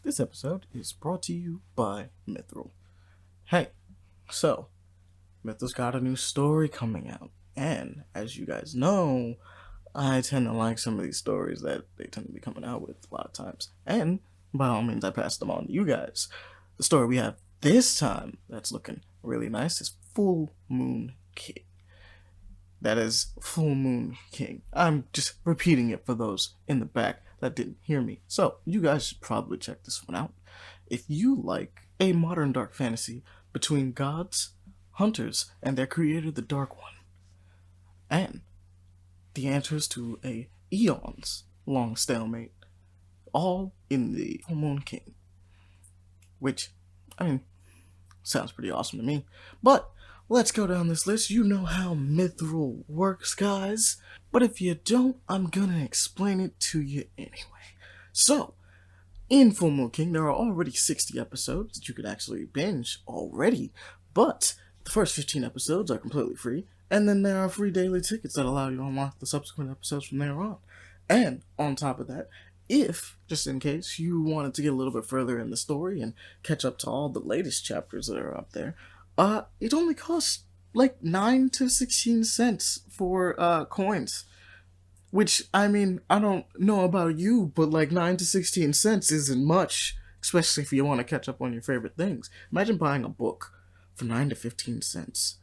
This episode is brought to you by Mithril. Hey, so, Mithril's got a new story coming out, and as you guys know, I tend to like some of these stories that they tend to be coming out with a lot of times, and by all means I pass them on to you guys. The story we have this time that's looking really nice is Full Moon King. That is Full Moon King. I'm just repeating it for those in the back that didn't hear me. So, you guys should probably check this one out. If you like a modern dark fantasy between gods, hunters, and their creator, the Dark One, and the answers to a eons long stalemate, all in the Full Moon King. Which, sounds pretty awesome to me. But let's go down this list. You know how Mithril works, guys. But if you don't, I'm gonna explain it to you anyway. So, in Full Moon King, there are already 60 episodes that you could actually binge already. But the first 15 episodes are completely free. And then there are free daily tickets that allow you to unlock the subsequent episodes from there on. And on top of that, if, just in case, you wanted to get a little bit further in the story and catch up to all the latest chapters that are up there, it only costs like 9 to 16 cents for coins. Which, I don't know about you, but like 9 to 16 cents isn't much, especially if you want to catch up on your favorite things. Imagine buying a book for 9 to 15 cents.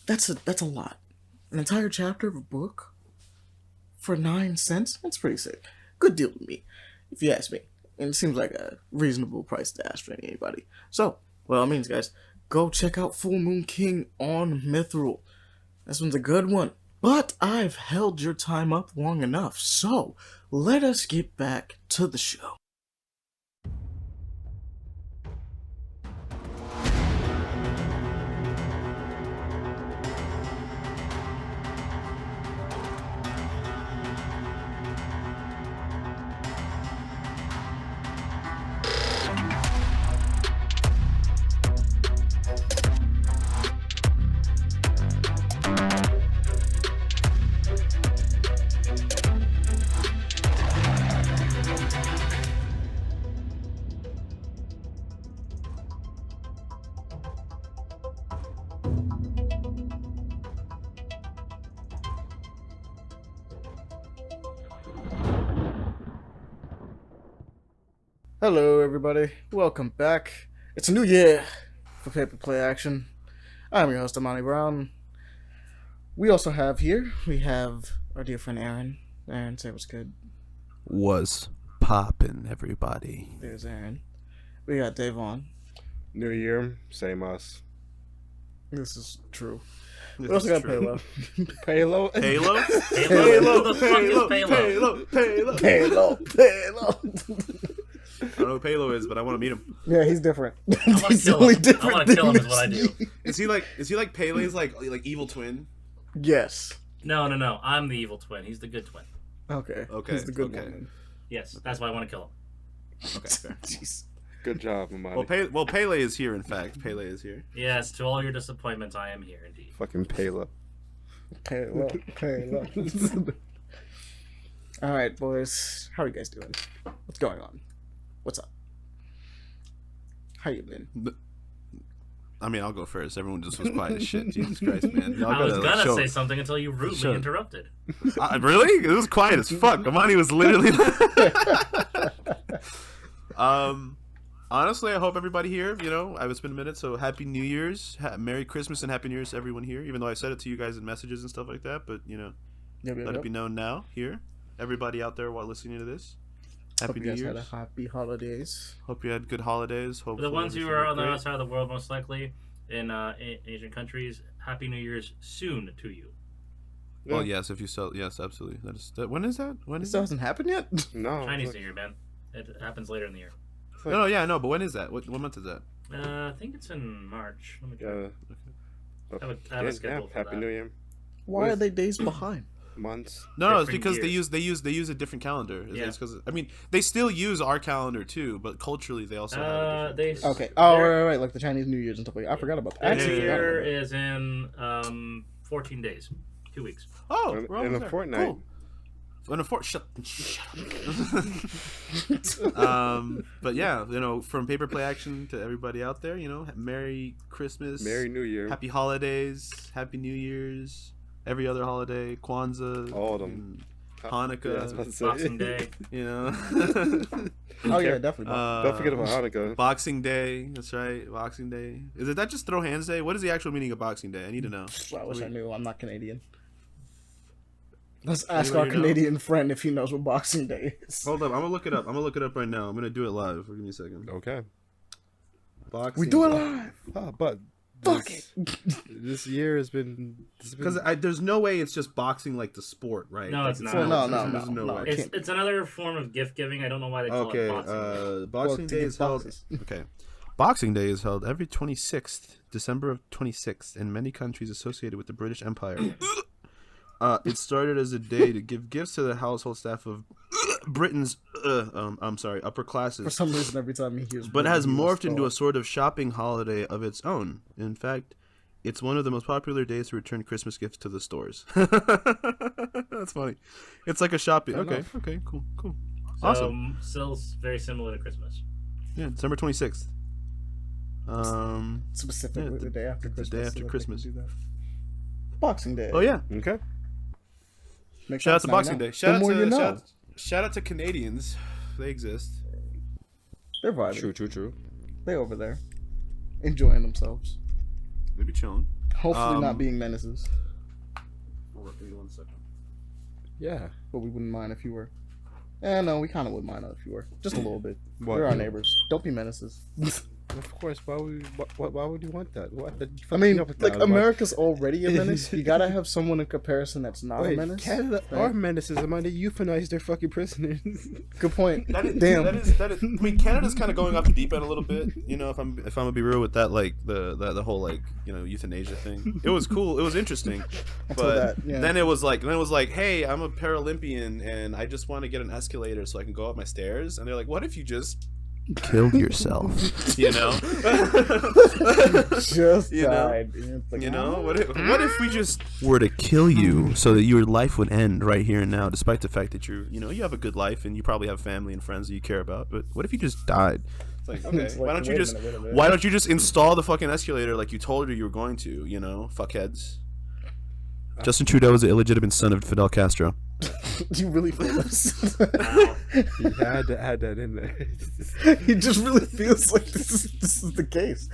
That's a lot. An entire chapter of a book for 9 cents? That's pretty sick. Good deal to me, if you ask me. And it seems like a reasonable price to ask for anybody. So, by all means, guys, go check out Full Moon King on Mithril. This one's a good one. But I've held your time up long enough, so let us get back to the show. Hello, everybody. Welcome back. It's a new year for Paper Play Action. I'm your host, Amani Brown. We also have our dear friend Aaron. Aaron, say what's good. Was poppin', everybody. There's Aaron. We got Davon. New year, same us. This is true. We also got Palo. Palo? Halo? Who the fuck is Palo? Palo. I don't know who Palo is, but I want to meet him. Yeah, he's different. I want to kill him. I want to kill him is what I do. Is he like Pele's like evil twin? Yes. No. I'm the evil twin. He's the good twin. Okay. He's the good one. Yes, that's why I want to kill him. Okay, fair. Jeez. Good job, Amani. Well, Pele is here, in fact. Pele is here. Yes, to all your disappointments, I am here indeed. Fucking Palo. Palo. All right, boys. How are you guys doing? What's going on? What's up? How you been? I'll go first. Everyone just was quiet as shit. Jesus Christ, man. Y'all I was gotta gonna say something until you rudely interrupted. Really? It was quiet as fuck. Amani was literally... Honestly, I hope everybody here, it's been a minute, so Happy New Year's, Merry Christmas and Happy New Year's to everyone here, even though I said it to you guys in messages and stuff like that, but, let it be known now, here. Everybody out there while listening to this. Happy New Year's. Had a happy holidays. Hope you had good holidays. For the ones who are on the outside of the world, most likely, in Asian countries, Happy New Year's soon to you. Well, yes, if you sell, yes, absolutely. When is that? When is This hasn't happened yet? No. Chinese New Year, man. It happens later in the year. No, but when is that? What month is that? I think it's in March. Let me check. Yeah. I have a schedule for Happy that. New Year. Why are they days behind? Months. No, it's Different because years. they use a different calendar. Yeah. It's because they still use our calendar too, but culturally they also have a different. Okay. Oh, right. Like the Chinese New Year's and stuff like that. I forgot about that. Next Actually, year is in 14 days. 2 weeks. Oh, In we're almost a there. fortnight. Cool. Shut up. But yeah, from Paper Play Action to everybody out there, Merry Christmas, Merry New Year, Happy Holidays, Happy New Year's, every other holiday, Kwanzaa, all of them, Hanukkah, yeah, I was about to say. Boxing Day. Oh yeah, definitely. Don't forget about Hanukkah. Boxing Day. That's right, Boxing Day. Is it that just Throw Hands Day? What is the actual meaning of Boxing Day? I need to know. I wish I knew. I'm not Canadian. Let's ask Anybody our know? Canadian friend if he knows what Boxing Day is. Hold up, I'm gonna look it up. right now. I'm gonna do it live. Give me a second. Okay. Boxing We do it Day. live. Oh, but Fuck it. this year has been Because there's no way it's just boxing like the sport, right? No, Like, it's not. There's no No, way. It's another form of gift giving. I don't know why they call Okay, it boxing. Boxing Day is held. Okay, Boxing Day is held every 26th December of 26th in many countries associated with the British Empire. It started as a day to give gifts to the household staff of Britain's upper classes. For some reason, every time he hears, But it has Britain, he morphed was into a sort of shopping holiday of its own. In fact, it's one of the most popular days to return Christmas gifts to the stores. That's funny. It's like a shopping. Fair Okay, enough. okay, cool. So, Awesome. still very similar to Christmas. Yeah, December 26th. specifically yeah, the day after the Christmas. day so after that they Christmas. can do that. Boxing Day. Oh yeah. okay. Make Shout out sense to now, Boxing you know. Day. Shout The out more to you know. shout out to Canadians. They exist. They're vibing. True. They over there, enjoying themselves. They be chilling. Hopefully not being menaces. Hold up, give me 1 second. Yeah. But we wouldn't mind if you were. No, we kind of would mind if you were. Just a little bit. What? We're our neighbors. Don't be menaces. Of course. Why would you want that? I mean, like, America's already a menace. You gotta have someone in comparison that's not a menace. Canada right? are menaces. I mean, they euthanize their fucking prisoners. Good point. Damn. Damn. That is. I mean, Canada's kind of going off the deep end a little bit. If I'm gonna be real with that, like the whole like euthanasia thing. It was cool. It was interesting, but then it was like hey, I'm a Paralympian and I just want to get an escalator so I can go up my stairs. And they're like, what if you just killed yourself? Just You know? died. It's like, What if we just were to kill you so that your life would end right here and now, despite the fact that you have a good life and you probably have family and friends that you care about, but what if you just died? It's like, okay, It's like, why don't you wait a just minute. why don't you just install the fucking escalator like you told her you were going to, fuckheads. Justin Trudeau is the illegitimate son of Fidel Castro. Do you really feel this? You had to add that in there. He just really feels like this is the case.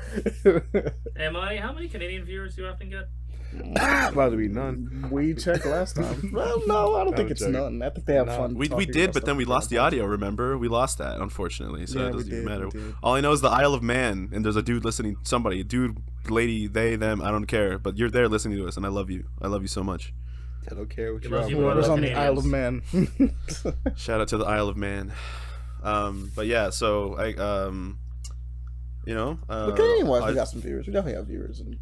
How many Canadian viewers do you often get? About to be none. We checked last time. Well, no, I don't think it's joking. none. I think they have No. fun. We talking did, about but then stuff we like lost that. the audio, remember? We lost that, unfortunately, so Yeah, it we doesn't even did, matter. we did. All I know is the Isle of Man, and there's a dude listening, somebody, dude, lady, they, them, I don't care, but you're there listening to us, and I love you. I love you so much. I don't care what He you're loves you on. more Whoever's than on the Isle of Canadians. Man. Shout out to the Isle of Man. But yeah, so I, But Canadian-wise, we got some viewers. We definitely have viewers in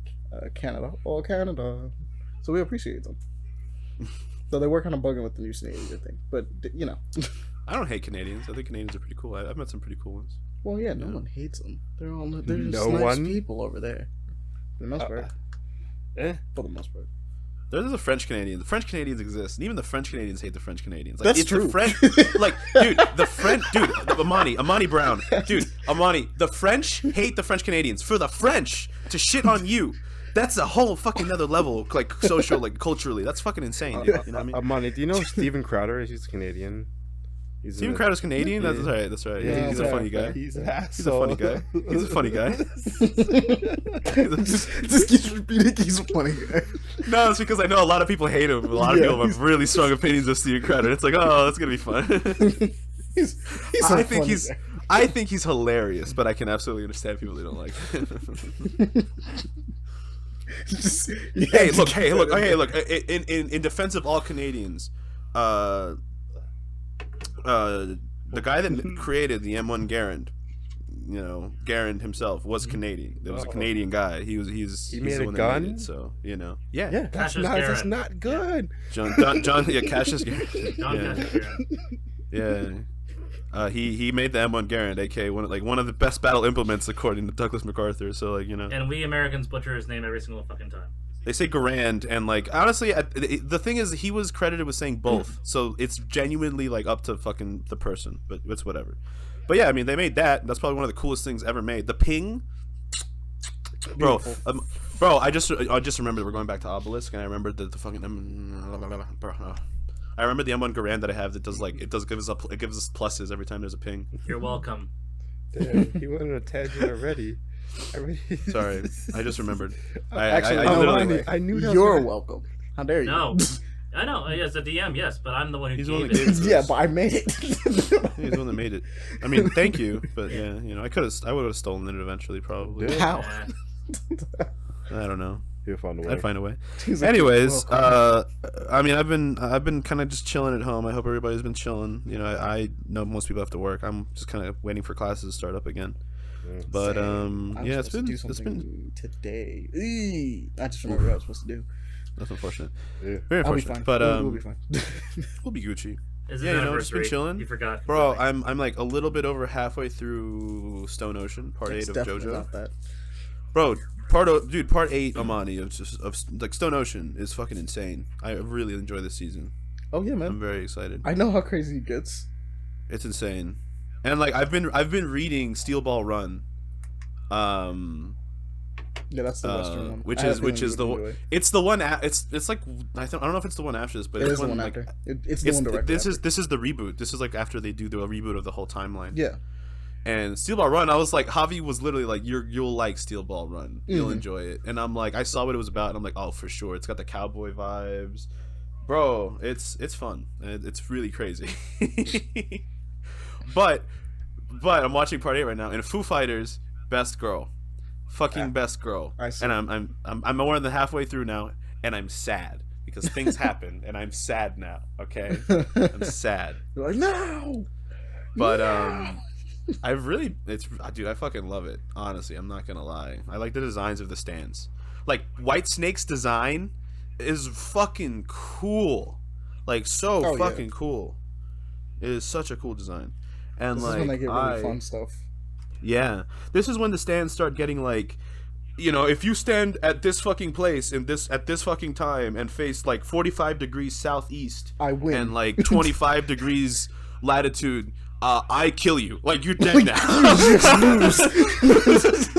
Canada. All Canada. So we appreciate them. So they were kind of bugging with the new Canadian thing. But, I don't hate Canadians. I think Canadians are pretty cool. I've met some pretty cool ones. Well, yeah, no one hates them. They're just No nice one? people over there. For the most part. For the most part. There's the French Canadians. The French Canadians exist, and even the French Canadians hate the French Canadians. Like, That's it's true. The French, Amani Brown, Amani. The French hate the French Canadians for the French to shit on you. That's a whole fucking other level, like social, like culturally. That's fucking insane, dude. You know what I mean? Amani, do you know Steven Crowder is? He's Canadian. Steven Crowder's Canadian. That's right. That's right. Yeah, He's a funny guy. He's an He's a asshole. funny guy. He's a funny guy. just keeps repeating he's a funny guy. No, it's because I know a lot of people hate him. A lot of people have really strong opinions of Steven Crowder. It's like, oh, that's gonna be fun. He's a I think funny he's guy. I think he's hilarious, but I can absolutely understand people that don't like him. Hey, look. In defense of all Canadians, the guy that created the M1 Garand, Garand himself was Canadian. There was a Canadian guy. He's made the a one gun? that made it, so yeah. That's Cassius not. That's Garrett. not good. John, Cassius Garand. John Yeah. Cassius Garrett. Yeah. He made the M1 Garand, aka one of the best battle implements according to Douglas MacArthur. So And we Americans butcher his name every single fucking time. They say Garand, and like honestly, the thing is, he was credited with saying both, so it's genuinely like up to fucking the person, but it's whatever. But yeah, I mean, they made that. That's probably one of the coolest things ever made. The ping, bro. Bro, I just remembered we're going back to Obelisk, and I remembered the fucking. I remember the M1 Garand that I have that does like it gives us pluses every time there's a ping. You're welcome. Damn, he went on a tangent already. Sorry, I just remembered. I knew that. You're welcome. How dare you? No. I know, yes, the DM, yes, but I'm the one who He's gave the one it. that gave it to Yeah, us. but I made it. He's the one that made it. I mean, thank you, but yeah, you know, I would have stolen it eventually, probably. How? Yeah. I don't know. He'll find a way. I'd find a way. He's like, Anyways, welcome. I mean, I've been kind of just chilling at home. I hope everybody's been chilling. You know, I know most people have to work. I'm just kind of waiting for classes to start up again. But Same. I was yeah, supposed to do it's been today. I just remember what I was supposed to do. that's unfortunate. Yeah. Very I'll be unfortunate. fine. But We'll be fine. we'll be Gucci. It's his Yeah, you know, just been anniversary. chilling. You forgot. Bro, I'm like a little bit over halfway through Stone Ocean, part It's 8 of definitely JoJo. not that. Bro, part 8 Amani of like Stone Ocean is fucking insane. I really enjoy this season. Oh yeah, I'm man. very excited. I know how crazy it gets. It's insane. And like I've been reading Steel Ball Run. Yeah, that's the Western one. Which I have is a feeling you would enjoy it. it's the one it's like I don't know if it's the one after this, but It it's is the one like, after. It's the one directly this after. this is the reboot. This is like after they do the reboot of the whole timeline. Yeah. And Steel Ball Run, I was like, Javi was literally like, you'll like Steel Ball Run, you'll Mhm. enjoy it. And I'm like, I saw what it was about, and I'm like, oh, for sure, it's got the cowboy vibes, bro. It's fun. It's really crazy. but I'm watching part 8 right now, and Foo Fighters, best girl, fucking best girl. I see. And I'm more than halfway through now, and I'm sad because things happened, and I'm sad now. Okay, I'm sad. You're like, no. But I really, dude, I fucking love it. Honestly, I'm not gonna lie. I like the designs of the stands. Like White Snake's design is fucking cool. Like so Oh, yeah. fucking cool. It is such a cool design. And This like is when they get really fun stuff. yeah, this is when the stands start getting like, you know, if you stand at this fucking place at this fucking time and face like 45 degrees southeast I win. and like 25 degrees latitude, I kill you. Like you're dead now.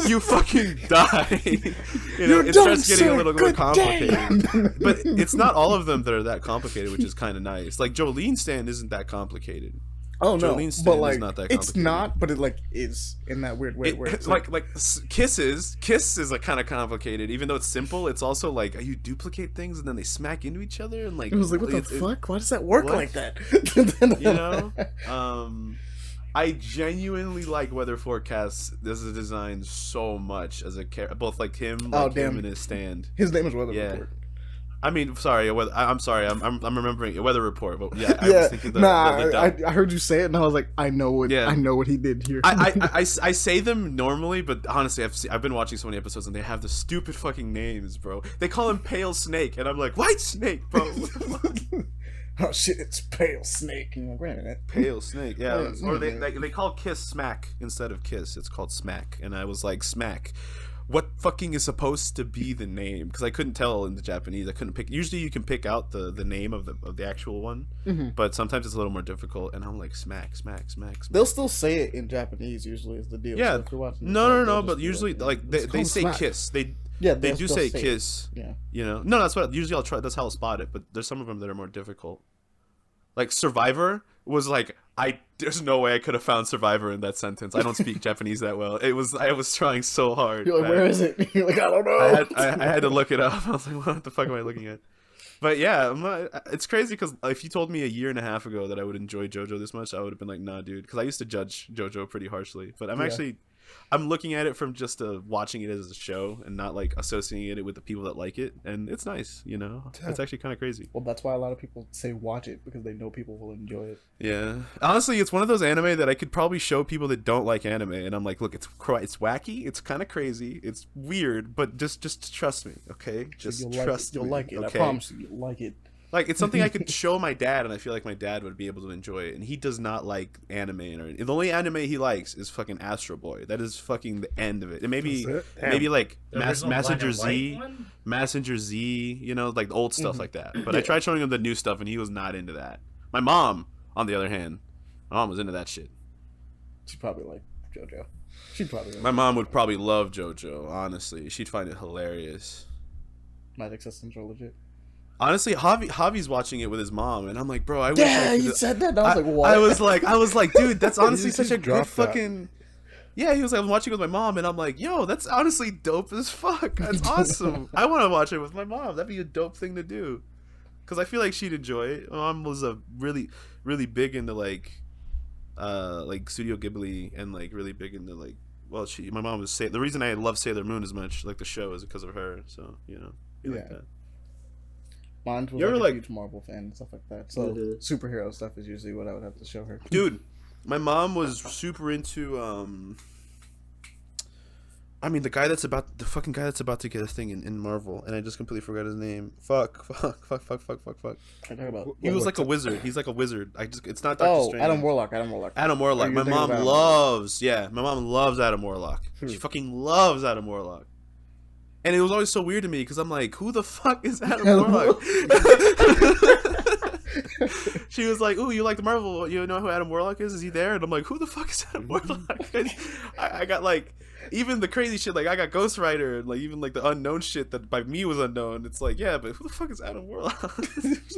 You fucking die. You know, You're it done, starts getting sir. a little Good complicated. But it's not all of them that are that complicated, which is kind of nice. Like Jolene's stand isn't that complicated. Oh no, Jolene's but stand like is not that it's complicated. not, but it like is in that weird way where it's like kiss is like kind of complicated. Even though it's simple, it's also like you duplicate things and then they smack into each other and like it was like, what the fuck? Why does that work what? like that? You know, I genuinely like weather forecasts. This is designed so much as a character, both like him, Oh, like damn. him and his stand. His name is Weather Yeah. Report. I mean, sorry, I'm sorry, I'm remembering Weather Report, but yeah, I Yeah, was thinking the dub. I heard you say it and I was like, I know what Yeah. I know what he did here. I say them normally, but honestly, I've been watching so many episodes and they have the stupid fucking names, bro. They call him Pale Snake, and I'm like, White Snake, bro. What the fuck? Oh shit, it's Pale Snake. You know, granted, Pale Snake, yeah. Yeah, Or they call Kiss Smack instead of Kiss. It's called Smack, and I was like, Smack. What fucking is supposed to be the name? Because I couldn't tell in the Japanese. I couldn't pick. Usually, you can pick out the name of the actual one, but sometimes it's a little more difficult. And I'm like, Smack. they'll still say it in Japanese. Usually, is the deal. Yeah, So if you're watching the no, show, they'll but just be usually like, like "Let's call they him say Smack." Kiss. They Yeah, they they'll do still say it. Kiss. Yeah. You know, no, that's what usually I'll try. That's how I'll spot it. But there's some of them that are more difficult. Like Survivor was like there's no way I could have found Survivor in that sentence. I don't speak Japanese that well. I was trying so hard. You're like, where is it? You're like, I don't know. I had to look it up. I was like, what the fuck am I looking at? But yeah, it's crazy because if you told me a year and a half ago that I would enjoy JoJo this much, I would have been like, nah, dude. Because I used to judge JoJo pretty harshly. But I'm looking at it from just watching it as a show and not like associating it with the people that like it. And it's nice, you know? It's actually kind of crazy. Well, that's why a lot of people say watch it because they know people will enjoy it. Yeah. Honestly, it's one of those anime that I could probably show people that don't like anime. And I'm like, look, it's wacky. It's kind of crazy. It's weird. But just trust me, okay? Just You'll trust like it. me. You'll like it. Okay? I promise you, you'll like it. Like, it's something I could show my dad, and I feel like my dad would be able to enjoy it. And he does not like anime. The only anime he likes is fucking Astro Boy. That is fucking the end of it. And maybe like Messenger Z, Messenger Z, you know, like the old stuff like that. But I tried showing him the new stuff, and he was not into that. My mom, on the other hand, my mom was into that shit. She probably like JoJo. She'd probably. My mom would probably love JoJo. Honestly, she'd find it hilarious. Magic systems are legit. Honestly, Javi's watching it with his mom, and I'm like, bro, I wish you said that. And I was like, what? I was like, dude, that's honestly such a good fucking. Yeah, he was like, I was watching it with my mom, and I'm like, yo, that's honestly dope as fuck. That's awesome. I want to watch it with my mom. That'd be a dope thing to do, because I feel like she'd enjoy it. My mom was a really big into like Studio Ghibli, and like really big into like. Well, my mom was the reason I love Sailor Moon as much, like the show, is because of her. So like that. Mine was like a huge Marvel fan and stuff like that. So superhero stuff is usually what I would have to show her. Dude, my mom was super into I mean the fucking guy that's about to get a thing in Marvel, and I just completely forgot his name. Fuck. I talk about. He was like a wizard. He's like a wizard. It's not Doctor Strange. Adam Warlock. My mom loves Adam Warlock. She fucking loves Adam Warlock. And it was always so weird to me because I'm like, who the fuck is Adam Warlock? She was like, ooh, you like the Marvel? You know who Adam Warlock is? Is he there? And I'm like, who the fuck is Adam Warlock? I got like, even the crazy shit, like I got Ghost Rider, and like even like the unknown shit that by me was unknown. It's like, yeah, but who the fuck is Adam Warlock? I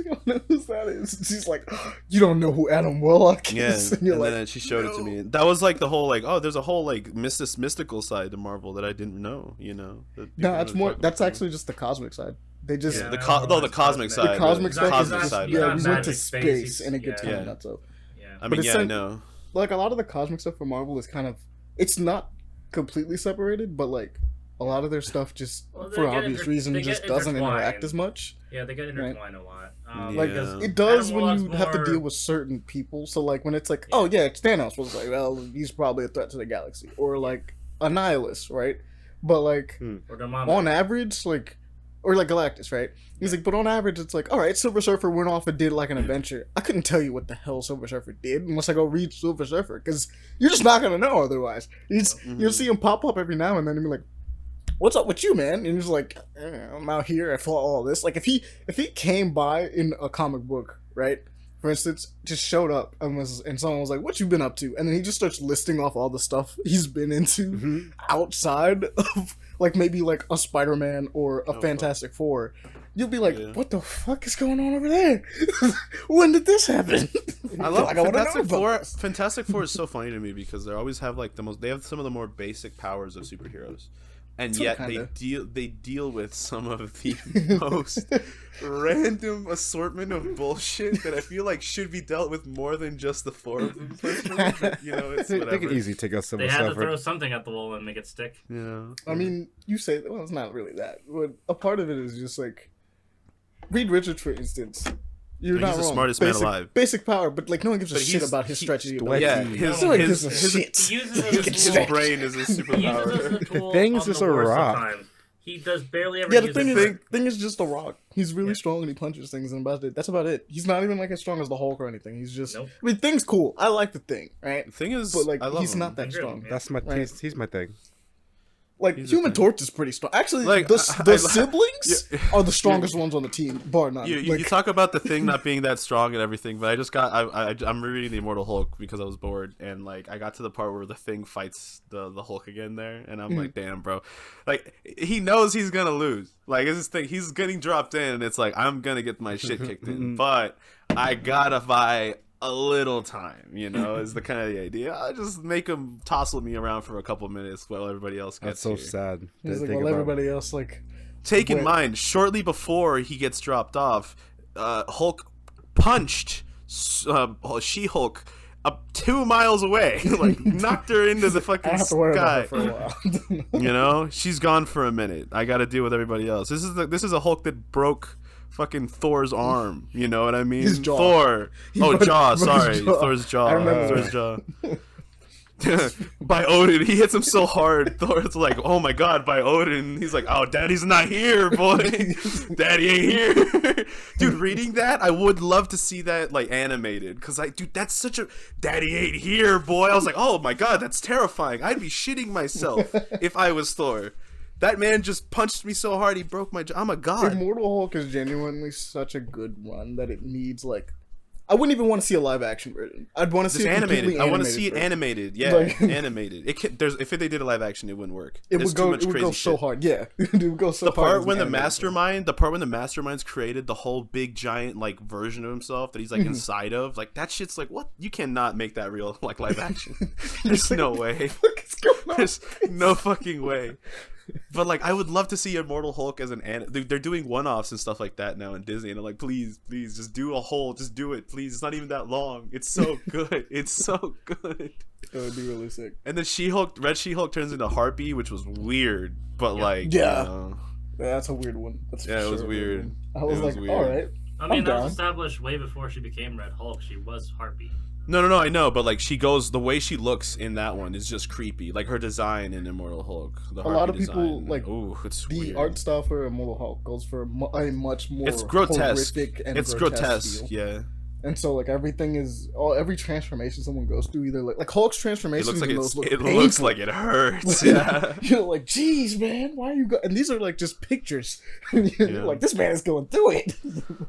don't know who that is. She's like, you don't know who Adam Warlock is. Yeah, and then she showed it to me. That was like the whole like, oh, there's a whole like mystical side to Marvel that I didn't know. You know? No, that's more. That's actually just the cosmic side. They just the cosmic side. The cosmic side. Yeah, we went to space and it gets kind of nuts up. Yeah. I mean, I know. Like a lot of the cosmic stuff for Marvel is kind of, it's not completely separated, but like a lot of their stuff just for obvious reasons just doesn't interact as much. Yeah, they get intertwined a lot. Like it does when you have to deal with certain people. So like when it's like, oh yeah, it's Thanos, was like, well, he's probably a threat to the galaxy, or like a nihilist, right? But like on average, like. Or like Galactus, right? He's like, but on average, it's like, all right, Silver Surfer went off and did like an adventure. I couldn't tell you what the hell Silver Surfer did unless I go read Silver Surfer, because you're just not gonna know otherwise. You'll see him pop up every now and then and be like, "What's up with you, man?" And he's like, "I'm out here. I fought all this." Like if he came by in a comic book, right? For instance, just showed up and someone was like, "What you been up to?" And then he just starts listing off all the stuff he's been into outside of. Like maybe like a Spider-Man or a Fantastic Four, you'll be like, "What the fuck is going on over there? When did this happen?" I love Fantastic Four. Fantastic Four is so funny to me because they always have like they have some of the more basic powers of superheroes, and yet they deal with some of the most random assortment of bullshit that I feel like should be dealt with more than just the four of them. Personally, but, you know, it's whatever. They can easily take us some They stuff. had to throw something at the wall and make it stick. Yeah. I mean, you say, well, it's not really that. But a part of it is just like, Reed Richards, for instance. You're not he's wrong. The smartest man alive. Basic power, but like no one gives a shit about his strategy. Yeah, his He uses his brain is his superpower. Thing's just a rock. He does barely ever. Yeah, the thing is just a rock. He's really strong and he punches things, and that's about it. He's not even like as strong as the Hulk or anything. He's just. Nope. I mean, Thing's cool. I like the Thing, right? The Thing is, but like he's him. not that strong. Yeah. That's my taste. He's my thing. Like Human Torch is pretty strong. Actually, like, the siblings are the strongest ones on the team, bar none. You talk about the Thing not being that strong and everything, but I just got I'm rereading the Immortal Hulk because I was bored, and like I got to the part where the Thing fights the Hulk again there, and I'm like, damn, bro, like he knows he's gonna lose. Like it's this thing, he's getting dropped in, and it's like I'm gonna get my shit kicked in, but I gotta buy a little time, you know, is the kind of the idea. I just make him tossle me around for a couple minutes while everybody else gets That's so sad. He's like, while everybody else like. Take in mind, shortly before he gets dropped off, Hulk punched She-Hulk up 2 miles away, like knocked her into the fucking sky. For a while. You know, she's gone for a minute. I got to deal with everybody else. This is a Hulk that broke fucking Thor's arm. You know what I mean? His jaw. Thor. Jaw. Sorry, Thor's jaw. I remember Thor's jaw. by Odin. He hits him so hard. Thor's like, oh my god, by Odin. He's like, oh, daddy's not here, boy. Daddy ain't here. Dude, reading that, I would love to see that like animated. Cause dude, that's such a daddy ain't here, boy. I was like, oh my god, that's terrifying. I'd be shitting myself if I was Thor. That man just punched me so hard he broke my I'm a god. Immortal Hulk is genuinely such a good run that it needs like I wouldn't even want to see a live action version. I'd want to see it animated. I want to animated see it version. animated. Yeah, Like- animated. If they did a live action, it wouldn't work. It There's would go. too much It would crazy go so shit. hard. Yeah, it would go so The hard. part as when an the animated masterminds created the whole big giant like version of himself that he's like inside of, like that shit's like what? You cannot make that real like live action. There's no way. What is going on? There's no fucking way. But like I would love to see Immortal Hulk as they're doing one-offs and stuff like that now in Disney, and I'm like, please just do just do it, please. It's not even that long. It's so good. It's so good. That would be really sick. And then Red She-Hulk turns into Harpy, which was weird, but like Yeah. you know, Yeah, that's a weird one. That's for yeah, it sure was a weird. one. I was It was like, weird. all right. I mean, I'm that down. was established way before she became Red Hulk. She was Harpy. No, I know, but like the way she looks in that one is just creepy. Like her design in Immortal Hulk, the A lot Harpy of people, design. like, ooh, it's The weird. art style for Immortal Hulk goes for a much more It's grotesque. horrific and It's grotesque grotesque, feel. yeah. And so like everything is every transformation someone goes through, either like Hulk's It transformations looks like in those look it painful. looks like it hurts. Yeah. You're like, geez, man, why are you go-? And these are like just pictures. You're Yeah. like, this man is going through it.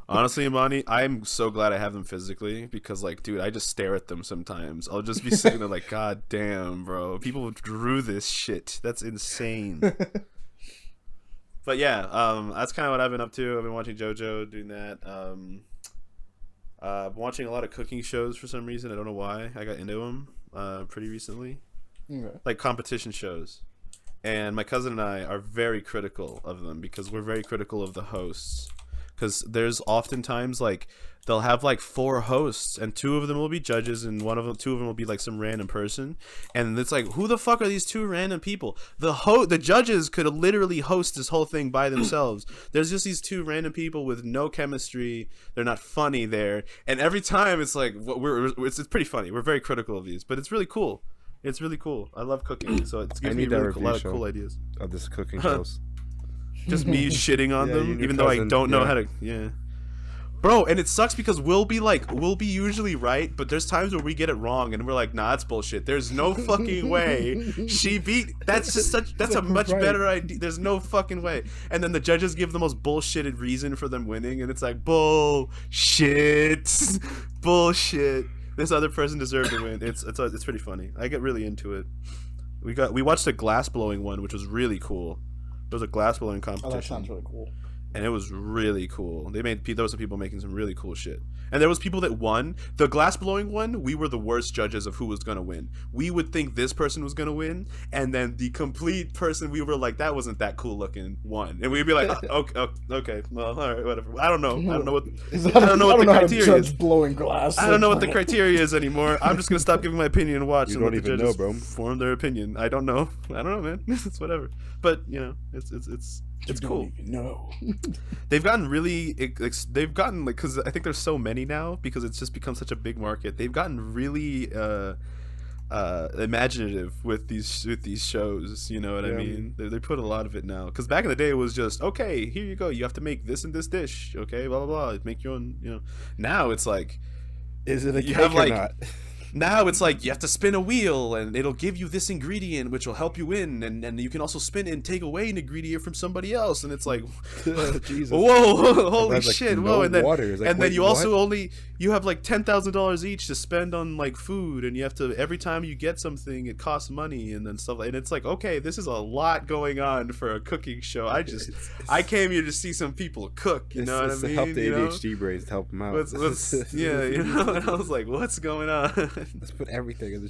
Honestly, Imani, I'm so glad I have them physically because, like, dude, I just stare at them sometimes. I'll just be sitting there like, God damn, bro, people drew this shit. That's insane. But yeah, that's kind of what I've been up to. I've been watching Jojo, doing that. I've been watching a lot of cooking shows for some reason. I don't know why. I got into them pretty recently, Okay. like competition shows. And my cousin and I are very critical of them because we're very critical of the hosts. Because there's oftentimes like they'll have like 4 hosts and 2 of them will be judges and 2 of them will be like some random person, and it's like, who the fuck are these 2 random people? The judges could literally host this whole thing by themselves. There's just these 2 random people with no chemistry. They're not funny there, and every time it's like it's pretty funny. We're very critical of these, but it's really cool. It's really cool. I love cooking, so it gives me need that really a lot of review cool show. ideas. Of this cooking shows. Just me shitting on Yeah, you them, and your even though I cousin, don't know yeah. how to. Yeah, bro, and it sucks because we'll be usually right, but there's times where we get it wrong, and we're like, nah, that's bullshit. There's no fucking way she beat. That's just that's a much Right. better idea. There's no fucking way. And then the judges give the most bullshitted reason for them winning, and it's like bullshit, bullshit. This other person deserved to win. It's pretty funny. I get really into it. We watched a glass blowing one, which was really cool. There was a glass blowing Oh, that competition, sounds really cool. and it was really cool. There was some people making some really cool shit, and there was people that won. The glass blowing one, we were the worst judges of who was gonna win. We would think this person was gonna win, and then the complete person we were like, that wasn't that cool looking, won, and we'd be like, okay, well, all right, whatever. I don't know what I don't know what the how to criteria judge is. blowing glass. I don't know what the criteria is anymore. I'm just gonna stop giving my opinion and watch You and let don't the even judges know, bro. form their opinion. I don't know, man. It's whatever. But you know, it's cool. No. They've gotten really, they've gotten like, because I think there's so many now because it's just become such a big market. They've gotten really imaginative with these shows. You know what I Yeah. mean? They put a lot of it now. Because back in the day, it was just, okay, here you go. You have to make this and this dish. Okay, blah blah blah. Make your own. You know. Now it's like. Is it a You cake have, or like, not? Now it's like you have to spin a wheel and it'll give you this ingredient which will help you win, and you can also spin and take away an ingredient from somebody else, and it's like Jesus. whoa, holy That's like shit, no whoa. And then water. It's like, and then wait, you also what? you have like $10,000 each to spend on like food, and you have to, every time you get something it costs money and then stuff, and it's like, okay, this is a lot going on for a cooking show. I came here to see some people cook, you know what I It's mean? to help the you know? ADHD brains to help them out. Yeah, you know, and I was like, what's going on? Let's put everything in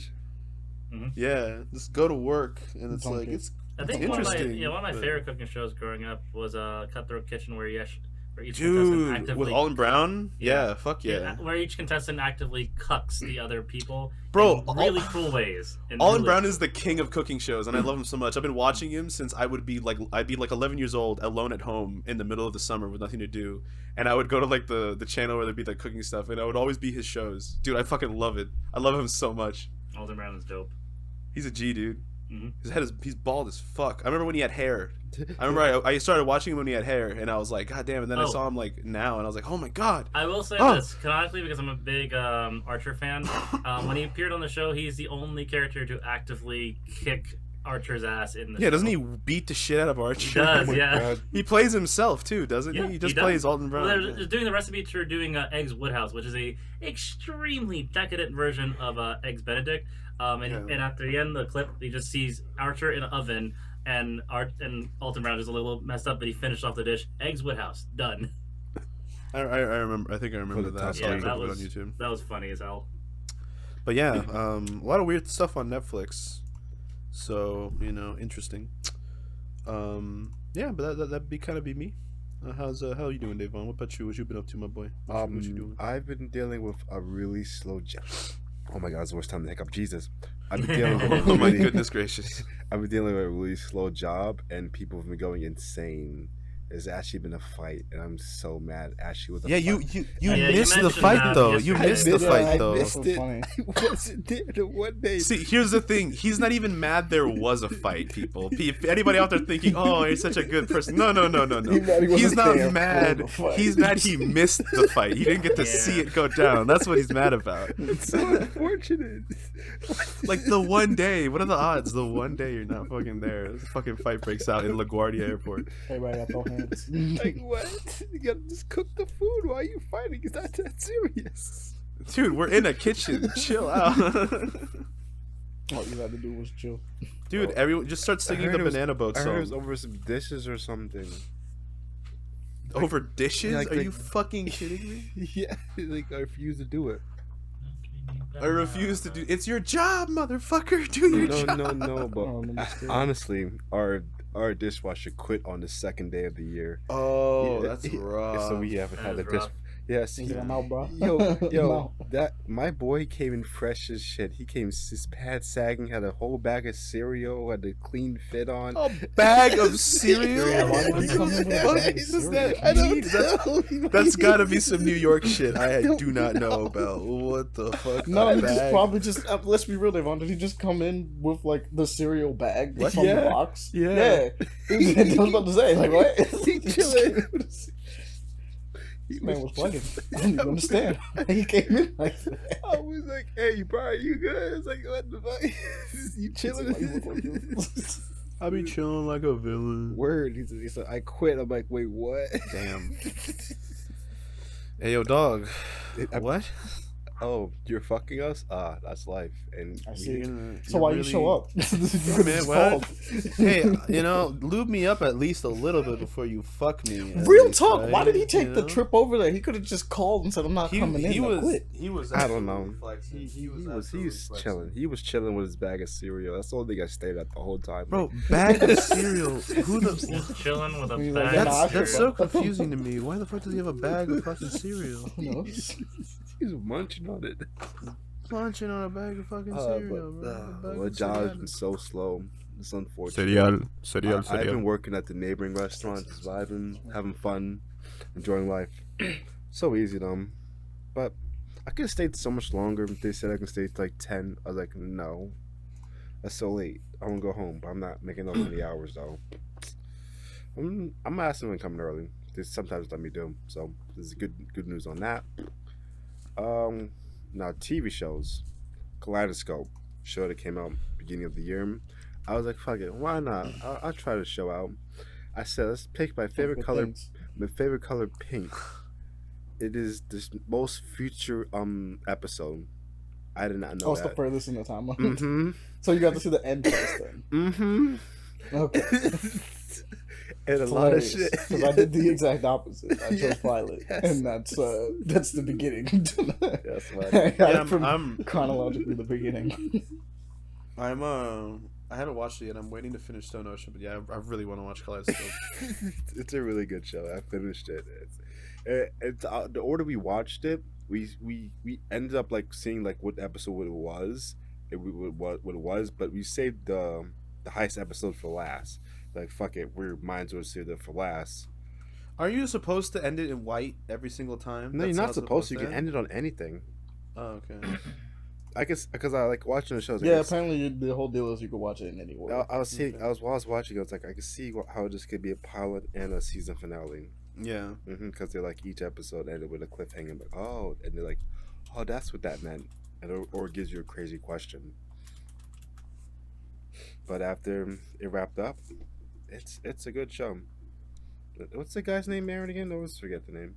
the Yeah, just go to work, and it's like, Okay. it's I think It's one of my interesting, one of my but- favorite cooking shows growing up was Cutthroat Kitchen, where each contestant dude actively with Alden Brown. Yeah, fuck yeah. where each contestant actively cucks the other people, Bro, in really cool ways. In Alden really- Brown is the king of cooking shows, and I love him so much. I've been watching him since I'd be like 11 years old, alone at home in the middle of the summer with nothing to do, and I would go to like the channel where there'd be like cooking stuff, and I would always be his shows. Dude, I fucking love it. I love him so much. Alden Brown is dope. He's a G, dude. Mhm. His head he's bald as fuck. I remember when he had hair. I remember I started watching him when he had hair, and I was like, God damn! And then I saw him like now, and I was like, oh my god. I will say this canonically because I'm a big Archer fan. When he appeared on the show, he's the only character to actively kick Archer's ass in the show. Yeah, doesn't he beat the shit out of Archer? He does, Oh my yeah. God. He plays himself too, doesn't Yeah, he? He just does. plays Alden Brown. Well, they're doing the recipe for doing Eggs Woodhouse, which is a extremely decadent version of Eggs Benedict. And after the end of the clip, he just sees Archer in an oven, and Alton Brown is a little messed up, but he finished off the dish. Eggs Woodhouse, done. I remember. I think I remember that. I saw a clip of it on YouTube. That was funny as hell. But yeah, a lot of weird stuff on Netflix. So interesting. Yeah, but that'd be kind of me. How are you doing, Davon? What about you? What you been up to, my boy? What you doing? I've been dealing with a really slow job. Oh my God, it's the worst time to hiccup. Jesus. I've been dealing with Oh my goodness gracious. I've been dealing with a really slow job, and people have been going insane. There's actually been a fight, and I'm so mad. Actually, with a fight. You Yeah, missed you the mentioned fight that though. yesterday. You missed the fight I though. missed it. Funny. I wasn't there the one day. See, here's the thing. He's not even mad there was a fight, people. If anybody out there thinking, oh, he's such a good person. No. He's not mad. He's mad he missed the fight. He didn't get to see it go down. That's what he's mad about. It's so unfortunate. Like the one day, what are the odds? The one day you're not fucking there. This fucking fight breaks out in LaGuardia Airport. Everybody got their hands. Like, what? You gotta just cook the food. Why are you fighting? It's not that serious. Dude, we're in a kitchen. Chill out. All you had to do was chill. Dude, everyone just start singing the Banana Boat I heard it was song. over some dishes or something. Over dishes? like- Are like- you fucking kidding me? Yeah, like I refuse to do it. I refuse to do. It's your job, motherfucker. Do your job. No. But Oh, understood. honestly, our dishwasher quit on the second day of the year. Oh, Yeah, that's rough. So we haven't had a That is dish. rough. Yes. Get him out, bro. Yo, that my boy came in fresh as shit. He came his pants sagging, had a whole bag of cereal, had a clean fit on. A bag of cereal. Why did he come in with a What bag of is cereal? that? I don't That's- know. That's gotta be some New York shit I do not know about. What the fuck? No, A he just bag? probably just. Let's be real, Devon. Did he just come in with like the cereal bag What? from Yeah. the box? Yeah. I was about to say, like, what? He chilling. This man was plugging. I don't even understand. He came in like that. I was like, "Hey, bro, you good?" It's like, "What the fuck? You chilling?" Why you look like this? I be chilling like a villain. Word. He said, "I quit." I'm like, "Wait, what?" Damn. Hey, yo, dog. I- What? Oh, you're fucking us? That's life. And I we- see. You're So why you really- show up? Yeah, man, what? Hey, lube me up at least a little bit before you fuck me. at Real least, talk. right? Why did he take You the know? trip over there? He could have just called and said, "I'm not coming in." He I was. quit. He was. I don't know. absolutely flexing. He was absolutely flexing. chilling. He was chilling with his bag of cereal. That's all thing I stayed at the whole time. Bro, bag of cereal. Who the? Just chilling with a He's bag. like, of nah, I That's cereal. so confusing to me. Why the fuck does he have a bag of fucking cereal? Who knows? he was munching on it. Munching on a bag of fucking cereal, bro. The job has been so slow. It's unfortunate. Cereal, I've been working at the neighboring restaurant, just vibing, having fun, enjoying life. So easy, though. But I could have stayed so much longer. They said I can stay to like 10. I was like, no. That's so late. I want to go home, but I'm not making those many hours, though. I'm asking them to come early. They sometimes let me do. So this is good news on that. Now TV shows, Kaleidoscope show that came out beginning of the year. I was like, fuck it, why not? I'll try the show out. I said, let's pick my favorite Good color. things. My favorite color, pink. It is the most future episode. I did not know Oh, it's the that. furthest in the timeline. Mm-hmm. So you got to see the end first then. Mm-hmm. Okay. And a lot of shit. Because I did the exact opposite. I chose Yeah. Violet, Yes. and that's the beginning. That's funny. I got Yeah, it from I'm chronologically the beginning. I haven't watched it yet. I'm waiting to finish Stone Ocean, but yeah, I really want to watch Kaleidoscope. It's a really good show. I finished it. It's the order we watched it. We ended up like seeing like what episode it was, what it was, but we saved the heist episode for last. Like fuck it, we might as well save it for last. Are you supposed to end it in white every single time? No, That's you're how not it's supposed to. You can end? end it on anything. Oh, okay. I guess because I like watching the shows. Yeah, apparently the whole deal is you can watch it in any order. I was while I was watching, I was like, I could see how this could be a pilot and a season finale. Yeah. Because they're like each episode ended with a cliffhanger. Like, oh, and they're like, oh, that's what that meant, and or it gives you a crazy question. But after it wrapped up, it's a good show. What's the guy's name, Aaron, again? I always forget the name.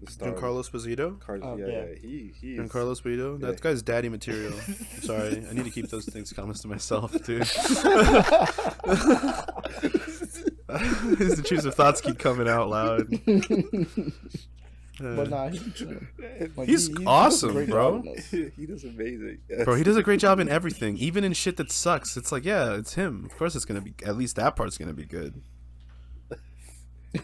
Giancarlo Esposito? He Giancarlo Esposito? That guy's daddy material. I'm sorry. I need to keep those things comments to myself, dude. His intrusive thoughts keep coming out loud. But nah, he's awesome, bro. He does amazing. Bro, he does a great job in everything, even in shit that sucks. It's like, yeah, it's him. Of course it's going to be, at least that part's going to be good.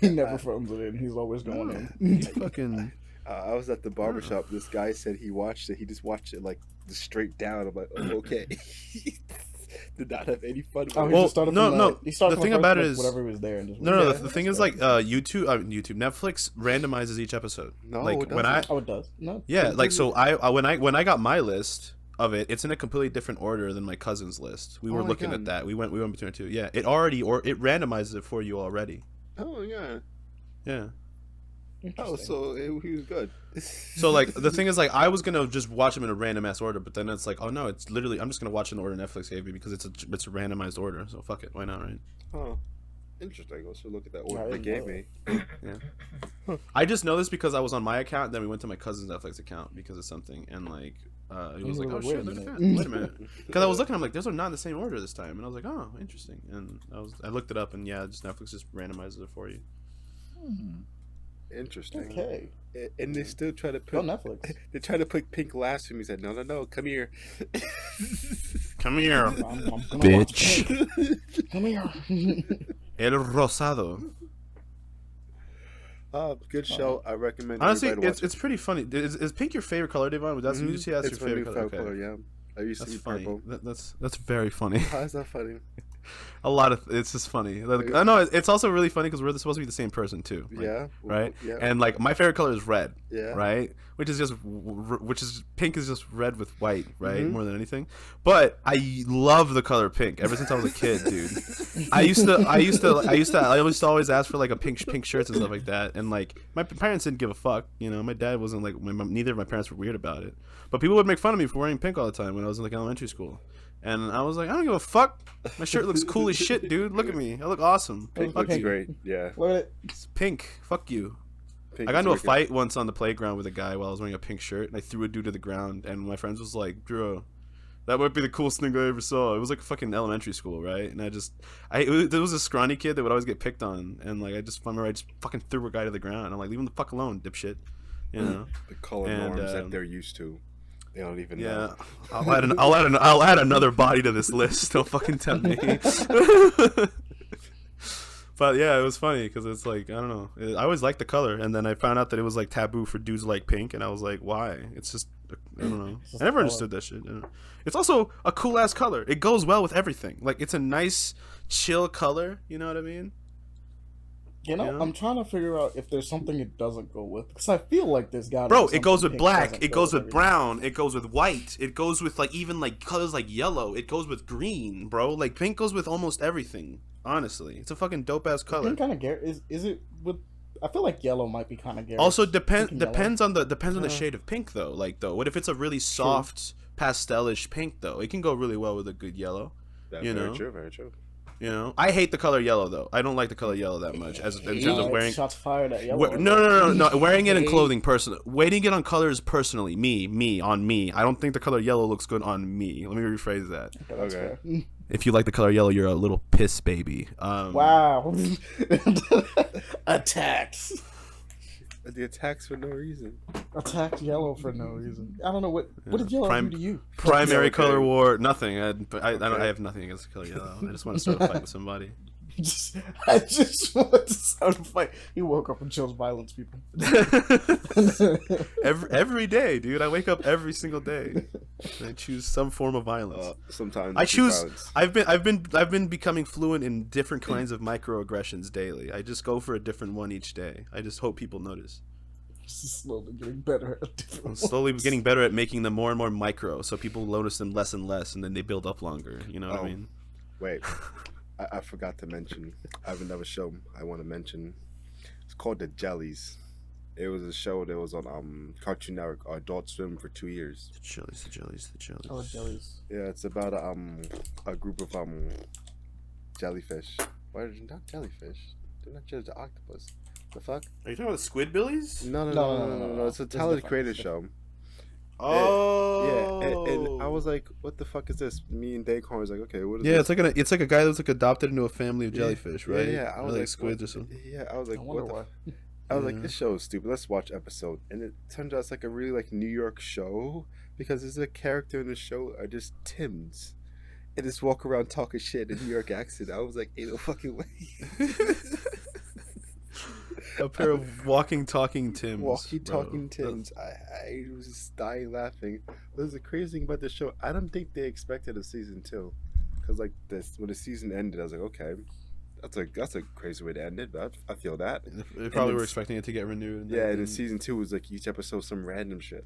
He never phones it in. He's always going in. Fucking. I was at the barbershop. This guy said he watched it. He just watched it like straight down. I'm like, oh, okay. Did not have any fun. Oh, well, no. He started the thing about it is whatever he was there and just the thing is like Netflix randomizes each episode. No, like it when it does. No. Yeah, like so I when I got my list of it, it's in a completely different order than my cousin's list. We were looking at that. We went between the two. Yeah, it randomizes it for you already. Oh yeah. Yeah. Oh, so he was good. So like the thing is like I was gonna just watch them in a random ass order, but then it's like, oh no, it's literally I'm just gonna watch in the order Netflix gave me because it's a randomized order. So fuck it, why not, right? Oh, interesting. Let's look at that order they gave me. Yeah. I just know this because I was on my account, then we went to my cousin's Netflix account because of something, and like he was like, oh shit, look at that. Wait a minute, because I was looking, I'm like, those are not in the same order this time, and I was like, oh, interesting, and I looked it up, and yeah, just Netflix just randomizes it for you. Interesting. Okay. And they still try to put Go Netflix. They try to put Pink last for me. He said, no, come here. Come here, bitch. Come here. El Rosado. Good show. I recommend. Honestly, it's pretty funny. Is pink your favorite color, Devon? That's you see that's it's your favorite color. color. Yeah. I used to That's eat funny. purple. That's very funny. How is that funny? A lot of it's just funny. Like, I know it's also really funny because we're supposed to be the same person too. Like, Yeah. Right. Yeah. And like my favorite color is red. Yeah. Right. Which is pink is just red with white. Right. More than anything. But I love the color pink ever since I was a kid, dude. I used to always ask for like a pink shirts and stuff like that. And like my parents didn't give a fuck. You know, my dad wasn't like neither of my parents were weird about it. But people would make fun of me for wearing pink all the time when I was in like elementary school. And I was like, I don't give a fuck. My shirt looks cool as shit, dude. Look at me. I look awesome. Pink Fuck looks you. great. Yeah. Look at it. It's pink. Fuck you. Pink I got is into a wicked. fight once on the playground with a guy while I was wearing a pink shirt, and I threw a dude to the ground. And my friends was like, Drew, that might be the coolest thing I ever saw. It was like fucking elementary school, right? And there was a scrawny kid that would always get picked on, and like I just fucking threw a guy to the ground. I'm like, leave him the fuck alone, dipshit. You know. The color norms that they're used to. They don't even know. I'll add another body to this list. Don't fucking tempt me. But yeah, it was funny because it's like, I don't know. I always liked the color, and then I found out that it was like taboo for dudes to like pink, and I was like, why? It's just, I don't know. I never understood that shit. It's also a cool ass color. It goes well with everything. Like it's a nice, chill color. You know what I mean? You know, I'm trying to figure out if there's something it doesn't go with, because I feel like there's got. Bro, it goes with black. It goes with brown. It goes with white. It goes with like even like colors like yellow. It goes with green, bro. Like pink goes with almost everything. Honestly, it's a fucking dope ass color. Kind of is it with? I feel like yellow might be kind of garish. Also depends on the shade of pink though. Like though, what if it's a really soft pastelish pink though? It can go really well with a good yellow. That's very true. Very true. You know, I hate the color yellow though. I don't like the color yellow that much. As in terms of wearing shots fired at yellow. No. Wearing it in clothing, personally. Weighting it on colors, personally. Me. I don't think the color yellow looks good on me. Let me rephrase that. Okay. If you like the color yellow, you're a little piss baby. Wow. Attacks. The attacks for no reason. Attacked yellow for no reason. I don't know what did yellow do to you? Primary color war, nothing. I have nothing against the color yellow. I just want to start a fight with somebody. I just want to start a fight. He woke up and chose violence, people. every day, dude. I wake up every single day. And I choose some form of violence. Sometimes I choose. Violence. I've been becoming fluent in different kinds of microaggressions daily. I just go for a different one each day. I just hope people notice. Slowly getting better at different Slowly ones. getting better at making them more and more micro, so people notice them less and less, and then they build up longer. You know what I mean? Wait, I forgot to mention. I have another show I want to mention. It's called The Jellies. It was a show that was on Cartoon Network or Adult Swim for 2 years. The jellies, the jellies, the jellies. Oh, jellies. Yeah, it's about a group of jellyfish. Why not jellyfish? They're not just the octopus. The fuck? Are you talking about the Squidbillies? No. It's a Tyler the Creator show. Oh, Yeah, and I was like, "What the fuck is this?" Me and Dacon was like, "Okay, what is yeah, this?" it's like a guy that's like adopted into a family of jellyfish, right? Yeah, I was like like squids what? or something. Yeah, I was like, I wonder "What why. the?" I was like, "This show is stupid. Let's watch episode." And it turns out it's like a really like New York show because there's a character in the show are just Tims, and just walk around talking shit in New York accent. I was like, "Ain't no fucking way." A pair of walking, talking Tims. Walkie talking Tims. I was just dying laughing. There's the crazy thing about the show. I don't think they expected a season 2, because like this when the season ended, I was like, okay, that's a crazy way to end it. But I feel that. They probably were expecting it to get renewed. And Yeah, and then season 2 was like each episode some random shit.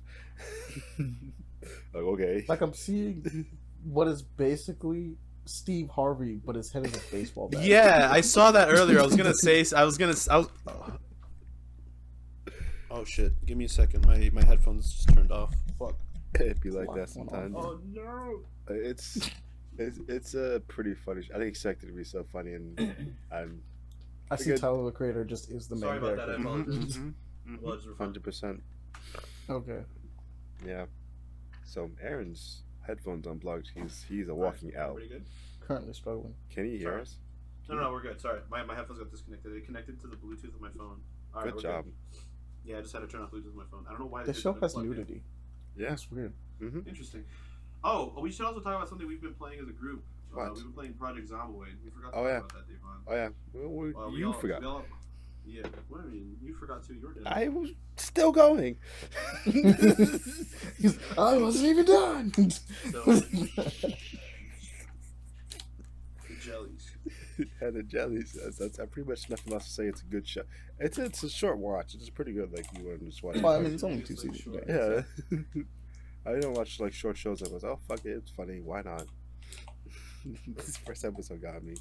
Like okay, Like I'm seeing what is basically Steve Harvey, but his head is a baseball bat. Yeah, I saw that earlier. I was gonna. Oh shit! Give me a second. My headphones just turned off. Fuck. it'd be like Lock that one on. sometimes. Oh no! It's a pretty funny. I didn't expect it to be so funny, and I'm I see Good. Tyler the Creator just is the main Sorry about that. character. I apologize. 100%. Okay. Yeah. So Aaron's headphones unplugged. He's a walking out. Pretty good. Currently struggling. Can he hear Sorry. us? No, we're good. Sorry, my headphones got disconnected. They connected to the Bluetooth of my phone. All right, Good job. Yeah, I just had to turn off Bluetooth of my phone. I don't know why. The they show didn't has plug in. nudity. Yeah. That's weird. Interesting. Oh, we should also talk about something we've been playing as a group. What? We've been playing Project Zomboid. We forgot to Oh, talk yeah. about that, Devon. Oh yeah. Well, you forgot. Yeah. Well, I mean, you forgot too. You were dead. I was still going. I wasn't even done. So, the jellies. And the jellies. That's pretty much nothing else to say. It's a good show. It's a short watch. It's pretty good. Like you want to just watch. Well, I mean, it's only 2 It's like seasons. short. Yeah. Yeah. I don't watch like short shows. I was oh fuck it, it's funny. Why not? This first episode got me.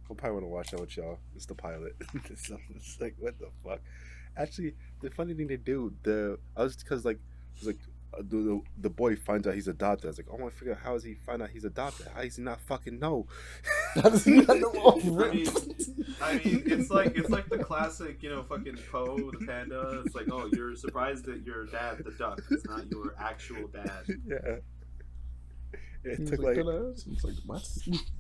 I'll probably want to watch that with y'all. It's the pilot. It's like what the fuck. Actually, the funny thing they do, because like it was like the boy finds out he's adopted. I was like, oh, I want to figure out how does he find out he's adopted? How does he not fucking know? How does he not know off I rip? mean, it's like the classic, fucking Poe the panda. It's like, oh, you're surprised that your dad, the duck, is not your actual dad. Yeah. It He's took like, like He's like, what?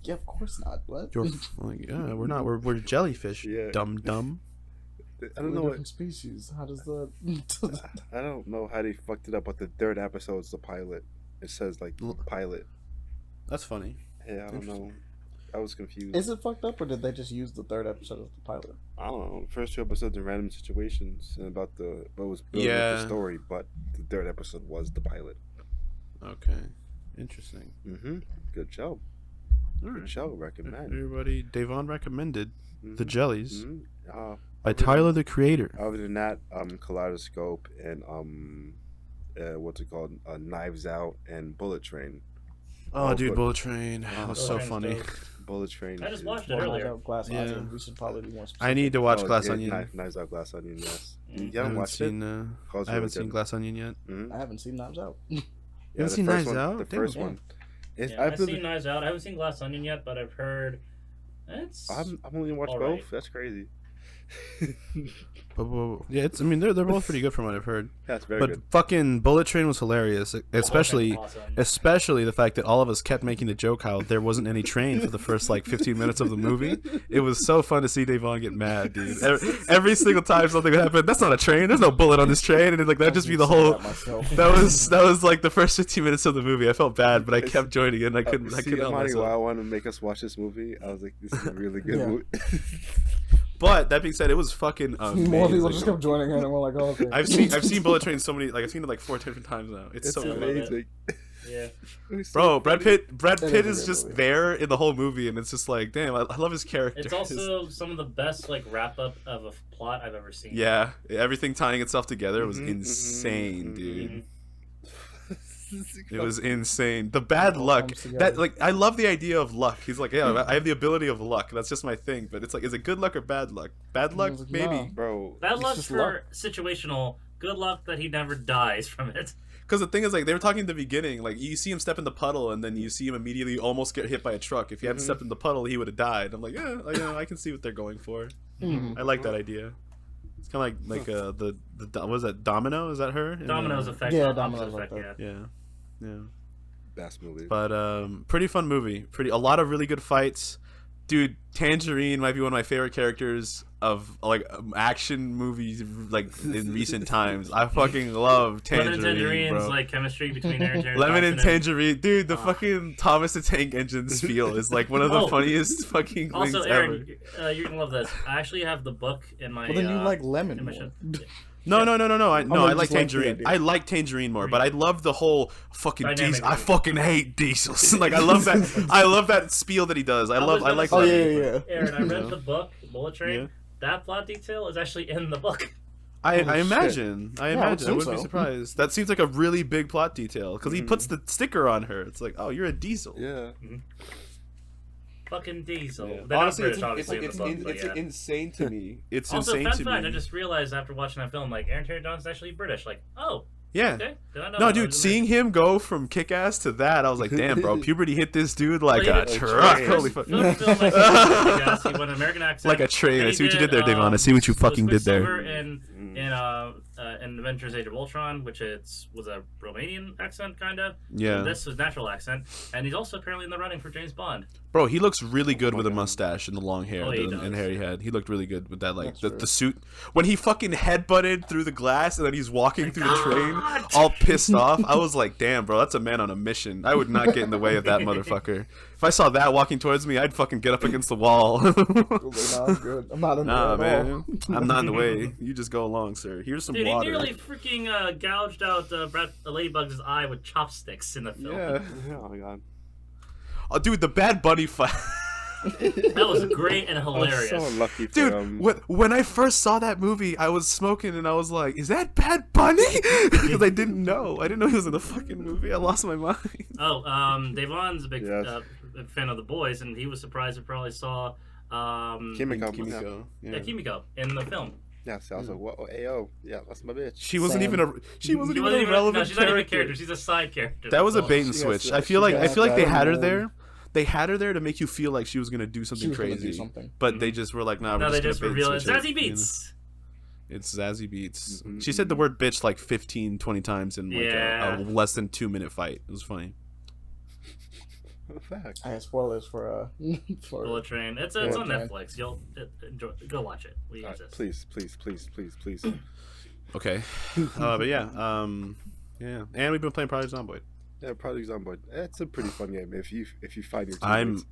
Yeah, of course not. What? You're like, yeah, we're not. We're jellyfish. Yeah. Dumb. I don't know We're what different species. How does the? I don't know how they fucked it up, but the third episode's the pilot. It says like pilot. That's funny. Yeah, I don't know. I was confused. Is it fucked up, or did they just use the 3rd episode as the pilot? I don't know. The first 2 episodes in random situations and about what was building up the story, but the 3rd episode was the pilot. Okay. Interesting. Good show. All Good right. show. Recommend. Everybody, Devon recommended The Jellies Mm-hmm. by Tyler the Creator. Other than that, Kaleidoscope and what's it called? Knives Out and Bullet Train. Oh, dude, but- Bullet Train. That was so Bullet Train's funny. dope. Bullet Train. I just watched it Well, earlier. Knives Out, Glass Yeah. Onion. We should probably be more specific. I need to watch Oh, Glass yeah, Onion. Knives Out, Glass Onion. Yes. Mm. You I haven't haven't watched seen. it? I haven't seen Glass Onion yet. I haven't seen Knives Out. Yeah, haven't the seen first Knives one, Out? The Damn. first Yeah. one. It's, Yeah, I've seen Knives Out. I haven't seen Glass Onion yet, but I've heard it's. I'm only watched all both. right. That's crazy. But yeah, it's. I mean, they're both pretty good from what I've heard. That's very But good. fucking Bullet Train was hilarious, especially Awesome. especially the fact that all of us kept making the joke how there wasn't any train for the first like 15 minutes of the movie. It was so fun to see Devon get mad, dude. Every single time something would happen, that's not a train. There's no bullet on this train, and like that'd just be the whole. That was like the first 15 minutes of the movie. I felt bad, but I kept joining it. And I couldn't help Why myself. wanted to make us watch this movie? I was like, this is a really good Yeah. movie. But that being said, it was fucking amazing. More people just kept joining in, and we're like, oh, okay. I've seen Bullet Train so many, like I've seen it like 4 different times now. It's It's so good. amazing. Yeah. Bro, Brad Pitt is a is great just movie. there in the whole movie, and it's just like, damn, I love his character. It's also some of the best like wrap up of a plot I've ever seen. yeah, everything tying itself together was Mhm, insane, mhm, dude. Mhm. It was insane. The bad all luck. comes together. That like I love the idea of luck. He's like, yeah, I have the ability of luck. That's just my thing. But it's like, is it good luck or bad luck? Bad luck, was like, maybe. nah. Bro, Bad It's luck just for luck. situational. Good luck that he never dies from it. Because the thing is, like, they were talking at the beginning. Like, you see him step in the puddle, and then you see him immediately almost get hit by a truck. If he hadn't stepped in the puddle, he would have died. I'm like, yeah, I can see what they're going for. Mhm. I like that idea. It's kind of like the what was that, Domino? Is that her? In, Domino's effect. Yeah, opposite Domino's effect, like that. yeah. Yeah. best movie. But pretty fun movie. A lot of really good fights. Dude, Tangerine might be one of my favorite characters of like action movies like in recent times. I fucking love Lemon Tangerine, and Tangerine's bro. like chemistry between Aaron Taylor Lemon and Johnson Tangerine, dude. The fucking Thomas the Tank Engine spiel is like one of the Oh. funniest fucking Also, things Aaron, ever. you're gonna love this. I actually have the book in my. Well, then you like in lemon my more. shelf. No. I like, like just like the Tangerine. idea. I like Tangerine more, but I love the whole fucking Dynamic diesel. I movie. fucking hate diesels. Like I love that. I love that spiel that he does. I was like. gonna Oh say- yeah, yeah. Aaron, I read Yeah. the book Bullet Train. Yeah. That plot detail is actually in the book. I Holy imagine. I Yeah, I would imagine. I think wouldn't be so. surprised. That seems like a really big plot detail because he puts the sticker on her. It's like, oh, you're a diesel. Yeah. Fucking Diesel. Yeah. They're not Honestly, British, it's obviously, in the book, but yeah. insane to me. It's Also, insane fun to fact, me. I just realized after watching that film, like, Aaron Taylor Johnson's actually British. Like, oh, Yeah. okay. Did I know No, that? dude, seeing him go from kick-ass to that, I was like, damn, bro, puberty hit this dude like Well, a he did- truck. train. Holy fuck. Film like Kick-Ass, he went an American accent. Like a train. And I he see what you did there, Devon. I see what you was fucking did there. Quicksilver in Avengers: Age of Ultron, which was a Romanian accent, kind of. Yeah. This was natural accent, and he's also apparently in the running for James Bond. Bro, he looks really good my with a God. mustache and the long hair Oh, he and does. hair he had. He looked really good with that, like, That's the suit. When he fucking headbutted through the glass and then he's walking through the train God! all pissed off, I was like, damn, bro, that's a man on a mission. I would not get in the way of that motherfucker. If I saw that walking towards me, I'd fucking get up against the wall. Like, nah, I'm good. I'm not in Nah, there at all. man. I'm not in the way. You just go along, sir. Here's some Dude, he water. nearly freaking gouged out Ladybug's eye with chopsticks in the film. Yeah. Oh my god. Oh, dude, the Bad Bunny fight. That was great and I was hilarious. so unlucky for Dude, him. when I first saw that movie, I was smoking and I was like, "Is that Bad Bunny?" Because I didn't know. I didn't know he was in the fucking movie. I lost my mind. Oh, Devon's a big Yes. big fan of the boys, and he was surprised he probably saw Kimiko. Kimiko. Yeah. Kimiko in the film. Yeah, so I was like, "What? Ayo, yeah, that's my bitch." She wasn't Sam. even a. She wasn't She even wasn't a relevant no, she's not even a character. character. She's a side character. That was a That's bait all. and She switch. has- I feel she like got they that had her role. there. They had her there to make you feel like she was gonna do something She was gonna do crazy. something. But they just were like, "Nah, No, we're they just just gonna bait and revealed it. switch Zazie it," you know? Beats. It's Zazie Beats. Mhm. She said the word bitch like 15, 20 times in like Yeah. a less than 2-minute fight. It was funny. Fact. I have spoilers for for Bullet Train. It's Bullet on Train. Netflix. You'll enjoy. Go watch it. We use this. Please. Okay. But yeah. Yeah. And we've been playing Project Zomboid. Yeah, Project Zomboid. It's a pretty fun game if you find your I'm teammates.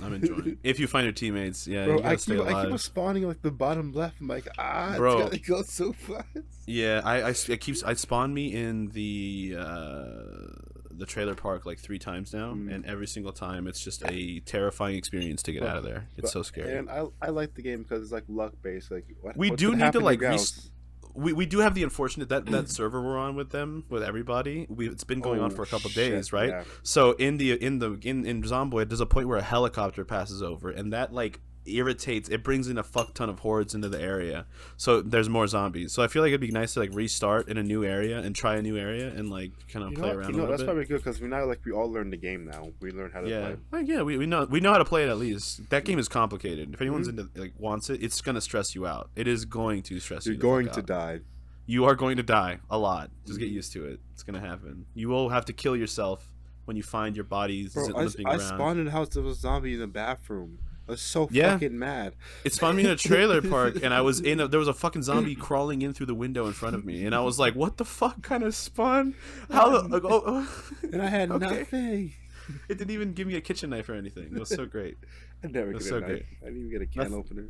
I'm enjoying it. If you find your teammates, yeah, Bro, you I gotta stay keep alive. spawning like the bottom left. I'm like, Bro. it's gotta go so fast. Yeah, I spawned me in the trailer park like 3 times now, and every single time it's just a terrifying experience to get out of there. It's so scary. And I like the game because it's like luck based. Like We what's do gonna need to happen like grounds? we do have the unfortunate that server we're on with everybody. It's been going on Oh, for a couple shit, days, right? yeah. So in Zomboid, there's a point where a helicopter passes over, and that like irritates. It brings in a fuck ton of hordes into the area. So there's more zombies. So I feel like it'd be nice to like restart in a new area and try a new area and like kind of play around a little that's bit. probably good because we all learned the game now. We learned how to Yeah, play. like, yeah, we know how to play it at least. That game is complicated. If anyone's into like wants it, it's gonna stress you out. It is going to stress you. You're the fuck going to out. die. You are going to die a lot. Just get used to it. It's gonna happen. You will have to kill yourself when you find your bodies Bro, limping I around. spawned in a house that was a zombie in the bathroom. I was so Yeah. fucking mad. It spawned me in a trailer park, and I was there was a fucking zombie crawling in through the window in front of me, and I was like, "What the fuck kind of spawn? How?" Like, And I had Okay. nothing. It didn't even give me a kitchen knife or anything. It was so great. I never That's get so a knife. great. I didn't even get a can That's- opener.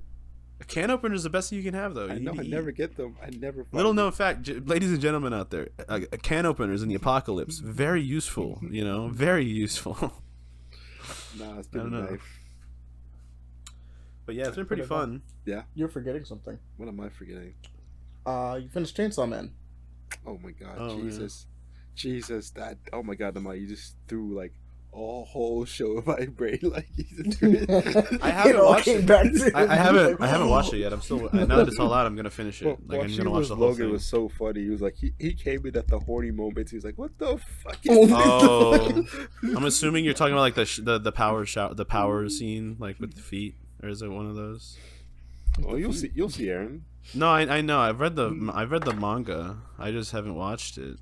A can opener is the best thing you can have, though. I know. I never get them. I never. Little known fact, ladies and gentlemen out there, can openers in the apocalypse, very useful. You know, very useful. Nah, it's I don't know. knife. But yeah, it's been pretty fun. Yeah. You're forgetting something. What am I forgetting? You finished Chainsaw Man. Oh my god, Oh, Jesus, Jesus, that. Oh my god, you just threw like a whole show of my brain. Like I haven't watched it. I haven't watched it yet. I'm still. Now that it's all out, I'm gonna finish it. Like I'm gonna watch the whole Logan thing. was so funny. He was like, he came in at the horny moments. He was like, "What the fuck?" Oh, I'm assuming you're talking about like the power scene, like with the feet, or is it one of those? Oh, you'll see, Aaron. No, I know. I've read the manga. I just haven't watched it.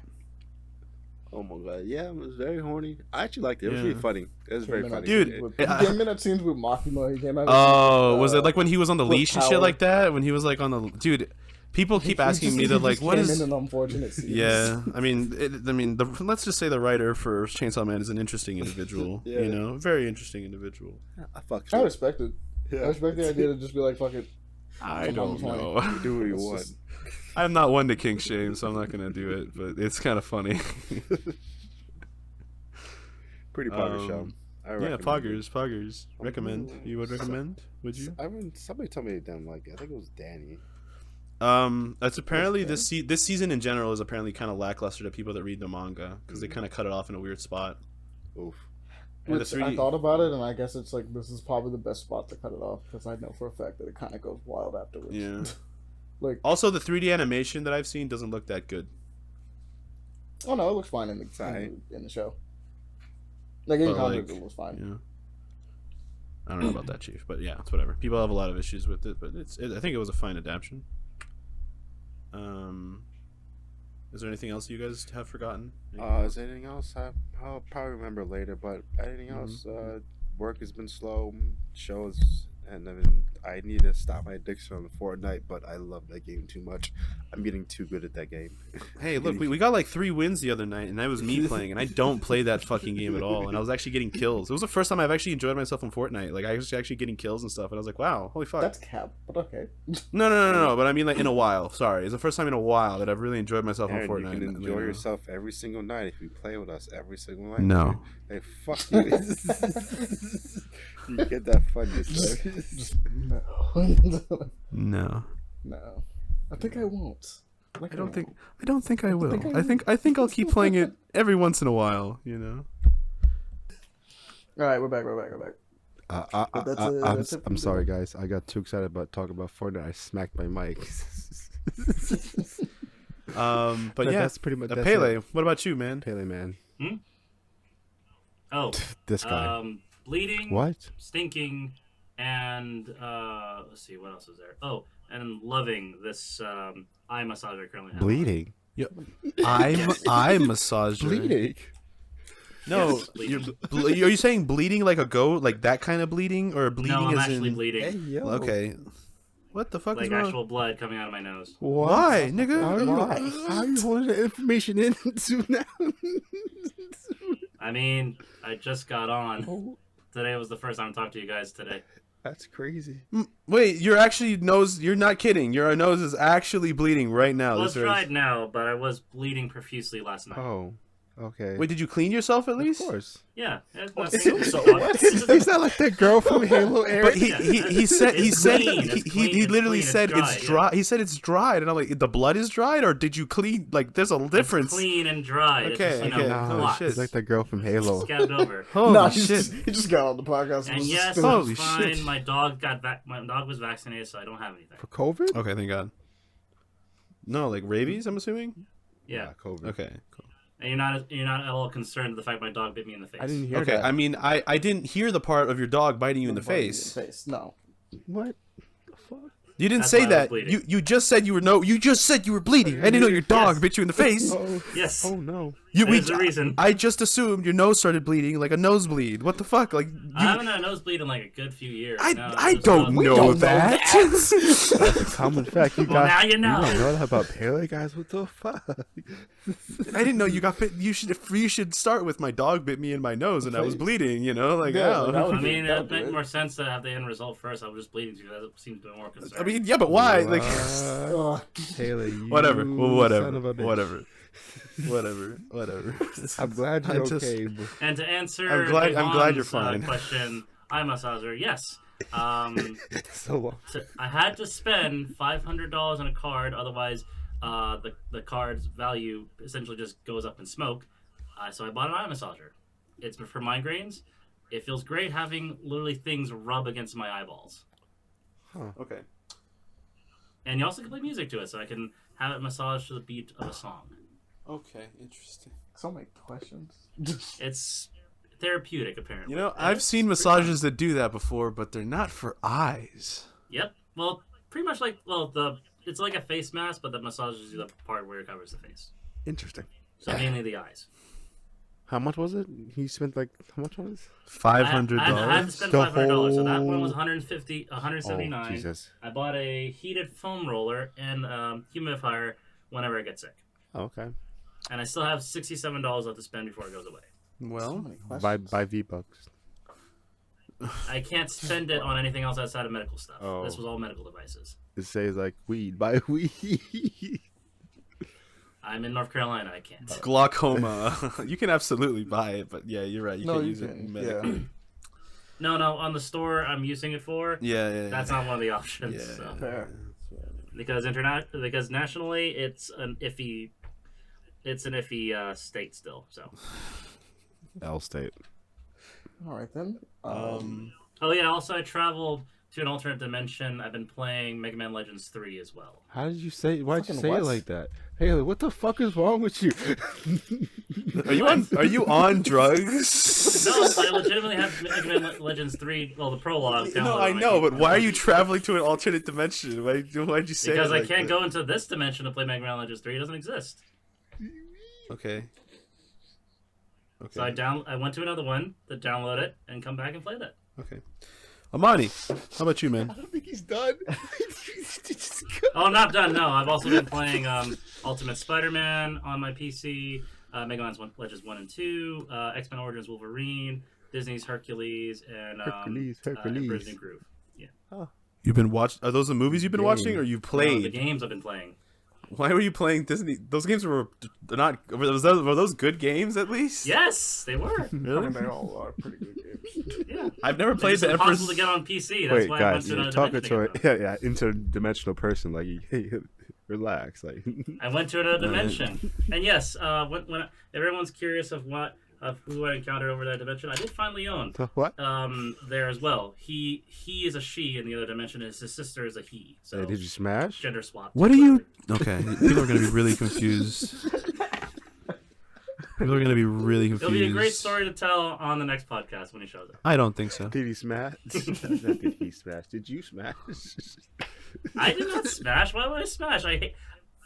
Oh my god, yeah, it was very horny. I actually liked it. It was really funny. It was very funny, dude. He came in at scenes with Makima. He came out. Oh, was it like when he was on the leash and shit power. like that? When he was like on the dude. People keep asking me to like, what is? In an unfortunate scene. Yeah, I mean, let's just say the writer for Chainsaw Man is an interesting individual. Yeah. You know, very interesting individual. I respect it. Yeah. I respect the idea to just be like, fuck it. I don't know. Do what you want. I'm not one to kink shame, so I'm not gonna do it. But it's kind of funny. Pretty Poggers show. Yeah, Poggers. Recommend. You would recommend? Would you? Somebody told me they didn't like it. I think it was Danny. That's apparently this season in general is apparently kind of lackluster to people that read the manga because they kind of cut it off in a weird spot. Oof. Which I thought about it, and I guess it's like this is probably the best spot to cut it off because I know for a fact that it kind of goes wild afterwards. Yeah. Like also, the 3D animation that I've seen doesn't look that good. Oh no, it looks fine in the show. Like in comics, it looks fine. Yeah. I don't know about that, Chief, but yeah, it's whatever. People have a lot of issues with it, but I think it was a fine adaptation. Is there anything else you guys have forgotten? Is there anything else? I'll probably remember later, but anything else? Work has been slow, shows, and I need to stop my addiction on Fortnite, but I love that game too much. I'm getting too good at that game. Hey, look, we got like 3 wins the other night, and that was me playing, and I don't play that fucking game at all, and I was actually getting kills. It was the first time I've actually enjoyed myself on Fortnite. Like, I was actually getting kills and stuff, and I was like, wow, holy fuck. That's cap, but okay. No, but I mean like in a while. Sorry, it's the first time in a while that I've really enjoyed myself Aaron, on Fortnite. You can enjoy yourself every single night if you play with us every single night. No. Hey, fuck you. You get that fun yourself. Just no. No. No. I think I won't. I don't think I will. I think I'll keep playing it every once in a while, you know. All right, we're back. I'm sorry, guys. I got too excited about talking about Fortnite. I smacked my mic. But yeah, that's pretty much Pele. it. What about you, man? Pele, man. Oh, This guy. Bleeding. What? Stinking, and let's see, what else is there? Oh, and loving this eye massager I currently have. Bleeding. Eye massager. Bleeding. No, Yes, bleeding. are you saying bleeding like a goat, like that kind of bleeding, or bleeding No, I'm as actually in? bleeding. Hey, yo. Okay. What the fuck Like is wrong? actual blood coming out of my nose. Why, nigga? How are you holding the information in to now? I mean, I just got on. Oh, Today was the first time I talked to you guys today. that's crazy. Wait, your actually nose? You're not kidding. Your nose is actually bleeding right now. Well, This it's is- dried now, but I was bleeding profusely last night. Oh, okay. Wait, did you clean yourself at of least? course. Yeah. It's He's not like that girl from Halo, Aaron. But he said It's clean, it's clean, he it's literally clean, said it's it's dry, dry. He said it's dried, and I'm like, the blood is dried, or did you clean? Like, there's a difference. clean and dry. Okay, It's just, okay. Nah, Oh, lots. shit. He's like that girl from Halo. Scabbed over. Holy No, shit! he just got on the podcast. And yes, Holy it's fine. shit. My dog was vaccinated, so I don't have anything. For COVID? Okay, thank God. No, like rabies. I'm assuming. Yeah. COVID. Okay. Cool. And you're not at all concerned with the fact my dog bit me in the face. I didn't hear Okay. that. I mean, I didn't hear the part of your dog biting you in the face. No. What the fuck? You didn't That's say why I was that. bleeding. You just said you were bleeding. I didn't know your dog Yes. bit you in the face. Oh, Yes. oh no. There's a reason. I just assumed your nose started bleeding like a nosebleed. What the fuck? Like I haven't had a nosebleed in like a good few years. I don't know that. That's a common fact. You Well, now you know. You don't know that about Pele, guys? What the fuck? I didn't know you got bit. You should start with my dog bit me in my nose and I was bleeding. You know, like Yeah, ow. that would I mean, that it would makes do more sense to have the end result first. I was just bleeding to you. That seems to be more concern. I mean, yeah, but why? Like, Pele, you whatever. Well, son of a bitch. Whatever. I'm glad you're just- okay. But And to answer I'm glad you're Devon's, fine. Question, eye massager, yes. so long. So I had to spend $500 on a card, otherwise the card's value essentially just goes up in smoke. So I bought an eye massager. It's for migraines. It feels great having literally things rub against my eyeballs. Okay. And you also can play music to it, so I can have it massage to the beat of a song. Okay. Interesting. So many questions. It's therapeutic, apparently. You know, I've seen massages that do that before, but they're not for eyes. Yep. Well, pretty much like it's like a face mask, but the massages you the part where it covers the face. Interesting. So mainly the eyes. How much was it? He spent like how much on this? $500. I had to spend The $500, so that one was whole- $179. Oh, Jesus. I bought a heated foam roller and humidifier whenever I get sick, Oh, okay. and I still have $67 left to spend before it goes away. Well, Buy V-Bucks. I can't spend it on anything else outside of medical stuff. Oh. This was all medical devices. It says like weed. Buy weed. I'm in North Carolina. I can't. glaucoma. You can absolutely buy it, but yeah, you're right. You can use it medically. No, on the store I'm using it for. Yeah. That's not one of the options. Yeah. So. Fair. Because nationally it's an iffy state still. So. L State. All right then. Oh yeah. Also, I traveled to an alternate dimension. I've been playing Mega Man Legends 3 as well. How did you say? Why'd you Fucking say it what? like that? Haley, what the fuck is wrong with you? Are you on drugs? No, I legitimately have Mega Man Legends 3. Well, the prologue. No, downloaded I on my know, but computer. why are you traveling to an alternate dimension? Why'd you say Because it I like can't that? go into this dimension to play Mega Man Legends 3. It doesn't exist. Okay. So I went to another one to download it and come back and play that. Okay. Amani, how about you, man? I don't think he's done. Oh, I'm not done. No, I've also been playing Ultimate Spider-Man on my PC, Mega Man Legends 1 and 2, X-Men Origins Wolverine, Disney's Hercules, and Hercules. Emperor's New Groove. Yeah. You've been Are those the movies you've been watching, or you No, the played? games I've been playing. Why were you playing Disney? Those games were not. Were those good games at least? Yes, they were. Really? They all are pretty good games. Yeah. I've never It's played the Emperor's. impossible to get on PC. That's Wait, why I went guys, to you're another talking dimension. to a interdimensional person. Like, hey, relax. Like, I went to another dimension, and yes, when everyone's curious of who I encountered over that dimension, I did find Leon. what? There as well. He is a she in the other dimension. His sister is a he. So Hey, did you smash? gender swap. What are you? Okay, people are gonna be really confused. People are gonna be really confused. It'll be a great story to tell on the next podcast when he shows up. I don't think so. Did he smash? Did he smash? Did you smash? I did not smash. Why would I smash?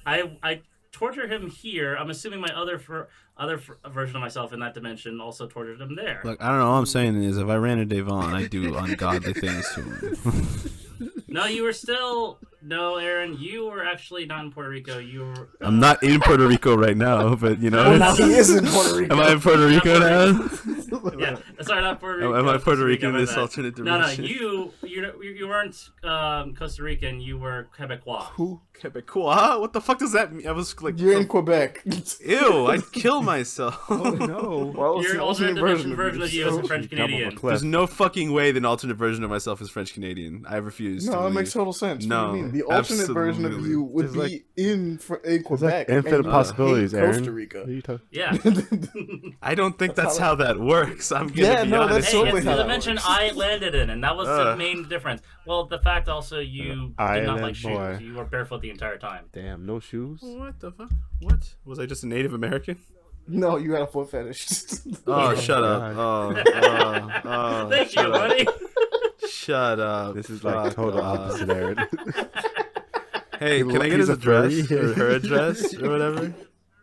I torture him here. I'm assuming my other version of myself in that dimension also tortured him there. Look, I don't know. All I'm saying is, if I ran into Devon, I'd do ungodly things to him. No, you were still no, Aaron. You were actually not in Puerto Rico. You were. I'm not in Puerto Rico right now, but you know. Well, now he is in Puerto Rico. Am I in Puerto Rico now? Yeah, sorry, not Puerto Rico. Am I Puerto Rican in my this bad. alternate No, dimension? you weren't Costa Rican. You were Quebecois. Who? Quebecois? What the fuck does that mean? I was like, You're in Quebec. ew! I'd kill myself. Oh no! Well, it's Your the alternate dimension version you, of you is so- a French Canadian. Double There's no fucking way that an alternate version of myself is French Canadian. I refuse. No, to that believe. makes total sense. No, What do you mean? The alternate version of absolutely. you would There's be in Quebec. There's like and infinite you possibilities, hate Aaron. Costa What are Rica. you talking? Yeah. I don't think that's how that works. I'm gonna Yeah, be no, honest. that's Hey, totally it's how the that dimension works. I landed in, and that was the Ugh. main difference. Well, the fact also you did not Island like shoes. boy. You were barefoot the entire time. Damn, no shoes. What the fuck? What? Was I just a Native American? No, you got a foot fetish. Oh, shut up. Oh, Thank you, shut up. buddy. Shut up. This is like Fuck total off. opposite, Aaron. Hey, can I get He's his a furry. address or her address or whatever?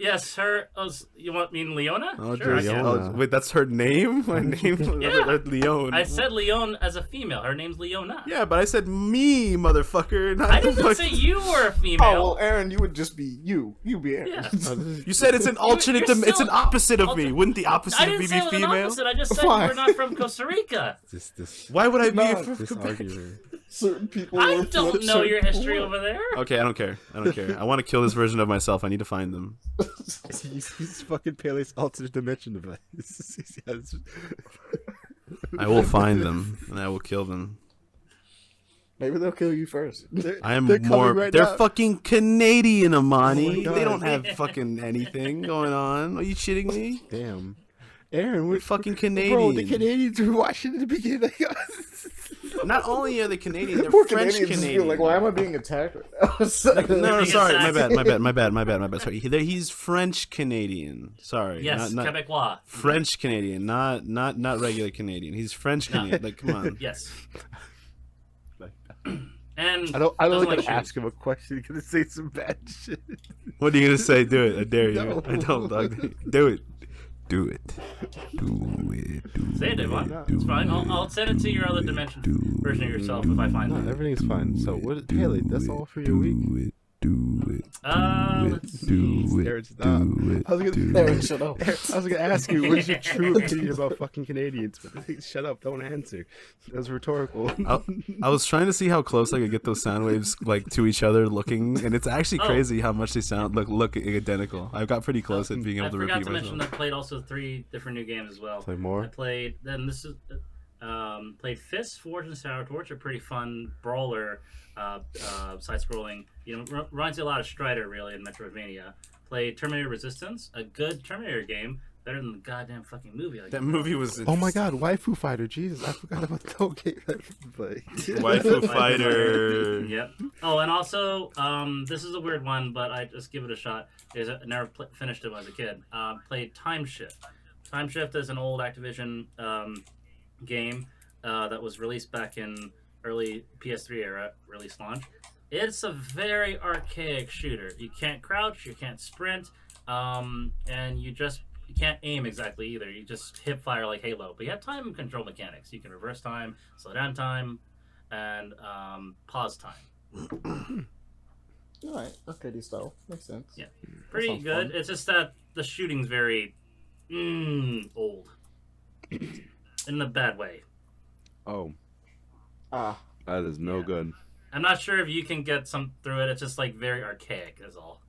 Yes, her. You want mean Leona? Oh, Sure, I can. Leona. Wait, that's her name? My name? Yeah. Leon. I said Leon as a female. Her name's Leona. Yeah, but I said me, motherfucker. Not I the didn't say you were a Oh female. well, Aaron, you would just be you. You be Aaron. Yeah. You said it's an alternate. you're it's still- an opposite of me. Wouldn't the opposite I of didn't me say be it was an female? opposite. I just said Why? we're not from Costa Rica. This Why would I be? No, this argument. Certain people. I will don't flip know certain your history people. over there. Okay, I don't care. I want to kill this version of myself. I need to find them. He's fucking Pele's alternate dimension device. Yes. I will find them and I will kill them. Maybe they'll kill you first. I am they're coming more. right They're now. fucking Canadian, Amani. Oh my God. They don't have fucking anything going on. Are you shitting me? Damn. Aaron, We're we're fucking Canadian. Bro, the Canadians were watching at the beginning. Not only are they Canadian, they're Poor French Canadians just Canadian. feel like, why am I being attacked right now? No, sorry, my Being bad. Sorry, he's French Canadian. Sorry, Yes, not Quebecois. French Canadian, not regular Canadian. He's French Canadian. Like, come on. Yes. And I don't doesn't like shoes. to ask him a question. He's gonna say some bad shit. What are you gonna say? Do it. I dare you. No. I don't, dog. Do it. Do it. Do it. Say it, Devon. It's fine. I'll send it to your other dimension version of yourself if I find No, it. everything's fine. So what, Haley? That's all for your week. Let's see. Aaron, stop. I was gonna, Aaron, shut up. I was gonna ask you, what's your true opinion about fucking Canadians? But shut up, don't answer. That was rhetorical. I was trying to see how close I could get those sound waves like to each other looking, and it's actually crazy how much they sound look identical. I got pretty close at being able I to forgot repeat to mention myself. that I played also 3 different new games as well. Play more? I played played Fist, Forge, and Sour Torch, a pretty fun brawler, side-scrolling. Reminds me a lot of Strider really in Metroidvania. Played Terminator Resistance, a good Terminator game, better than the goddamn fucking movie. That movie was. Oh my God, Waifu Fighter! Jesus, I forgot about the whole game that I play. Waifu Fighter. Yep. Oh, and also, this is a weird one, but I just give it a shot. I never finished it when I was a kid. Played Time Shift. Time Shift is an old Activision game that was released back in early PS3 era release launch. It's a very archaic shooter. You can't crouch, you can't sprint, and you can't aim exactly either. You just hip fire like Halo. But you have time control mechanics. You can reverse time, slow down time, and pause time. Alright, arcade style. Makes sense. Yeah. Pretty sounds good. fun. It's just that the shooting's very old. In a bad way. Oh, Ah, that is no Yeah. good. I'm not sure if you can get some through it. It's just like very archaic is all.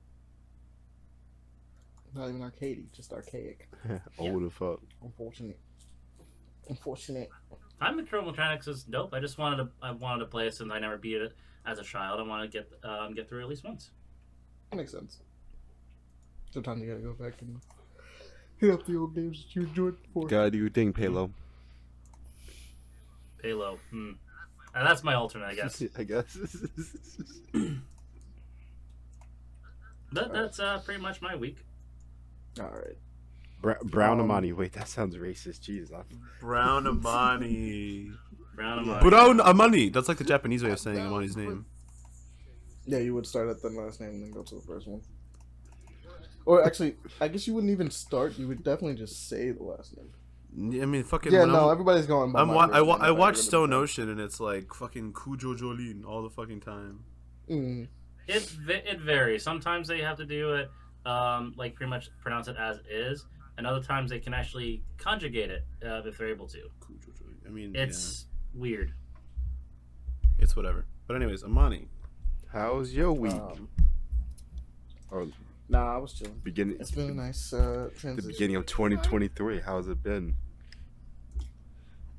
not even arcadey, just archaic. Old as fuck. Unfortunate. Time control mechanics is dope. I wanted to play it since I never beat it as a child. I want to get through it at least once. That makes sense. Sometimes you gotta go back and hit up the old games that you enjoyed before. Gotta do your thing, Palo. Halo. That's my alternate, I guess. I guess. But that's pretty much my week. Alright. Brown Amani. Wait, that sounds racist. Jesus. Brown Amani. Brown and white. Brown Amani. That's like the Japanese way of saying Amani's name. Yeah, you would start at the last name and then go to the first one. Or actually, I guess you wouldn't even start. You would definitely just say the last name. I mean, fucking. Yeah, when no, everybody's going by my I version. watch Stone Ocean and it's like fucking Kujo Jolene all the fucking time. Mm. It varies. Sometimes they have to do it like pretty much pronounce it as is, and other times they can actually conjugate it if they're able to. Kujo Jolene. I mean, It's weird. it's whatever. But anyways, Amani. How's your week? Or Nah, I was chilling. beginning. It's been a nice The transition. beginning of 2023. How's it been?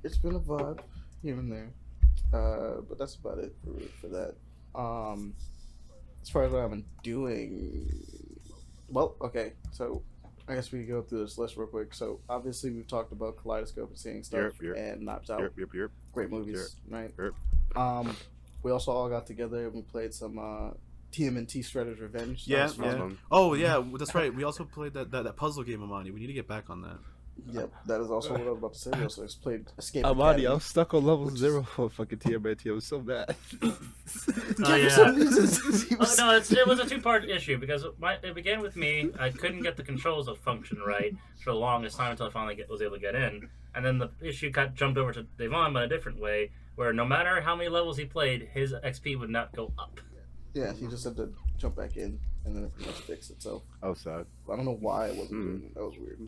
It's been a vibe here and there, but that's about it for that. As far as what I've been doing, well, okay, so I guess we can go through this list real quick. So obviously we've talked about Kaleidoscope and seeing stuff Yep. and Knives Out, Yep. great movies, right? Yep. We also all got together and we played some TMNT Shredder's Revenge. That Yeah, was fun. yeah. Oh yeah, that's right. We also played that puzzle game, Amani. We need to get back on that. Yep, that is also what I was about to say. We also played Escape Amadi, Academy. I was stuck on level which is- 0 for fucking TMNT. I was so mad. Oh Yeah, for some yeah. reason, he Oh, was- no, it was a two-part issue because it began with me. I couldn't get the controls to function right for the longest time until I finally was able to get in. And then the issue got jumped over to Devon, but a different way, where no matter how many levels he played, his XP would not go up. Yeah, he just had to jump back in, and then it pretty much fixed itself. Oh, sad. I don't know why it wasn't doing it. That was weird.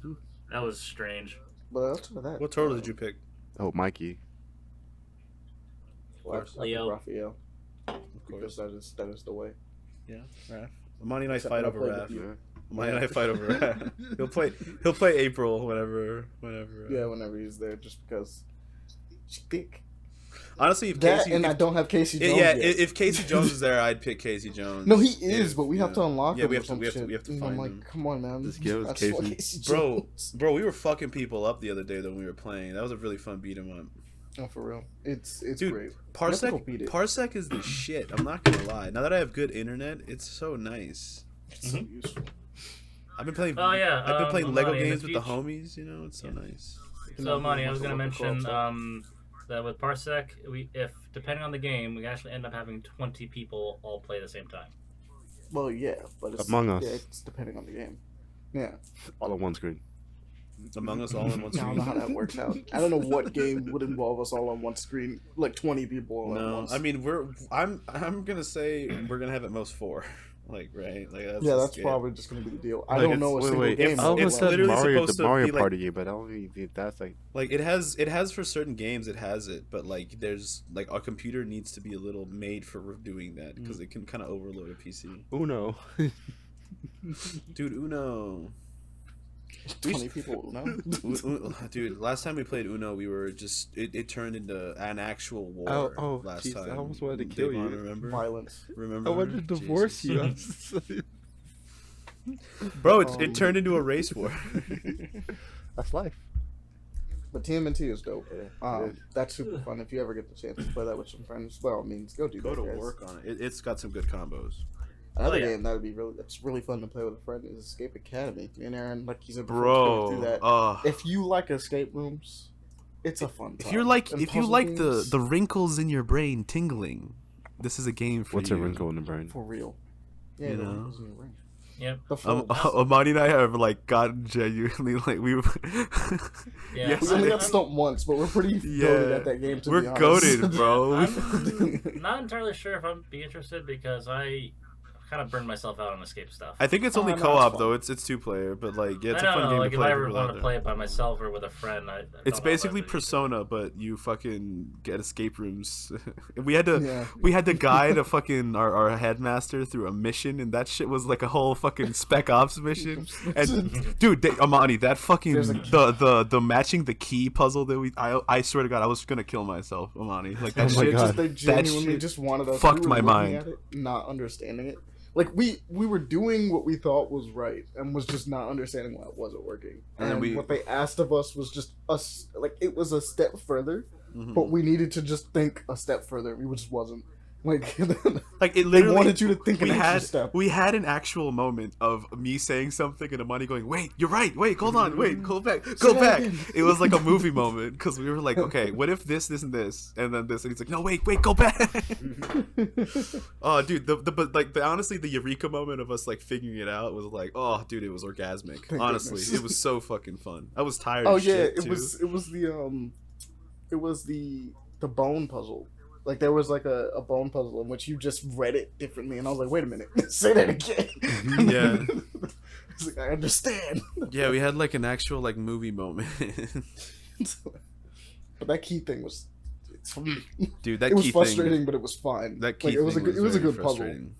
That was strange. But outside of that, What turtle did you pick? Oh, Mikey. Well, course. I picked Leo. Raphael. Of Because course. that is the way. Yeah, Raph. Amani and I Except fight when I over played Raph. with you. Amani and I fight over Raph. He'll play April whenever. Yeah, whenever he's there, just because she's thick. Honestly, if That Casey, and if, I don't have Casey Jones yeah, yet. if Casey Jones is there, I'd pick Casey Jones. No, he is, If, but we have to unlock Yeah, him we or have to. some We have to. shit. We have to And find I'm like, him. come on, man. Just give us I just want Casey. Bro, Jones. we were fucking people up the other day when we were playing. That was a really fun beat 'em up. Oh, for real. It's Dude, great. Parsec beat it. Parsec is the shit. I'm not gonna lie. Now that I have good internet, it's so nice. It's so useful. I've been playing. Oh, yeah, I've been playing Lego Monty, in the games with the future- homies. You know, it's so nice. So, Monty, I was Much going to of a mention console. that with Parsec, if depending on the game, we actually end up having 20 people all play at the same time. Well, yeah, but it's Among Us. Yeah, it's depending on the game. Yeah, All on one screen. Among Us all in one I don't know how screen. that works out. I don't know what game would involve us all on one screen, like 20 people all at No, once. I mean I'm gonna say we're gonna have at most 4. Like right, like that's yeah, the that's scale. probably just gonna be the deal. I Like, don't know a Wait, single wait. game. I almost it's said literally Mario, supposed the to Mario be like- Party game, but I don't think that's like. Like it has for certain games it has it, but like there's like our computer needs to be a little made for doing that because it can kind of overload a PC. Uno. Dude, Uno. 20 people, no? Dude, last time we played Uno, we were just it turned into an actual war. Oh, last jeez, time. I almost wanted to kill Devon, you. Remember? Violence. Remember? I wanted to divorce Jesus. you. Bro. It turned into a race war. That's life. But TMNT is dope. Yeah. That's super fun. If you ever get the chance to play that with some friends, by all means, go do Go that. to guys. work on it. It's got some good combos. Another Oh, yeah. game that would be that's really fun to play with a friend is Escape Academy. Me and Aaron, like he's a Bro, through that. If you like escape rooms, it's a fun time. if you're like And if you puzzle like games, the wrinkles in your brain tingling, this is a game for What's you. a wrinkle in the brain? for real, yeah, You the know? wrinkles in your ring. Yep. The folds. Amani and I have like gotten genuinely like we. Yeah. Yes. We only got stumped once, but we're pretty Yeah. goated at that game. To We're be honest. goated, bro. I'm not entirely sure if I'd be interested because I kind of burned myself out on escape stuff. I think it's only no, it's co-op fun. though. It's 2-player, but like yeah, it's I a don't fun know, game like to if play. I with ever people want out to there. play it by myself or with a friend, I It's don't know if basically I'd be- Persona, but you fucking get escape rooms. we had to Yeah. we had to guide a fucking our headmaster through a mission, and that shit was like a whole fucking Spec Ops mission. And dude, Amani, that fucking There's the matching the key puzzle that I swear to God, I was gonna kill myself, Amani. Like that Oh my shit. God. They genuinely shit just wanted us. fucked we were my looking mind. At it, not understanding it. Like we were doing what we thought was right, and was just not understanding why it wasn't working. And And, then we- what they asked of us was just us. Like it was a step further, Mhm. but we needed to just think a step further. We just wasn't. Like Like it they literally wanted you to think an we extra had step. we had an actual moment of me saying something and Amani going, "Wait, you're right. Wait, hold on. Wait, go back. Go that back." again. It was like a movie moment because we were like, "Okay, what if this, and this, and then this?" And he's like, "No, wait, go back." Oh, dude, but like honestly, the eureka moment of us like figuring it out was like, oh, dude, it was orgasmic. Thank Honestly, goodness. it was so fucking fun. I was tired. Oh as yeah, shit, it too. was the bone puzzle. Like there was like a bone puzzle in which you just read it differently, and I was like, wait a minute, say that again. Yeah. It's like I understand. Yeah, we had like an actual like movie moment. But that key thing was, Dude, that it was key frustrating, thing. but it was fine. That key like, it was thing a good, it was a very good puzzle. frustrating.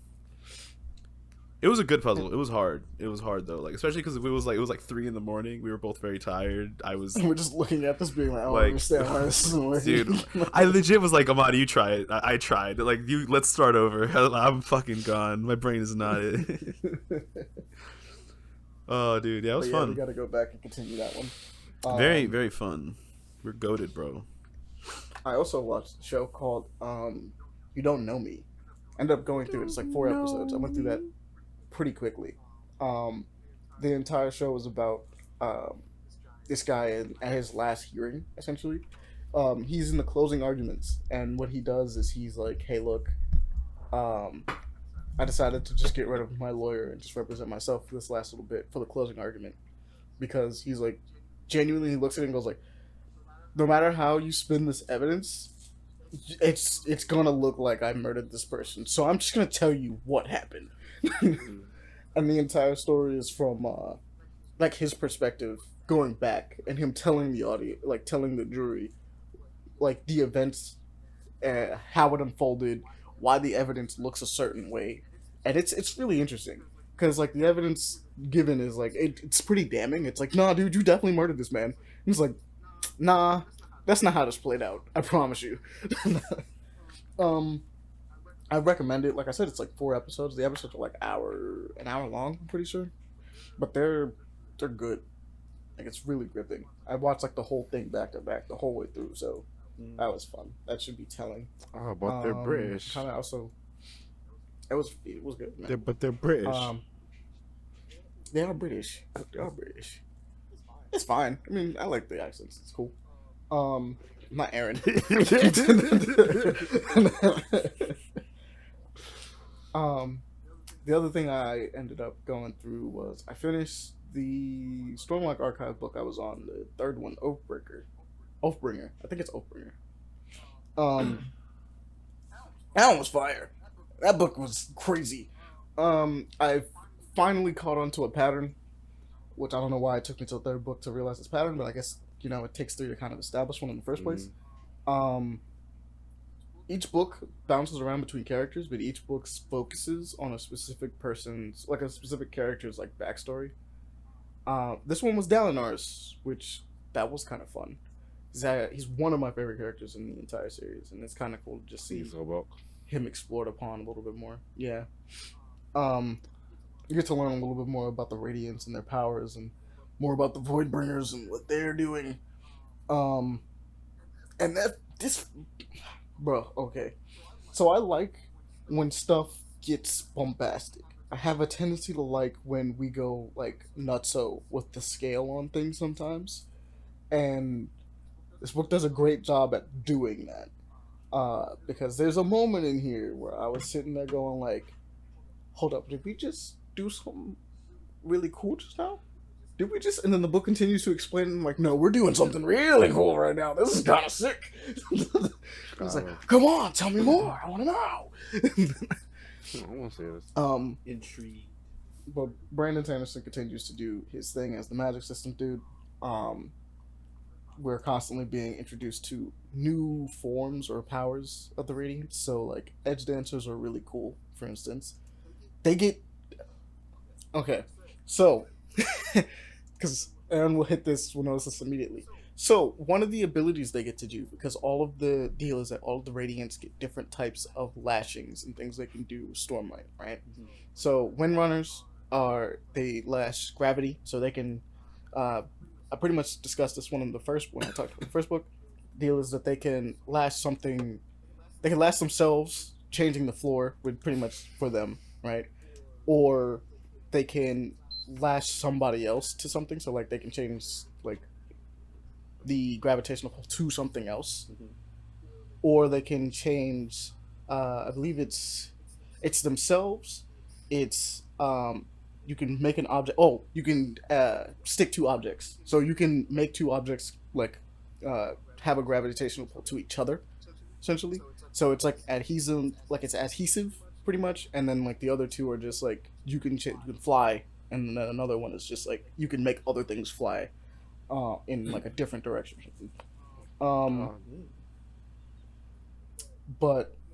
It was a good puzzle. It was hard. It was hard though, like especially because it was like 3 a.m. We were both very tired. I was, And we're just looking at this, being like, I don't Like, understand why this isn't working. dude. I legit was like, Amadi, you try it. I tried. Like let's start over. I'm fucking gone. My brain is not it. Oh, dude, yeah, it was But yeah, fun. we gotta go back and continue that one. Very, very fun. We're goated, bro. I also watched a show called You Don't Know Me. Ended up going through it. It's like 4 episodes. I went through that pretty quickly. The entire show was about this guy at his last hearing, essentially. He's in the closing arguments, and what he does is he's like, "Hey, look, um, I decided to just get rid of my lawyer and just represent myself for this last little bit for the closing argument," because he's like, genuinely, he looks at it and goes like, "No matter how you spin this evidence, it's gonna look like I murdered this person. So I'm just gonna tell you what happened." And the entire story is from like his perspective, going back and him telling the audience, like telling the jury, like the events, how it unfolded, why the evidence looks a certain way, and it's really interesting because like the evidence given is like it's pretty damning. It's like, "Nah, dude, you definitely murdered this man." And it's like, "Nah, that's not how this played out. I promise you." um, I recommend it. Like I said, it's like 4 episodes. The episodes are like an hour long. I'm pretty sure, but they're good. Like it's really gripping. I watched like the whole thing back to back the whole way through, so that was fun. That should be telling. Oh, but they're British. Kind of also, it was good. Man. But they're British. They are British. They are British. It's fine. I mean, I like the accents. It's cool. Not Aaron. The other thing I ended up going through was I finished the Stormlock Archive book I was on, the third one, Oathbringer. I think it's Oathbringer. That one was fire. That book was crazy. I finally caught on to a pattern, which I don't know why it took me to the third book to realize this pattern, but I guess, it takes 3 to kind of establish one in the first place. Each book bounces around between characters, but each book focuses on a specific person's, like a specific character's, like, backstory. This one was Dalinar's, which, that was kind of fun. He's one of my favorite characters in the entire series, and it's kind of cool to just see him explored upon a little bit more. Yeah. You get to learn a little bit more about the Radiants and their powers, and more about the Voidbringers and what they're doing. And okay. So I like when stuff gets bombastic. I have a tendency to like when we go, like, nutso with the scale on things sometimes. And this book does a great job at doing that. Because there's a moment in here where I was sitting there going like, hold up, did we just do something really cool just now? Did we just? And then the book continues to explain, and I'm like, no, we're doing something really cool right now. This is kind of sick. I was like, come on, tell me more. I want to know. I want to see this. Intrigue. But Brandon Sanderson continues to do his thing as the magic system dude. We're constantly being introduced to new forms or powers of the Radiant. So, like, edge dancers are really cool, for instance. They get... Okay, so... Because Aaron will hit this, will notice this immediately. So, one of the abilities they get to do, because all of the deal is that all of the Radiants get different types of lashings and things they can do with Stormlight, right? Mm-hmm. So, Windrunners they lash gravity, so they can... I pretty much discussed this one in the first, when I talked about the first book. Deal is that they can lash something... They can lash themselves, changing the floor, with pretty much for them, right? Or they can lash somebody else to something, so like they can change like the gravitational pull to something else, or they can change. I believe it's themselves. It's you can make an object. Oh, you can stick 2 objects, so you can make 2 objects like have a gravitational pull to each other, essentially. So it's like adhesive, like it's adhesive pretty much, and then like the other 2 are just like you can fly. And then another one is just like you can make other things fly in like a different direction. But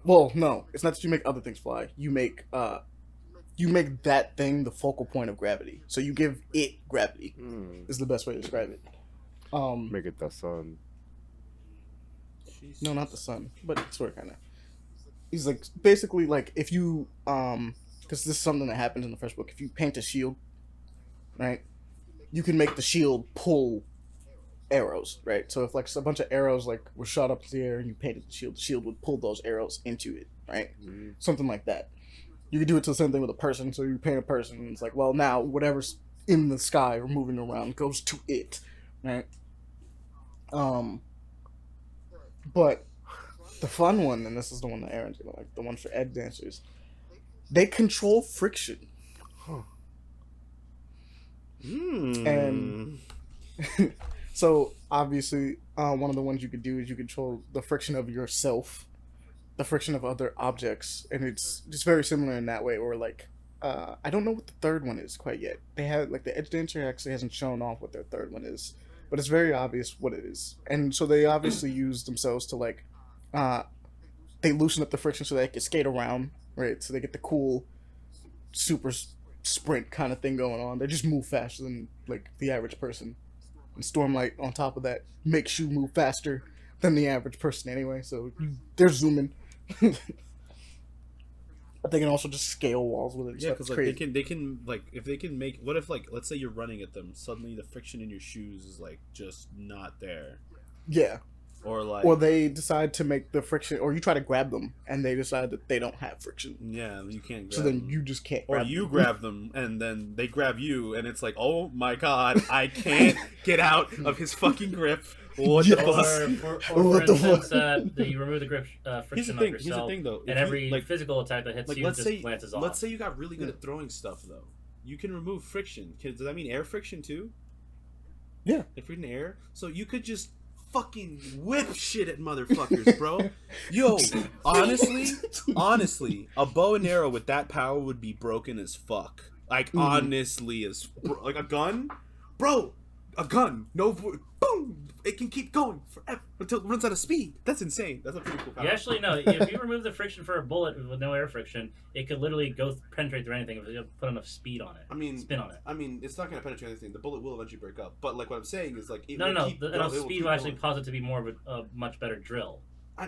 no, it's not that you make other things fly. You make that thing the focal point of gravity. So you give it gravity. Is the best way to describe it. Make it the sun. No, not the sun, but sort of kind of. He's like basically like if you because this is something that happens in the first book. If you paint a shield, right, you can make the shield pull arrows, right? So if like a bunch of arrows like were shot up to the air and you painted the shield would pull those arrows into it, right? Something like that. You could do it to the same thing with a person. So you paint a person, and it's like, well, now whatever's in the sky or moving around goes to it, right? Um, but the fun one, and this is the one that Aaron's gonna like, the one for egg dancers. They control friction, and so obviously, one of the ones you could do is you control the friction of yourself, the friction of other objects, and it's just very similar in that way. Or like, I don't know what the third one is quite yet. They have like the edge dancer actually hasn't shown off what their third one is, but it's very obvious what it is. And so they obviously use themselves to like, they loosen up the friction so they can skate around, right? So they get the cool super sprint kind of thing going on. They just move faster than like the average person. And Stormlight on top of that makes you move faster than the average person anyway. So they're zooming. But they can also just scale walls with it. Yeah, because like they can like if they can make what if like let's say you're running at them, suddenly the friction in your shoes is like just not there. Yeah. Or they decide to make the friction, or you try to grab them and they decide that they don't have friction. Yeah, you can't grab so then them. you just can't grab them. Grab them and then they grab you and it's like, oh my god, I can't get out of his fucking grip. What the fuck? Or for instance, you remove the grip friction off yourself. Here's the thing though. And every physical attack that hits you just glances off. Let's say you got really good at throwing stuff though. You can remove friction. Does that mean air friction too? Yeah. If you're in air? So you could just fucking whip shit at motherfuckers, bro. Yo, honestly, a bow and arrow with that power would be broken as fuck. Like, honestly, like a gun? Bro, a gun. No, boom! It can keep going forever until it runs out of speed. That's insane. That's a pretty cool power. You actually, no, if you remove the friction for a bullet with no air friction, it could literally penetrate through anything if you put enough speed on it. Spin on it. I mean, it's not going to penetrate anything. The bullet will eventually break up. But, like, what I'm saying is, like... Enough speed will actually cause it to be more of a much better drill.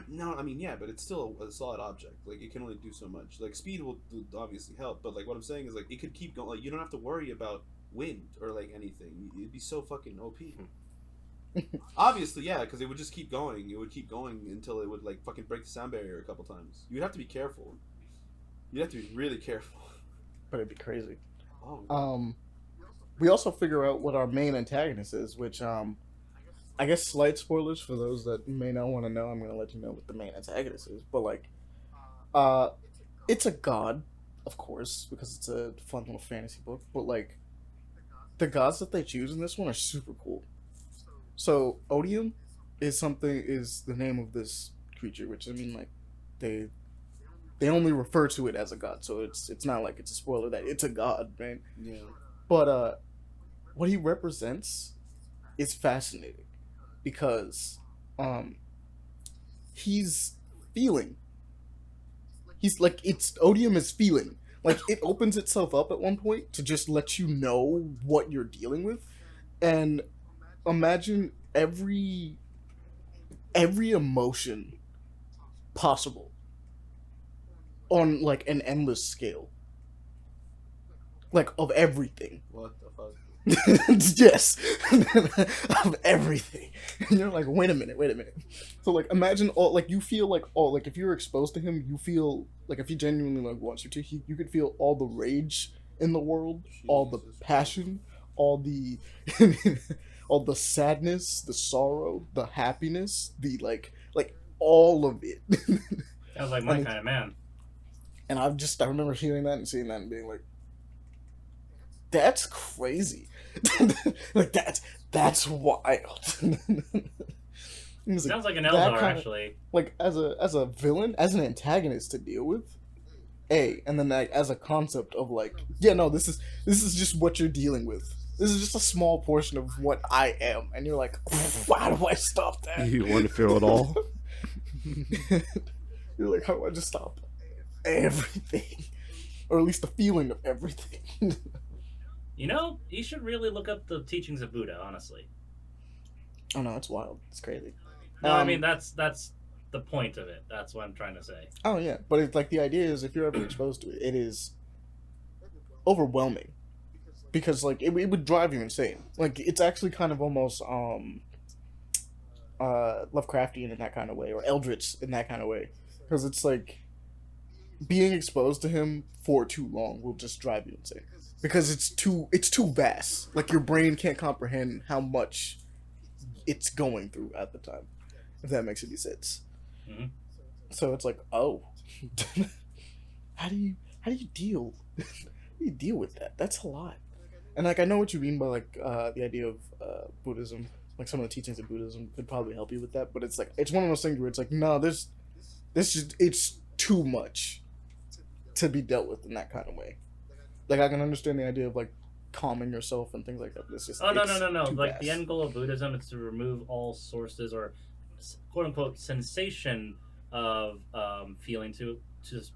Yeah, but it's still a solid object. Like, it can only do so much. Like, speed will obviously help, but, like, what I'm saying is, like, it could keep going. Like, you don't have to worry about wind or, like, anything. It'd be so fucking OP. Obviously, yeah, because it would just keep going. It would keep going until it would, like, fucking break the sound barrier a couple times. You'd have to be careful. You'd have to be really careful. But it'd be crazy. Oh. We also figure out what our main antagonist is, which, I guess slight spoilers for those that may not want to know. I'm going to let you know what the main antagonist is. But, like, it's a god, of course, because it's a fun little fantasy book. But, like, the gods that they choose in this one are super cool. So, Odium is the name of this creature, which, I mean, like, they only refer to it as a god, so it's not like it's a spoiler that it's a god, right? Yeah. But, what he represents is fascinating, because, he's feeling. He's, like, Odium is feeling. Like, it opens itself up at one point to just let you know what you're dealing with, and imagine every emotion possible on like an endless scale, like of everything. What the fuck? Yes. Of everything. And you're like, wait a minute. So like, imagine all, like, you feel like all, like, if you're exposed to him, you feel like, if he genuinely like wants you to, you could feel all the rage in the world, all the passion, all the all the sadness, the sorrow, the happiness, the like all of it. Sounds like my kind of man. And I remember hearing that and seeing that and being like, that's crazy. Like, that's wild. Sounds like an Eldar, actually. Like, as a villain, as an antagonist to deal with, and then like, as a concept of like, yeah, no, this is just what you're dealing with. This is just a small portion of what I am, and you're like, how do I stop that? You want to feel it all? You're like, how do I just stop everything, or at least the feeling of everything? You know, you should really look up the teachings of Buddha, honestly. Oh no, it's wild. It's crazy. No, I mean that's the point of it. That's what I'm trying to say. Oh yeah, but it's like the idea is if you're ever exposed to it, it is overwhelming. Because like it would drive you insane. Like it's actually kind of almost Lovecraftian in that kind of way, or Eldritch in that kind of way. Because it's like being exposed to him for too long will just drive you insane. Because it's too vast. Like your brain can't comprehend how much it's going through at the time, if that makes any sense. Mm-hmm. So it's like, oh, how do you deal with that? That's a lot. And like I know what you mean by like the idea of Buddhism, like some of the teachings of Buddhism could probably help you with that, but it's like it's one of those things where it's like no, this just it's too much to be dealt with in that kind of way. Like I can understand the idea of like calming yourself and things like that. But it's just no. Like vast. the end goal of Buddhism is to remove all sources or quote unquote sensation of feeling to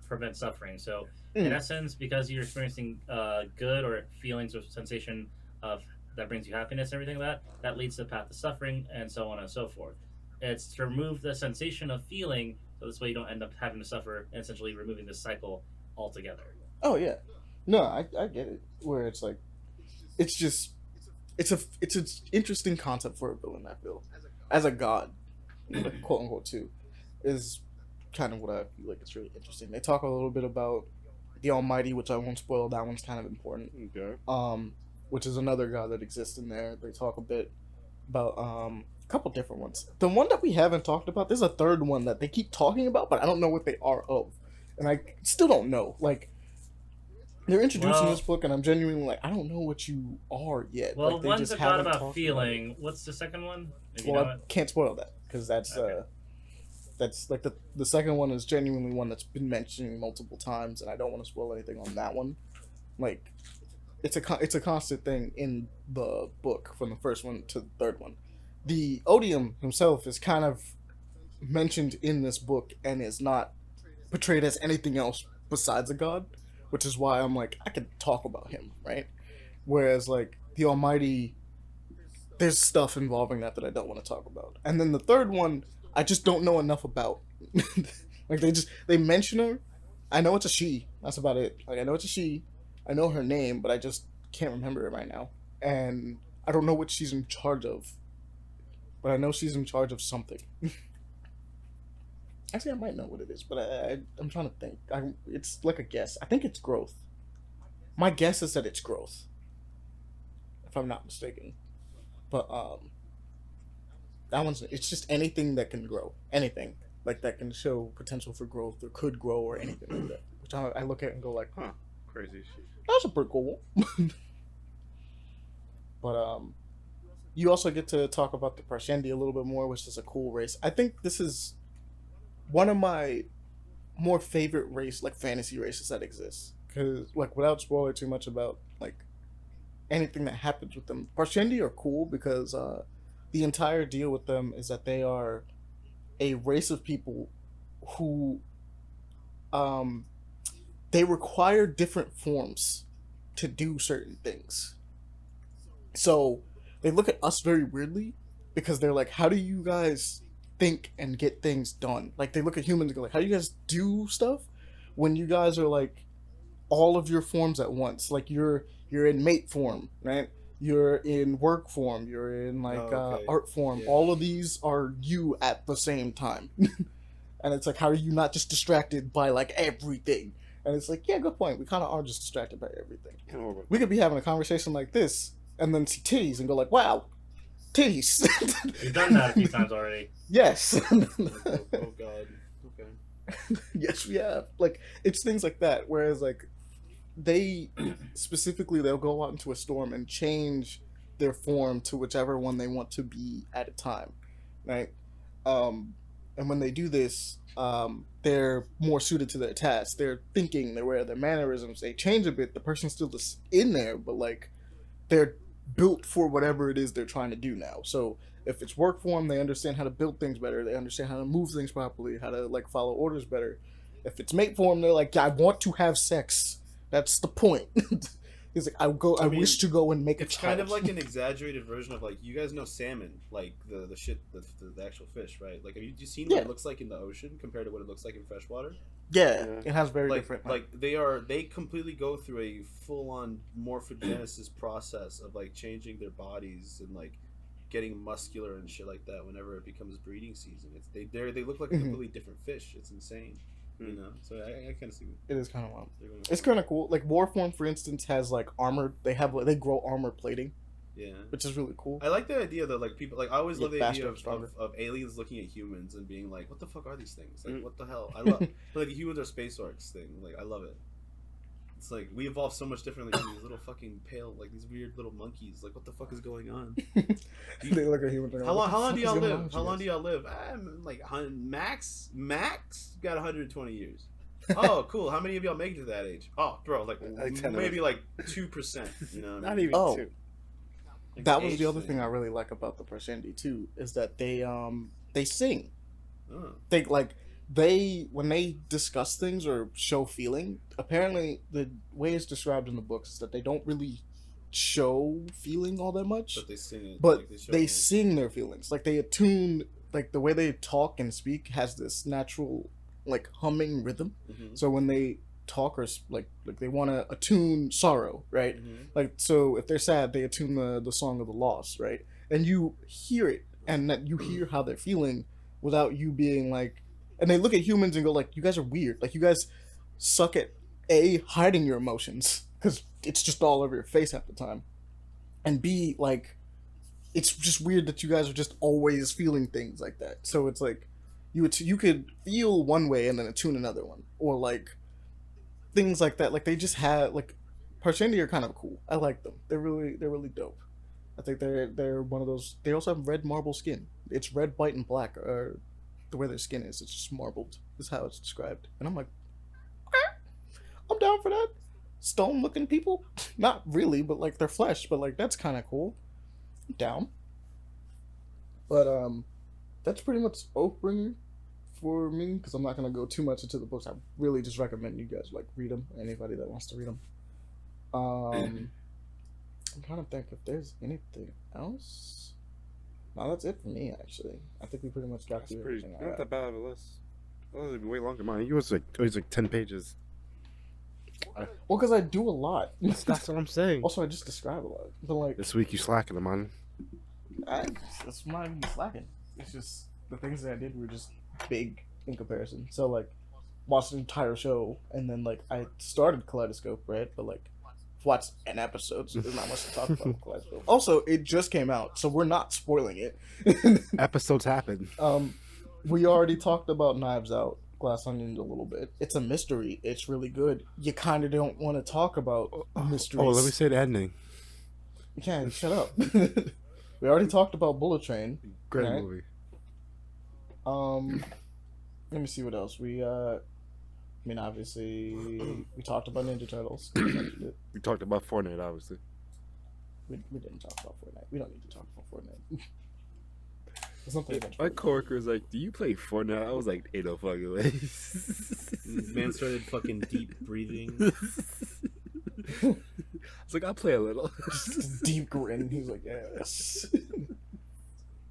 prevent suffering. So in essence, because you're experiencing good or feelings or sensation of that brings you happiness and everything like that leads to the path to suffering and so on and so forth. It's to remove the sensation of feeling, so this way you don't end up having to suffer, and essentially removing this cycle altogether. Oh yeah, no, I get it. Where it's like, it's just, it's an interesting concept for a villain. I feel as a god, like, quote unquote too, is kind of what I feel like it's really interesting. They talk a little bit about the Almighty, which I won't spoil. That one's kind of important. Okay. Which is another god that exists in there. They talk a bit about a couple different ones. The one that we haven't talked about, there's a third one that they keep talking about, but I don't know what they are of, and I still don't know. Like they're introducing this book, and I'm genuinely like, I don't know what you are yet. Well, like, one's a god about feeling. What's the second one? Well, I can't spoil that because that's okay. That's like the second one is genuinely one that's been mentioned multiple times, and I don't want to spoil anything on that one. Like, it's a constant thing in the book from the first one to the third one. The Odium himself is kind of mentioned in this book and is not portrayed as anything else besides a god, which is why I'm like I could talk about him, right? Whereas like the Almighty, there's stuff involving that I don't want to talk about. And then the third one, I just don't know enough about. Like they mention her. I know it's a she. That's about it. Like I know it's a she. I know her name, but I just can't remember it right now. And I don't know what she's in charge of. But I know she's in charge of something. Actually, I might know what it is, but I'm trying to think. It's like a guess. I think it's growth. My guess is that it's growth, if I'm not mistaken. But that one's it's just anything that can grow, anything like that can show potential for growth or could grow or anything like that. Which I look at and go like, huh, crazy shit. That's a pretty cool one. But you also get to talk about the Parshendi a little bit more, which is a cool race. I think this is one of my more favorite race, like fantasy races that exist. Because, like, without spoiling too much about like anything that happens with them, Parshendi are cool because the entire deal with them is that they are a race of people who they require different forms to do certain things. So they look at us very weirdly because they're like, how do you guys think and get things done? Like they look at humans and go like, how do you guys do stuff when you guys are like all of your forms at once? Like you're in mate form, right? You're in work form, you're in like art form. Yeah. All of these are you at the same time. And it's like, how are you not just distracted by like everything? And it's like, yeah, good point. We kind of are just distracted by everything. We could be having a conversation like this and then see titties and go like, wow, titties. We've done that a few times already. Yes. Oh God. Okay. Yes, we have. Like, it's things like that. Whereas, like, they specifically, they'll go out into a storm and change their form to whichever one they want to be at a time, right? And when they do this, they're more suited to their task. Their thinking, their way, their mannerisms, they change a bit. The person's still in there, but like they're built for whatever it is they're trying to do now. So if it's work form, they understand how to build things better. They understand how to move things properly, how to like follow orders better. If it's mate form, they're like, I want to have sex. That's the point. He's like, I wish to go and make a child. It's kind of like an exaggerated version of like, you guys know salmon, like the shit, the actual fish, right? Like, have you seen what it looks like in the ocean compared to what it looks like in freshwater? Yeah, it has very different. Like they completely go through a full on morphogenesis process of like changing their bodies and like getting muscular and shit like that whenever it becomes breeding season. They look like a completely different fish. It's insane. You know, so I kind of see it is kind of wild. It's kind of cool. Like Warform, for instance, has like armor. They grow armor plating. Yeah, which is really cool. I like the idea that like people like I always love the idea faster, stronger. of aliens looking at humans and being like, what the fuck are these things? Like, what the hell? I love like humans are space orcs thing. Like, I love it. It's like we evolved so much differently than these little fucking pale, like these weird little monkeys. Like, what the fuck is going on? They look at humans. How long do y'all live? How long do y'all live? I'm like max got 120 years. Oh, cool. How many of y'all make it to that age? Oh, bro, like maybe like 2%. You know, Not even 2. Like that was the other thing I really like about the Parshendi too, is that they sing. Oh. When they discuss things or show feeling, apparently the way it's described in the books is that they don't really show feeling all that much. But they sing it. But like they sing their feelings. Like they attune, like the way they talk and speak has this natural like humming rhythm. Mm-hmm. So when they talk or like they want to attune sorrow, right? Mm-hmm. Like, so if they're sad, they attune the song of the loss, right? And you hear it, and that you hear how they're feeling without you being like, and they look at humans and go like, you guys are weird. Like, you guys suck at hiding your emotions because it's just all over your face half the time, and B, like, it's just weird that you guys are just always feeling things like that. So it's like you could feel one way and then attune another one, or like things like that. Like, they just have like Parshendi are kind of cool. I like them. They're really dope. I think they're one of those. They also have red marble skin. It's red, white, and black. Or the way their skin is, it's just marbled. Is how it's described. And I'm like, okay, I'm down for that. Stone-looking people, not really, but like they're flesh. But like that's kind of cool. I'm down. But that's pretty much Oathbringer for me, because I'm not gonna go too much into the books. I really just recommend you guys like read them. Anybody that wants to read them. I'm trying to think if there's anything else. No, that's it for me, actually. I think we pretty much got through everything. Not that bad of a list. Oh, it'd be way longer than mine. Yours was like 10 pages. Well, because I do a lot. That's what I'm saying. Also, I just describe a lot. But like This week you slacking them on. that's not even slacking. It's just the things that I did were just big in comparison. So like, watched the entire show, and then like I started Kaleidoscope, right? But like, watched an episode, so there's not much to talk about with Kaleidoscope. Also, it just came out, so we're not spoiling it. Episodes happen. We already talked about Knives Out, Glass Onions a little bit. It's a mystery. It's really good. You kind of don't want to talk about mysteries. Oh, let me say the ending. You can't. Shut up. We already talked about Bullet Train. Great right? movie. Let me see what else. I mean, obviously, we talked about Ninja Turtles. We talked about Fortnite, obviously. We didn't talk about Fortnite. We don't need to talk about Fortnite. There's nothing much. My coworker was like, "Do you play Fortnite?" I was like, "Ain't no fucking way." Man started fucking deep breathing. I was like, "I'll play a little." Just deep grin. He's like, "Yes."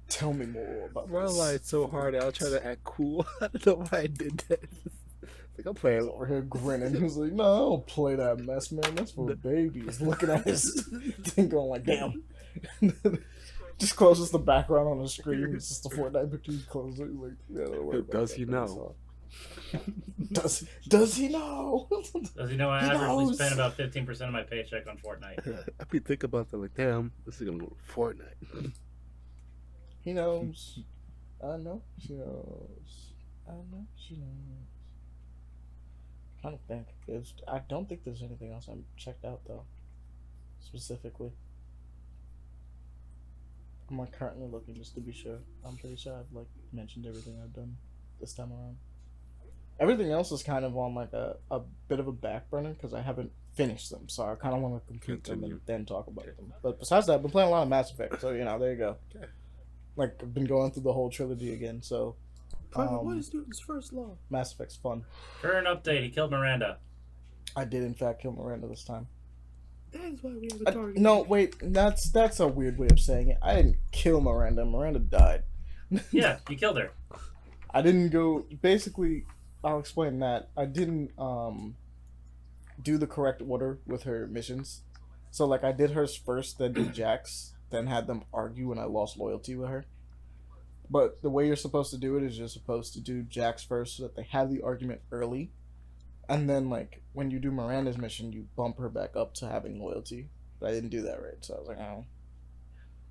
Tell me more about Bro, I this. lied so hard. I'll try to act cool. I don't know why I did that. Like, I'll play a little. Over here grinning. He was like, "No, I don't play that mess, man. That's for babies." Looking at his thing, going like, "Damn." Just closes the background on the screen. It's just the Fortnite picture. He closes it. He's like, "Yeah, don't worry about Does that. he know? Does he know? Does he know I He averagely knows. spend about 15% of my paycheck on Fortnite? I be thinking about that like, damn, this is gonna go to Fortnite. He knows. I know she knows. I know she knows. I'm trying to think. I don't think there's anything else I'm checked out though. Specifically. I'm like currently looking just to be sure. I'm pretty sure I've like mentioned everything I've done this time around. Everything else is kind of on like a bit of a back burner because I haven't finished them, so I kind of want to complete them and then talk about them. But besides that, I've been playing a lot of Mass Effect, so you know, there you go. Okay. Like I've been going through the whole trilogy again, so What is Newton's first law? Mass Effect's fun. Current update: he killed Miranda. I did in fact kill Miranda this time. That is why we have a target. No, wait, that's a weird way of saying it. I didn't kill Miranda. Miranda died. Yeah, you killed her. I didn't go. Basically, I'll explain that. I didn't do the correct order with her missions. So like I did hers first, then did Jack's, then had them argue, and I lost loyalty with her. But the way you're supposed to do it is you're supposed to do Jack's first, so that they have the argument early, and then like when you do Miranda's mission, you bump her back up to having loyalty. But I didn't do that right, so I was like, oh.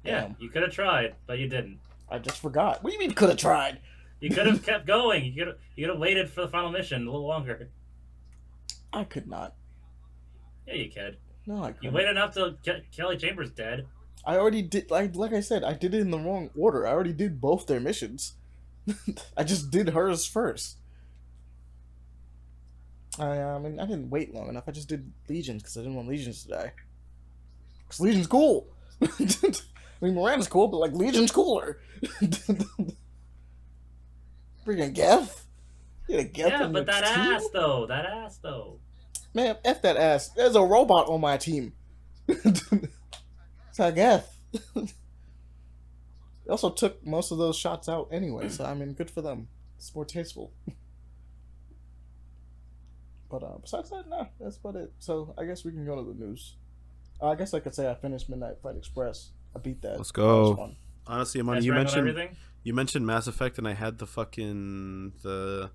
Yeah, Damn. you could have tried, but you didn't. I just forgot. What do you mean could have tried? You could have kept going. You could have waited for the final mission a little longer. I could not. Yeah, you could. No, I You couldn't. waited enough till Kelly Chambers dead. I already did. Like I said, I did it in the wrong order. I already did both their missions. I just did hers first. I mean, I didn't wait long enough. I just did Legions because I didn't want Legions to die. Because Legion's cool. I mean, Miranda's cool, but like Legion's cooler. Freaking Geth. You had a Geth Yeah, on but your that team? ass though. That ass though. Man, F that ass. There's a robot on my team. It's a Geth. They also took most of those shots out anyway, so I mean, good for them. It's more tasteful. But besides that, no, that's about it. So I guess we can go to the news. I guess I could say I finished Midnight Fight Express. I beat that. Let's That was go. fun. Honestly, Amani, Best you rank on mentioned everything. you mentioned Mass Effect, and I had the fucking the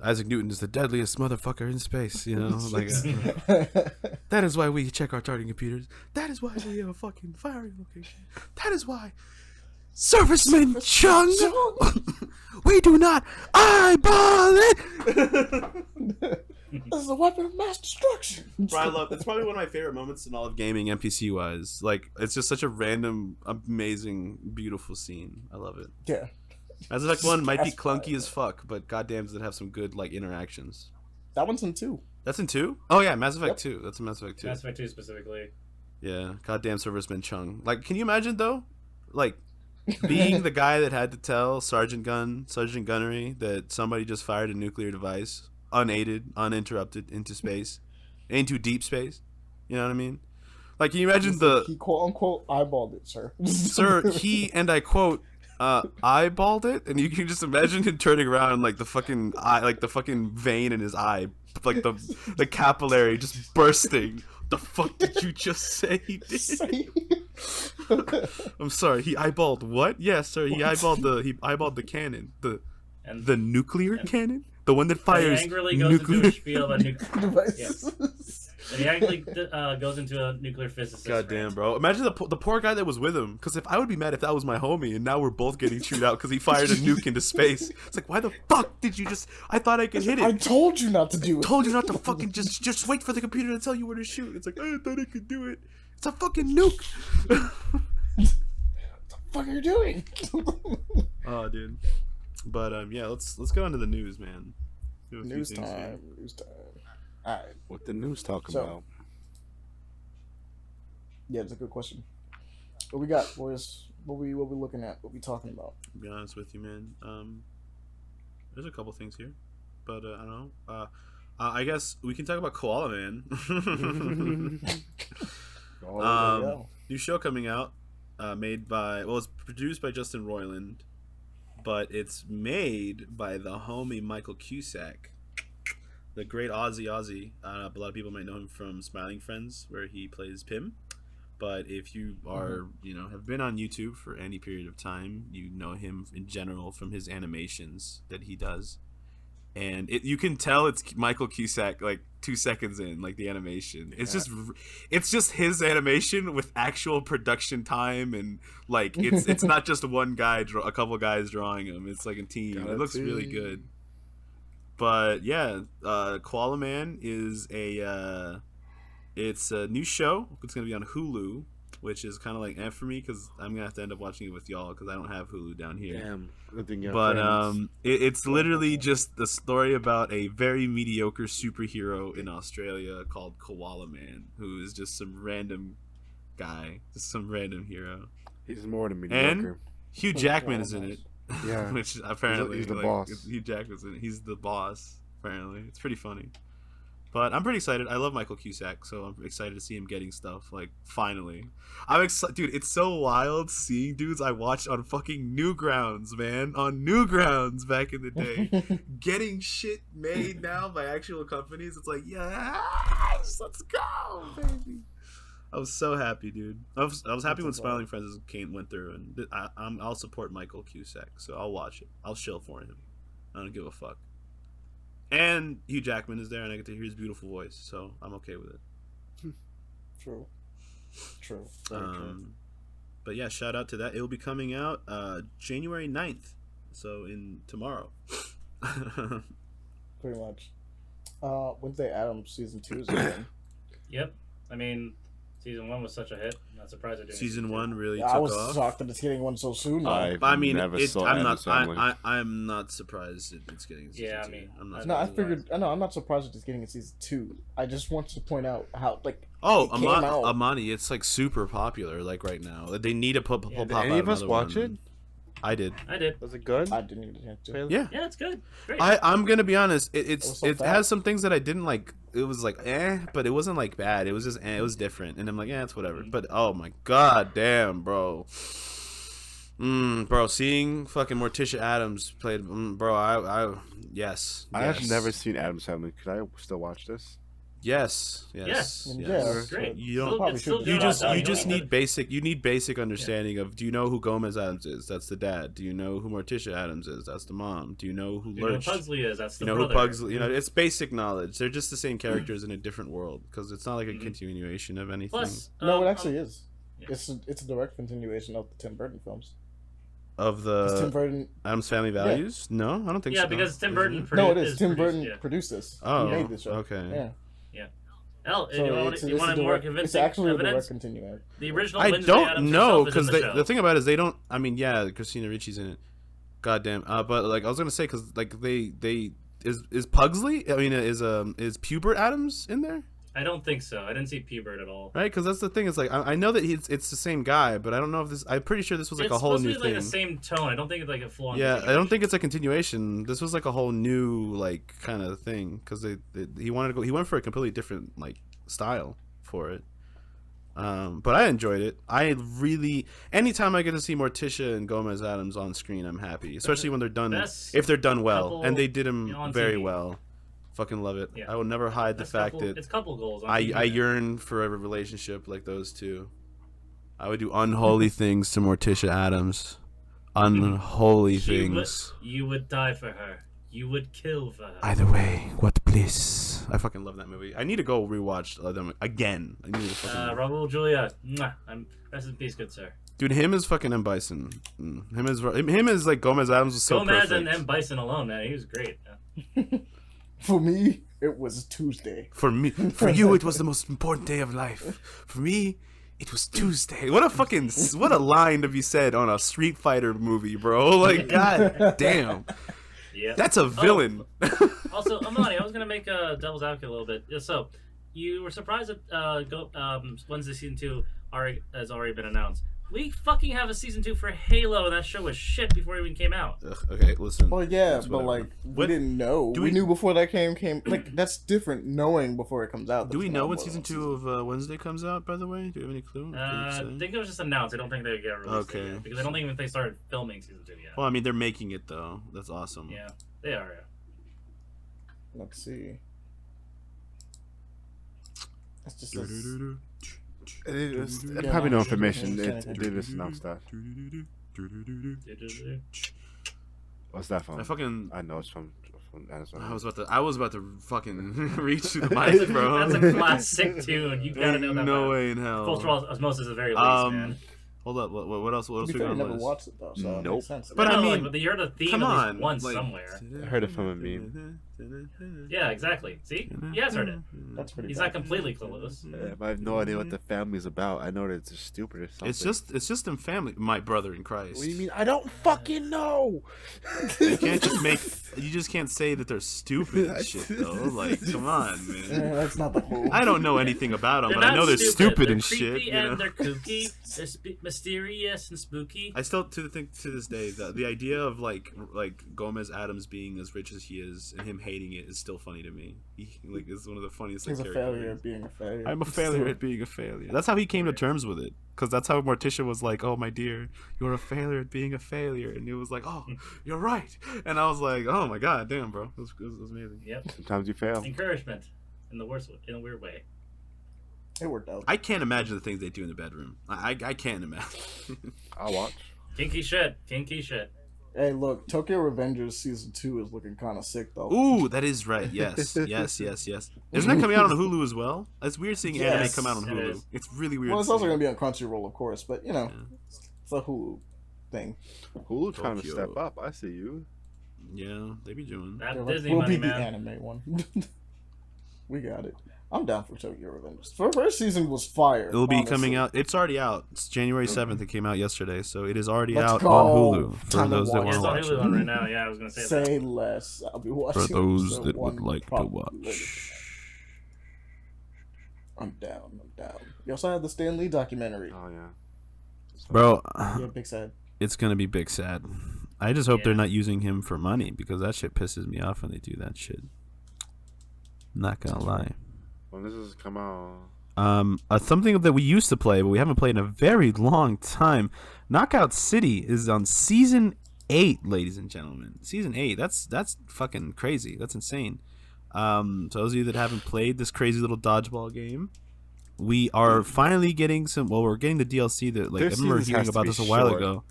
Isaac Newton is the deadliest motherfucker in space. You know, like that is why we check our targeting computers. That is why we have a fucking firing location. That is why Serviceman Chung, we do not eyeball it. This is a weapon of mass destruction. Bro, I love. It's probably one of my favorite moments in all of gaming, NPC wise. Like, it's just such a random, amazing, beautiful scene. I love it. Yeah. Mass Effect 1 might be That's clunky fine. as fuck, but goddamn does it have some good like interactions. That one's in 2. That's in 2? Oh yeah, Mass Effect Yep. 2. That's in Mass Effect 2. Mass Effect 2 specifically. Yeah, goddamn Serviceman Chung. Like, can you imagine though, like being the guy that had to tell Sergeant Gunnery that somebody just fired a nuclear device, unaided, uninterrupted, into space, into deep space. You know what I mean? Like, can you imagine He quote unquote eyeballed it, sir. Sir, he, and I quote, eyeballed it, and you can just imagine him turning around, like the fucking eye, like the fucking vein in his eye, like the capillary just bursting. The fuck did you just say he did? I'm sorry, he eyeballed what? Yes, sir, he eyeballed the cannon, the nuclear cannon, the one that fires He angrily goes nuclear. into a spiel about nuclear. Devices. And he angrily goes into a nuclear physicist. Goddamn, rant. bro! Imagine the poor guy that was with him. Because if I would be mad if that was my homie, and now we're both getting chewed out because he fired a nuke into space. It's like, why the fuck did you just? I thought I could hit I it. told you not to do it. Told you not to fucking just wait for the computer to tell you where to shoot. It's like, I thought I could do it. It's a fucking nuke. What the fuck are you doing? Oh, dude. But yeah, let's get on to the news, man. Do a few News things here. time. News time. All right. What the news talking So- about? Yeah, it's a good question. What we got, boys? What we looking at? What we talking about? To be honest with you, man. There's a couple things here, but I don't know. I guess we can talk about Koala Man. Yeah. New show coming out, it's produced by Justin Roiland, but it's made by the homie Michael Cusack, the great Aussie. A lot of people might know him from Smiling Friends, where he plays Pim. But if you are, have been on YouTube for any period of time, you know him in general from his animations that he does. And you can tell it's Michael Cusack like 2 seconds in, like the animation. It's just his animation with actual production time, and like it's not just one guy, a couple guys drawing him. It's like a team. It looks really good. But yeah, Koala Man is it's a new show. It's gonna be on Hulu, which is kind of like for me because I'm gonna have to end up watching it with y'all because I don't have Hulu down here. Damn. Good thing you have But friends. it's literally just the story about a very mediocre superhero in Australia called Koala Man, who is just some random guy, just some random hero. He's more than mediocre. And Hugh Jackman is in it, Yeah. which apparently He's the like, boss. Hugh Jackman's in it. He's the boss. Apparently, it's pretty funny. But I'm pretty excited. I love Michael Cusack, so I'm excited to see him getting stuff. Like, finally, I'm excited, dude. It's so wild seeing dudes I watched on fucking Newgrounds, man, on Newgrounds back in the day, getting shit made now by actual companies. It's like, yes, let's go, baby. I was so happy, dude. I was happy when Smiling Friends went through, and I'll support Michael Cusack, so I'll watch it. I'll shill for him. I don't give a fuck. And Hugh Jackman is there, and I get to hear his beautiful voice, so I'm okay with it. True. But yeah, shout out to that. It will be coming out January 9th, so in tomorrow. Pretty much. Wednesday Addams season 2 is again. Yep. I mean, season 1 was such a hit. I'm not surprised they're doing Season 2. 1 really I took was off. shocked that it's getting one so soon. Though. I mean, never saw I'm Addams not. Family. I'm not surprised it's getting. Season Yeah, I 2. mean, I'm not. No, I surprised. figured. I know. I'm not surprised that it's getting a season 2. I just want to point out how Oh, it came out. Amani, it's like super popular like right now. They need to pop Did out any of us another watch one. it? I did. Was it good? I didn't get a chance to. Yeah. Yeah, it's good. Great. I'm gonna be honest. was It so has fast. some things that I didn't like. It was like but it wasn't like bad. It was just it was different, and I'm like it's whatever. But oh my god, damn, bro. Bro, seeing fucking Morticia Addams played, bro. I yes. I have yes. never seen Addams Family. Could I still watch this? Yes. Yes. Yeah, Great. You don't. Probably It's still should. good on You that. just need basic understanding of, do you know who Gomez Adams is? That's the dad. Do you know who Morticia Adams is? That's the mom. Do you know who You know who Lurch? Pugsley is? That's the You know brother. who Pugsley? You know, it's basic knowledge. They're just the same characters in a different world, because it's not like a continuation of anything. Plus, No, it actually is. yeah. It's a direct continuation of the Tim Burton films. Of 'Cause Tim the Burton. Adams Family Values? No, I don't think so. yeah, because Tim Is Burton. it? No, it is. Tim produced, Burton yeah. produced this. Oh, He made this show. okay. Yeah. Hell, So you it's want a more direct, convincing it's actually a direct evidence? continuation. The original I Wednesday don't Addams know, herself is in because the the show. thing about it is they don't. I mean, yeah, Christina Ricci's in it. Goddamn. But like I was gonna say, because like they is Pugsley? I mean, is Pubert Adams in there? I don't think so. I didn't see P-Bird at all. Right, because that's the thing. Is like I know that it's the same guy, but I don't know if this. I'm pretty sure this was like It's a whole supposed new to be thing. like the same tone. I don't think it's like a full-on. Yeah, I don't think it's a continuation. This was like a whole new like kind of thing, because he wanted to go. He went for a completely different like style for it. But I enjoyed it. I really, anytime I get to see Morticia and Gomez Adams on screen, I'm happy. Especially when they're done, Best if they're done well, couple and they did them on very TV. well. Fucking love it. Yeah. I will never hide the That's fact couple, that it's couple goals. On I TV. yearn for a relationship like those two. I would do unholy things to Morticia Adams. Unholy things. You would die for her. You would kill for her. Either way, what bliss. I fucking love that movie. I need to go rewatch them again. I need to fucking... Raul Julia. Mwah. Rest in peace, good sir. Dude, him is fucking M. Bison. Him is like Gomez Adams was so Gomez perfect. and M. Bison alone, man. He was great. Yeah. For me, it was Tuesday. For you, it was the most important day of life. For me, it was Tuesday. What a line to be said on a Street Fighter movie, bro. Like, god damn. Yeah. That's a villain. Also, Amani, I was gonna make a devil's advocate a little bit. So, you were surprised that Wednesday season 2 has already been announced. We fucking have a season 2 for Halo, and that show was shit before it even came out. Ugh, okay, listen. Well, yeah, It's but whatever. like we What- didn't know. do We we- knew before that came. Like that's different. Knowing before it comes out. Do we That's know not when more season than 2 of Wednesday comes out, by the way? Do you have any clue? I think it was just announced. I don't think they get released Okay. yet, because I don't think even they started filming season 2 yet. Well, I mean, they're making it, though. That's awesome. Yeah, they are. Yeah. Let's see. It's just It's probably no information. They just announced that. What's that from? I know it's from Amazon. I was about to fucking reach to the mic, bro. That's a classic tune. You gotta know that. No by way in hell. Cultural osmosis is the very least, man. Hold up. What else? What else To be we fair, got I on never the list? watched it though, so it Nope. makes sense. But I mean, but you heard the theme Come at least on. once like- somewhere. I heard it from a meme. Yeah, exactly. See, he has heard it. That's pretty. He's bad. not completely clueless. Yeah, but I have no idea what the family's about. I know that it's just stupid or something. It's just them family. My brother in Christ. What do you mean? I don't fucking know. You can't just make. You just can't say that they're stupid and shit though. Like, come on, Yeah, man. that's not the whole. I don't know anything about them, They're but I not know they're stupid They're and creepy shit. You and know? they're kooky. They're mysterious and spooky. I still to this day the idea of like Gomez Adams being as rich as he is and him hating it is still funny to me. Like it's one of the funniest. He's a like, failure character at being a failure. I'm a failure at being a failure. That's how he came to terms with it. Because that's how Morticia was like, "Oh my dear, you're a failure at being a failure," and it was like, "Oh, you're right." And I was like, "Oh my god, damn, bro, it was amazing." Yep. Sometimes you fail. Encouragement in a weird way. It worked out. I can't imagine the things they do in the bedroom. I can't imagine. I'll watch. Kinky shit. Kinky shit. Hey, look, Tokyo Revengers season 2 is looking kind of sick though. Ooh, that is right. Yes. Isn't that coming out on Hulu as well? It's weird seeing anime come out on Hulu. It's really weird. Well, it's also going to be on Crunchyroll, of course, but you know, it's a Hulu thing. Hulu trying to step up. I see you. Yeah, they be doing. That Like, Disney we'll money, be the man. anime one. We got it. I'm down for Tokyo Revengers. The first season was fire. It'll be honestly. coming out. It's already out. It's January 7th. It came out yesterday, so it is already Let's out go. on Hulu for Time to those that watch want It's to on watch Hulu it. right now. Yeah, I was gonna say that. Say less. I'll be watching. For those episode that would 1 like to probably watch. later. I'm down. You also have the Stan Lee documentary. Oh yeah. Bro, Yeah, big sad. it's gonna be big sad. I just hope they're Yeah. not using him for money because that shit pisses me off when they do that shit. Not gonna lie. When this is come out. Something that we used to play, but we haven't played in a very long time. Knockout City is on season 8, ladies and gentlemen. Season 8. That's fucking crazy. That's insane. So those of you that haven't played this crazy little dodgeball game, we are finally getting some. Well, we're getting the DLC that I remember hearing about this a while ago.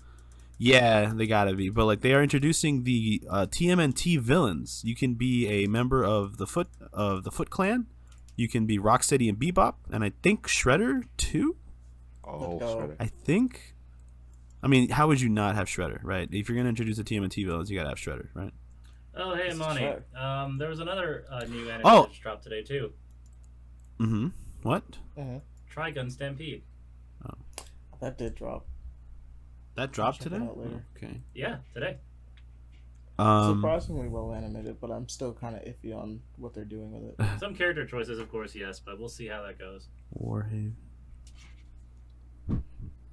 Yeah, they gotta be. But they are introducing the TMNT villains. You can be a member of the Foot Clan. You can be Rocksteady and Bebop, and I think Shredder too. Oh, Shredder. I think. I mean, how would you not have Shredder, right? If you're gonna introduce the TMNT villains, you gotta have Shredder, right? Oh, hey, This is Monty. Shredder. There was another new anime Oh. that just dropped today too. Mm-hmm. What? Trigun Stampede. That did drop. That dropped Check it today? out later. Okay. Yeah, today. Surprisingly well animated, but I'm still kind of iffy on what they're doing with it. Some character choices, of course, yes, but we'll see how that goes. Warhaven.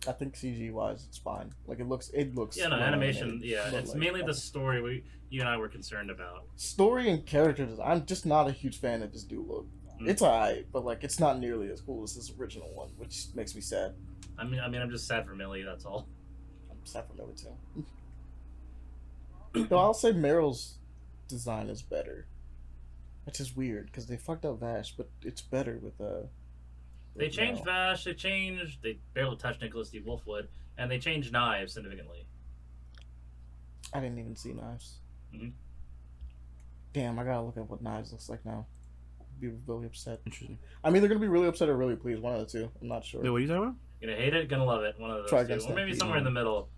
I think CG wise, it's fine. Like it looks. Yeah, no, well animation. animated, Yeah, but, it's like, mainly the story you and I were concerned about. story and characters. I'm just not a huge fan of this new look. It's alright, but like it's not nearly as cool as this original one, which makes me sad. I mean, I'm just sad for Millie. That's all. I'm sad for Millie too. Though I'll say Meryl's design is better, which is weird because they fucked up Vash, but it's better with They changed Meryl. Vash. They barely touched Nicholas D. Wolfwood, and they changed Knives significantly. I didn't even see Knives. Mhm. Damn, I gotta look at what Knives looks like now. I'd be really upset. Interesting. I'm either gonna be really upset or really pleased. One of the two. I'm not sure. Wait, what are you talking about? Gonna hate it, gonna love it. One of those Try two. against Or maybe that somewhere in the middle.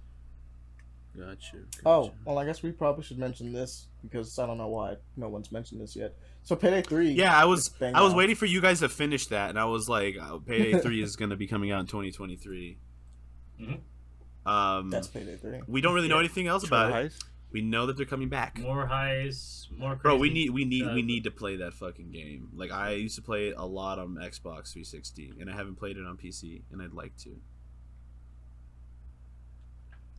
Gotcha. Oh, well, I guess we probably should mention this because I don't know why no one's mentioned this yet. So Payday 3. Yeah, I was bang I was out. waiting for you guys to finish that, and I was like, Payday 3 is going to be coming out in 2023. That's Payday 3. We don't really know anything else about it. Heist? We know that they're coming back. More highs, more crazy. Bro, we need to play that fucking game. Like I used to play it a lot on Xbox 360, and I haven't played it on PC, and I'd like to.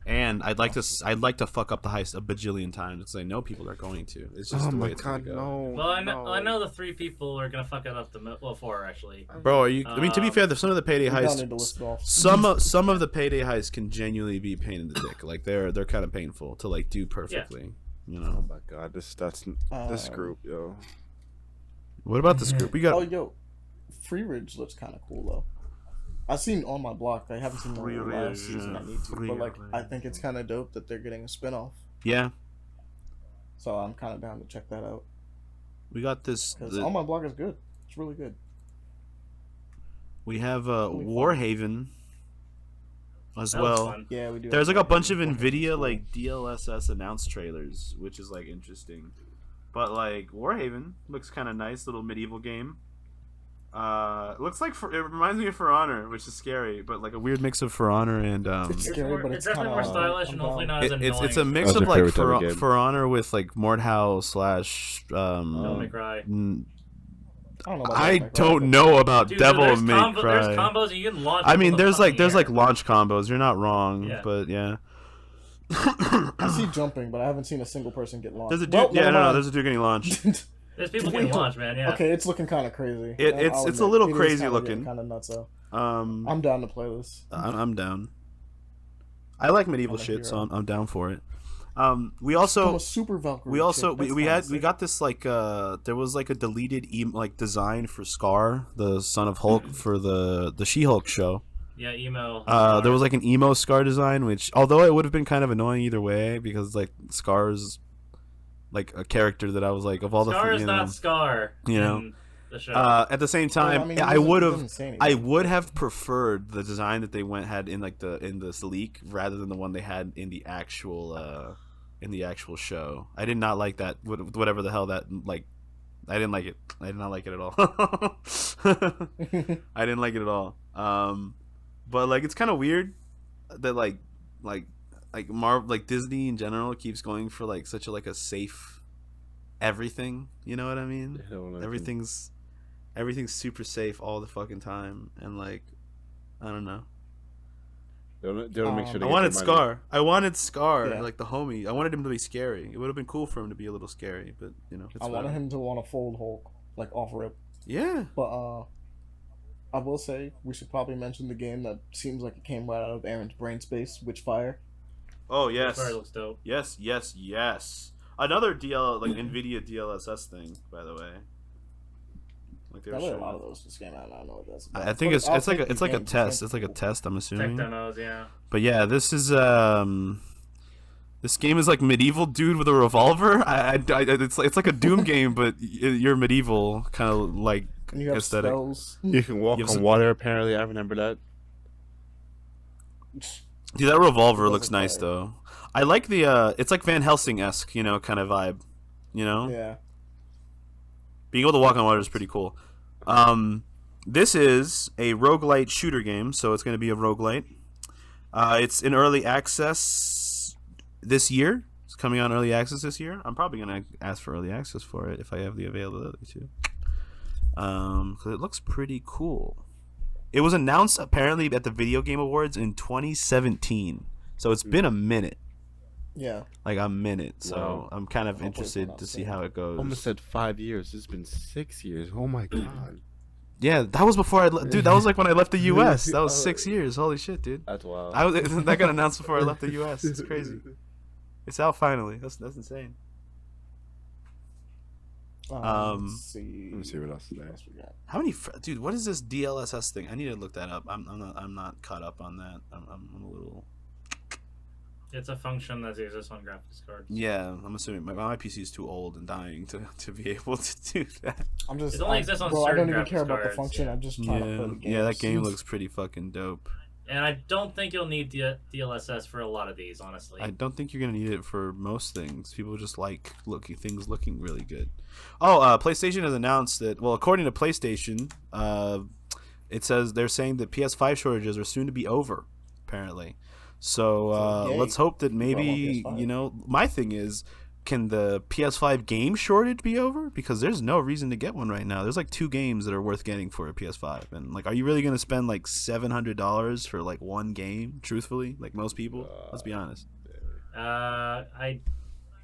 And I'd like to fuck up the heist a bajillion times because I know people are going to. It's just Oh the way my it's gonna god, go. no. Well, I no. know the 3 people are gonna fuck it up. Four actually. Bro, are you? I mean, to be fair, some of the payday We don't need to heists, list it off. some of the payday heists can genuinely be a pain in the dick. Like they're kind of painful to like do perfectly. You Oh know. my god, this group, yo. What about this group? We Oh, got. yo. Free Ridge looks kind of cool, though. I've seen On My Block. I haven't seen the Free last Ridge, season. I need to. Free But, like, I Ridge. think it's kind of dope that they're getting a spinoff. Yeah, So I'm kind of down to check that out. we got this. Because On My Block is good. It's really good. We have Really fun. Warhaven as That was well. fun. Yeah, we do. There's have like a bunch of Warhaven. Nvidia Cool. like DLSS announced trailers, which is like interesting. But like Warhaven looks kind of nice, little medieval game. Looks like it reminds me of For Honor, which is scary, but like a weird mix of For Honor and It's scary, but It's it's definitely kind more of stylish and hopefully not as annoying. it's a mix That's of your like favorite type of game. For Honor with like Mordhau slash Devil May Cry. I don't know about I that, don't know about Dude, Devil there's May There's Cry. combos and you can launch. I mean, people there's the like fucking air. launch combos. You're not wrong, Yeah. but yeah. I see jumping, but I haven't seen a single person get launched. There's a dude. Well, Yeah, never no, mind. there's a dude getting launched. There's people getting launched, man. Yeah. Okay, it's looking kind of crazy. It's a little crazy looking. Kind of nuts, though. I'm I'm down to play this. down. I like medieval I'm a shit, so hero. I'm down for it. We I'm also a super Valkyrie. we also chick. That's we kinda had we sick. got this like there was like a deleted like design for Scar, the son of Hulk, for the She-Hulk show. Yeah, emo. There was like an emo Scar design, which although it would have been kind of annoying either way because like Scar's like a character that I was like of all Scar the is not Scar. you know. In the show. At the same time, Well, I mean, I would have, doesn't say I anything. would have preferred the design that they had in like in this leak rather than the one they had in the actual show. I did not like that. Whatever the hell that like, I didn't like it. I did not like it at all. I didn't like it at all. But like it's kind of weird that like Disney in general keeps going for like such a safe everything. You know what I mean? Everything's super safe all the fucking time, and like I don't know. They don't make sure. I wanted Scar. Yeah. Like the homie. I wanted him to be scary. It would have been cool for him to be a little scary, but you know, it's I wanted him to want to fold Hulk like off rip. Yeah. But I will say we should probably mention the game that seems like it came right out of Aaron's brain space, Witchfire. Oh yes. Witchfire looks dope. Yes. Another NVIDIA DLSS thing, by the way. Like they were Probably a showing. lot of those just came out. I don't know what that's about. I think But I'll it's like take a the game. test. It's like a test. I'm Tech assuming. demos, yeah. But yeah, this is this game is like medieval dude with a revolver. It's like a Doom game, but you're medieval kind of like And you have aesthetic. spells. You can walk You have on some- water. Apparently, I remember that. Dude, that revolver It looks doesn't nice play. though. I like the it's like Van Helsing-esque, you know, kind of vibe. You know? Yeah. Being able to walk on water is pretty cool. This is a roguelite shooter game, so it's going to be a roguelite. It's in early access this year. It's coming out in early access this year. I'm probably going to ask for early access for it if I have the availability to. Because it looks pretty cool. It was announced apparently at the Video Game Awards in 2017. So it's been a minute. Yeah. Like a minute. So Wow. I'm kind of Hopefully interested it's to not see soon. how it goes. Almost said 5 years. It's been 6 years. Oh my god. Yeah, that was before dude, that was like when I left the US. That was 6 years. Holy shit, dude. That's wild. That got announced before I left the US. It's crazy. It's out finally. That's insane. Let's see. Let me see what else today. What else we got? How many dude, what is this DLSS thing? I need to look that up. I'm not caught up on that. I'm a little. It's a function that exists on graphics cards. Yeah, I'm assuming my PC is too old and dying to be able to do that. I'm just. It only exists on bro, I certain don't even graphics care about the cards, function. yeah. I'm just trying to play the game. Yeah, that game looks pretty fucking dope. And I don't think you'll need DLSS for a lot of these, honestly. I don't think you're gonna need it for most things. People just like things looking really good. Oh, PlayStation has announced that. Well, according to PlayStation, it says they're saying that PS5 shortages are soon to be over. Apparently, so yay. let's hope that People maybe want PS5. My thing is, can the PS5 game shortage be over? Because there's no reason to get one right now. There's like 2 games that are worth getting for a PS5, and like, are you really gonna spend like $700 for like one game? Truthfully, like most people, let's be honest. I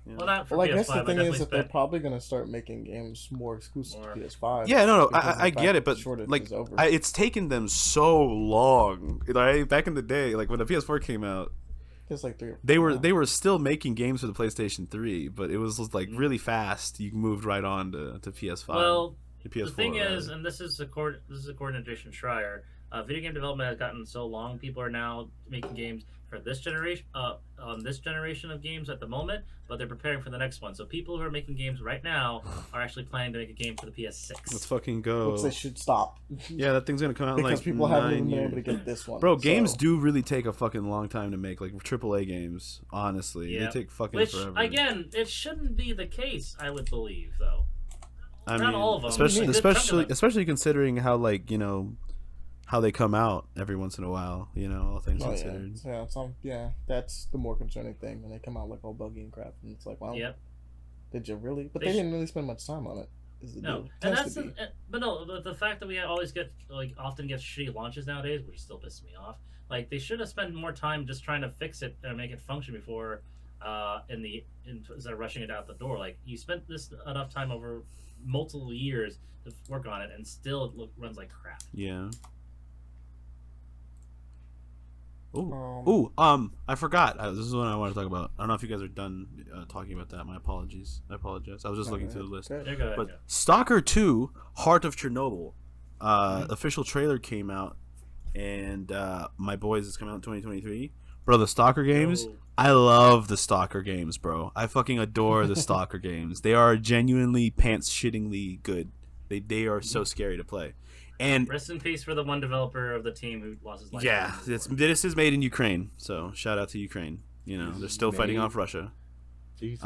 Yeah. well, not for Well, I PS5. guess the thing definitely is that they're spent- probably gonna start making games more exclusive More. to PS5. Yeah, no, because of the I fact get it, that but the shortage like, is over. it's taken them so long. Like back in the day, like when the PS4 came out, It's like 3 or 4 they were still making games for the PlayStation 3. But it was just like really fast. You moved right on to PS5. Well, to PS4, the thing is, rather. and this is according to Jason Schreier, video game development has gotten so long. People are now making games for this generation, on this generation of games at the moment, but they're preparing for the next one. So people who are making games right now are actually planning to make a game for the PS6. Let's fucking go. Which they should stop. Yeah, that thing's gonna come out in Because like people haven't 9 even been years. able to get this one. Bro, games so. do really take a fucking long time to make, like AAA games. Honestly, Yeah. they take fucking Which forever. again, it shouldn't be the case. I would believe, though. I not mean, all of them. especially A good chunk of them. especially considering how how they come out every once in a while. All things Oh, considered. That's the more concerning thing when they come out like all buggy and crap, and it's like, well, Yep. did you really? But They they sh- didn't really spend much time on it. Is the No, deal. and Tends that's to be. but no, the fact that we always get often get shitty launches nowadays, which still pisses me off. Like they should have spent more time just trying to fix it and make it function before, instead of rushing it out the door. Like you spent this enough time over multiple years to work on it, and still it runs like crap. Yeah. I forgot. This is what I want to talk about. I don't know if you guys are done talking about that. My apologies. I apologize. I was just looking through the list. Good. Yeah, go ahead, But go. Stalker 2: Heart of Chernobyl, official trailer came out and My Boys is coming out in 2023. Bro, the Stalker games, Yo. I love the Stalker games, bro. I fucking adore the Stalker games. They are genuinely pants-shittingly good. They are so scary to play. And Rest in peace for the one developer of the team who lost his life. yeah, this is made in Ukraine, so shout out to Ukraine. You know, they're still fighting off Russia. Jesus.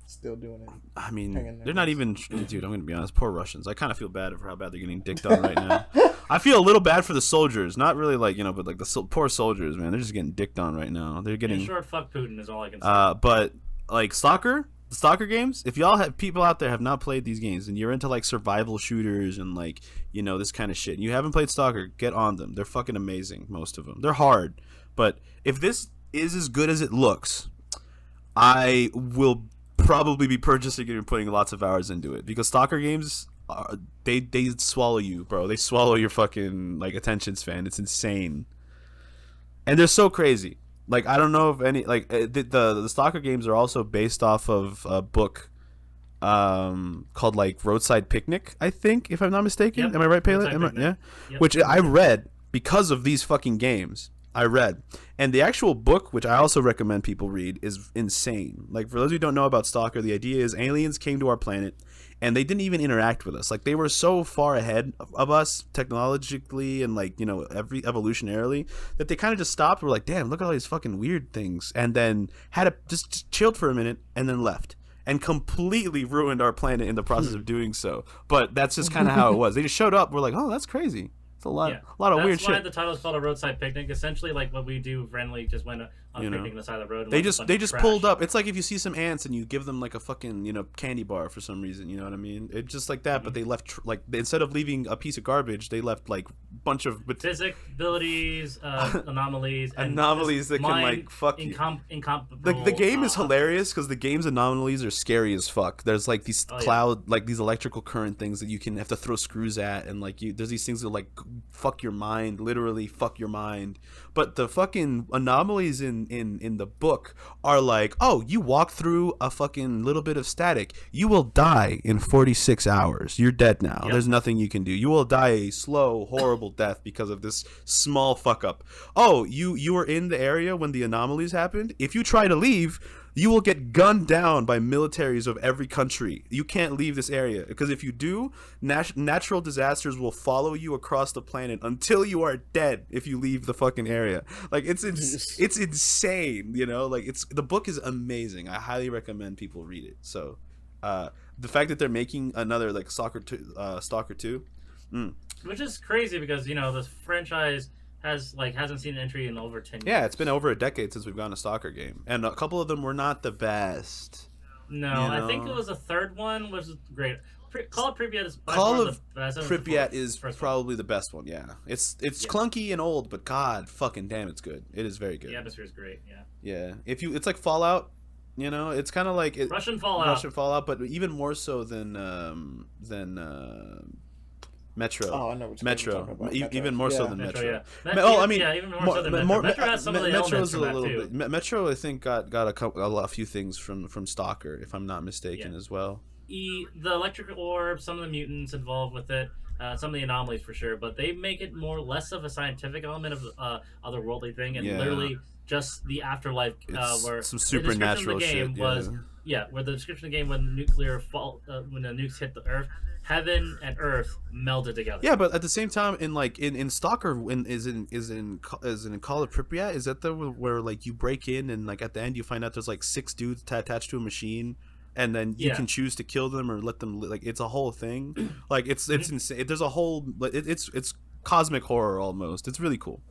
Still doing it. I mean, Hanging there. they're not even. Dude, I'm gonna be honest. Poor Russians. I kind of feel bad for how bad they're getting dicked on right now. I feel a little bad for the soldiers. Not really like but like the poor soldiers, man. They're just getting dicked on right now. They're getting. In short, fuck Putin is all I can say. But like the stalker games. If y'all have people out there have not played these games and you're into like survival shooters and like this kind of shit, and you haven't played Stalker, get on them. They're fucking amazing. Most of them. They're hard, but if this is as good as it looks, I will probably be purchasing it and putting lots of hours into it, because Stalker games they swallow you, bro. They swallow your fucking like attention span. It's insane, and they're so crazy. Like I don't know if any like the Stalker games are also based off of a book called like Roadside Picnic, I think, if I'm not mistaken. Yep. Am I right, Palin? Yeah. Yep. Which I read because of these fucking games. And the actual book, which I also recommend people read, is insane. Like, for those who don't know about Stalker, the idea is aliens came to our planet and they didn't even interact with us. Like, they were so far ahead of us technologically and like every evolutionarily, that they kind of just stopped. We're like, damn, look at all these fucking weird things, and then just chilled for a minute and then left and completely ruined our planet in the process of doing so. But that's just kind of how it was. They just showed up. We're like, oh, that's crazy. It's a lot of weird shit. That's why the title is called A Roadside Picnic. Essentially, like what we do, friendly, just went on a picnic on the side of the road. And They left a bunch they of just trash. pulled up. It's like if you see some ants and you give them like a fucking candy bar for some reason. You know what I mean? It's just like that. But they left instead of leaving a piece of garbage, they left like a bunch of physics abilities, anomalies, and anomalies that can like fuck you. The game is hilarious because the game's anomalies are scary as fuck. There's like these like these electrical current things that you can have to throw screws at, and like there's these things that like fuck your mind, literally fuck your mind. But the fucking anomalies in the book are like, oh, you walk through a fucking little bit of static, you will die in 46 hours. You're dead now. Yep. There's nothing you can do. You will die a slow, horrible death because of this small fuck up. Oh, you were in the area when the anomalies happened. If you try to leave, you will get gunned down by militaries of every country. You can't leave this area, because if you do, natural disasters will follow you across the planet until you are dead if you leave the fucking area. Like it's insane, Like the book is amazing. I highly recommend people read it. So, the fact that they're making another like Stalker 2, which is crazy because this franchise hasn't seen an entry in over 10 years. Yeah, it's been over a decade since we've gotten a Stalker game, and a couple of them were not the best. No, I think it was the third one was great. Call of Pripyat is Pripyat is probably the best one. Yeah, it's clunky and old, but god fucking damn, it's good. It is very good. The atmosphere is great. Yeah. It's like Fallout. It's kind of like Russian Fallout, but even more so than Metro. Oh, I know what Metro. Even more so than Metro. Even more so than Metro. Metro has some of the elements from that too. Metro, I think, got a few things from Stalker, if I'm not mistaken, as well. The electric orb, some of the mutants involved with it, some of the anomalies for sure, but they make it less of a scientific element of otherworldly thing, and literally just the afterlife, where some supernatural shit. Where the description of the game when the nukes hit the Earth, heaven and Earth melded together. Yeah, but at the same time, in Stalker, is in Call of Pripyat, is that where like you break in and like at the end you find out there's like 6 dudes attached to a machine, and then you can choose to kill them or let them like it's a whole thing. Like it's insane. There's a whole it's cosmic horror almost. It's really cool.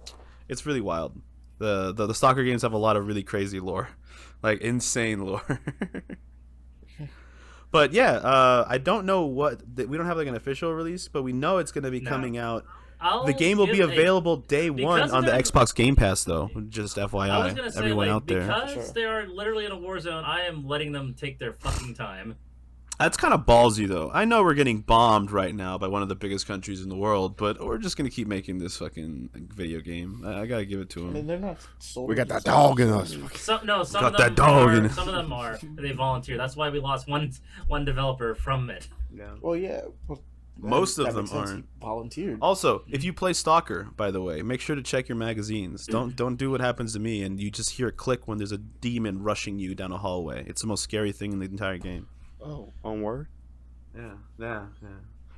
It's really wild. The Stalker games have a lot of really crazy lore, like insane lore. But yeah, I don't know we don't have like an official release, but we know it's going to be coming out. The game will be available day one on the Xbox Game Pass, though. Just FYI, I was gonna say, everyone out there. Because they are literally in a war zone, I am letting them take their fucking time. That's kind of ballsy, though. I know we're getting bombed right now by one of the biggest countries in the world, but we're just gonna keep making this fucking video game. I gotta give it to them. I mean, they're not we got that dog in us. Some of them are. They volunteer. That's why we lost one developer from it. Yeah. Well, yeah. Most of That them makes sense. aren't. He volunteered. Also, if you play Stalker, by the way, make sure to check your magazines. Don't do what happens to me and you just hear a click when there's a demon rushing you down a hallway. It's the most scary thing in the entire game. Oh, on word. Yeah.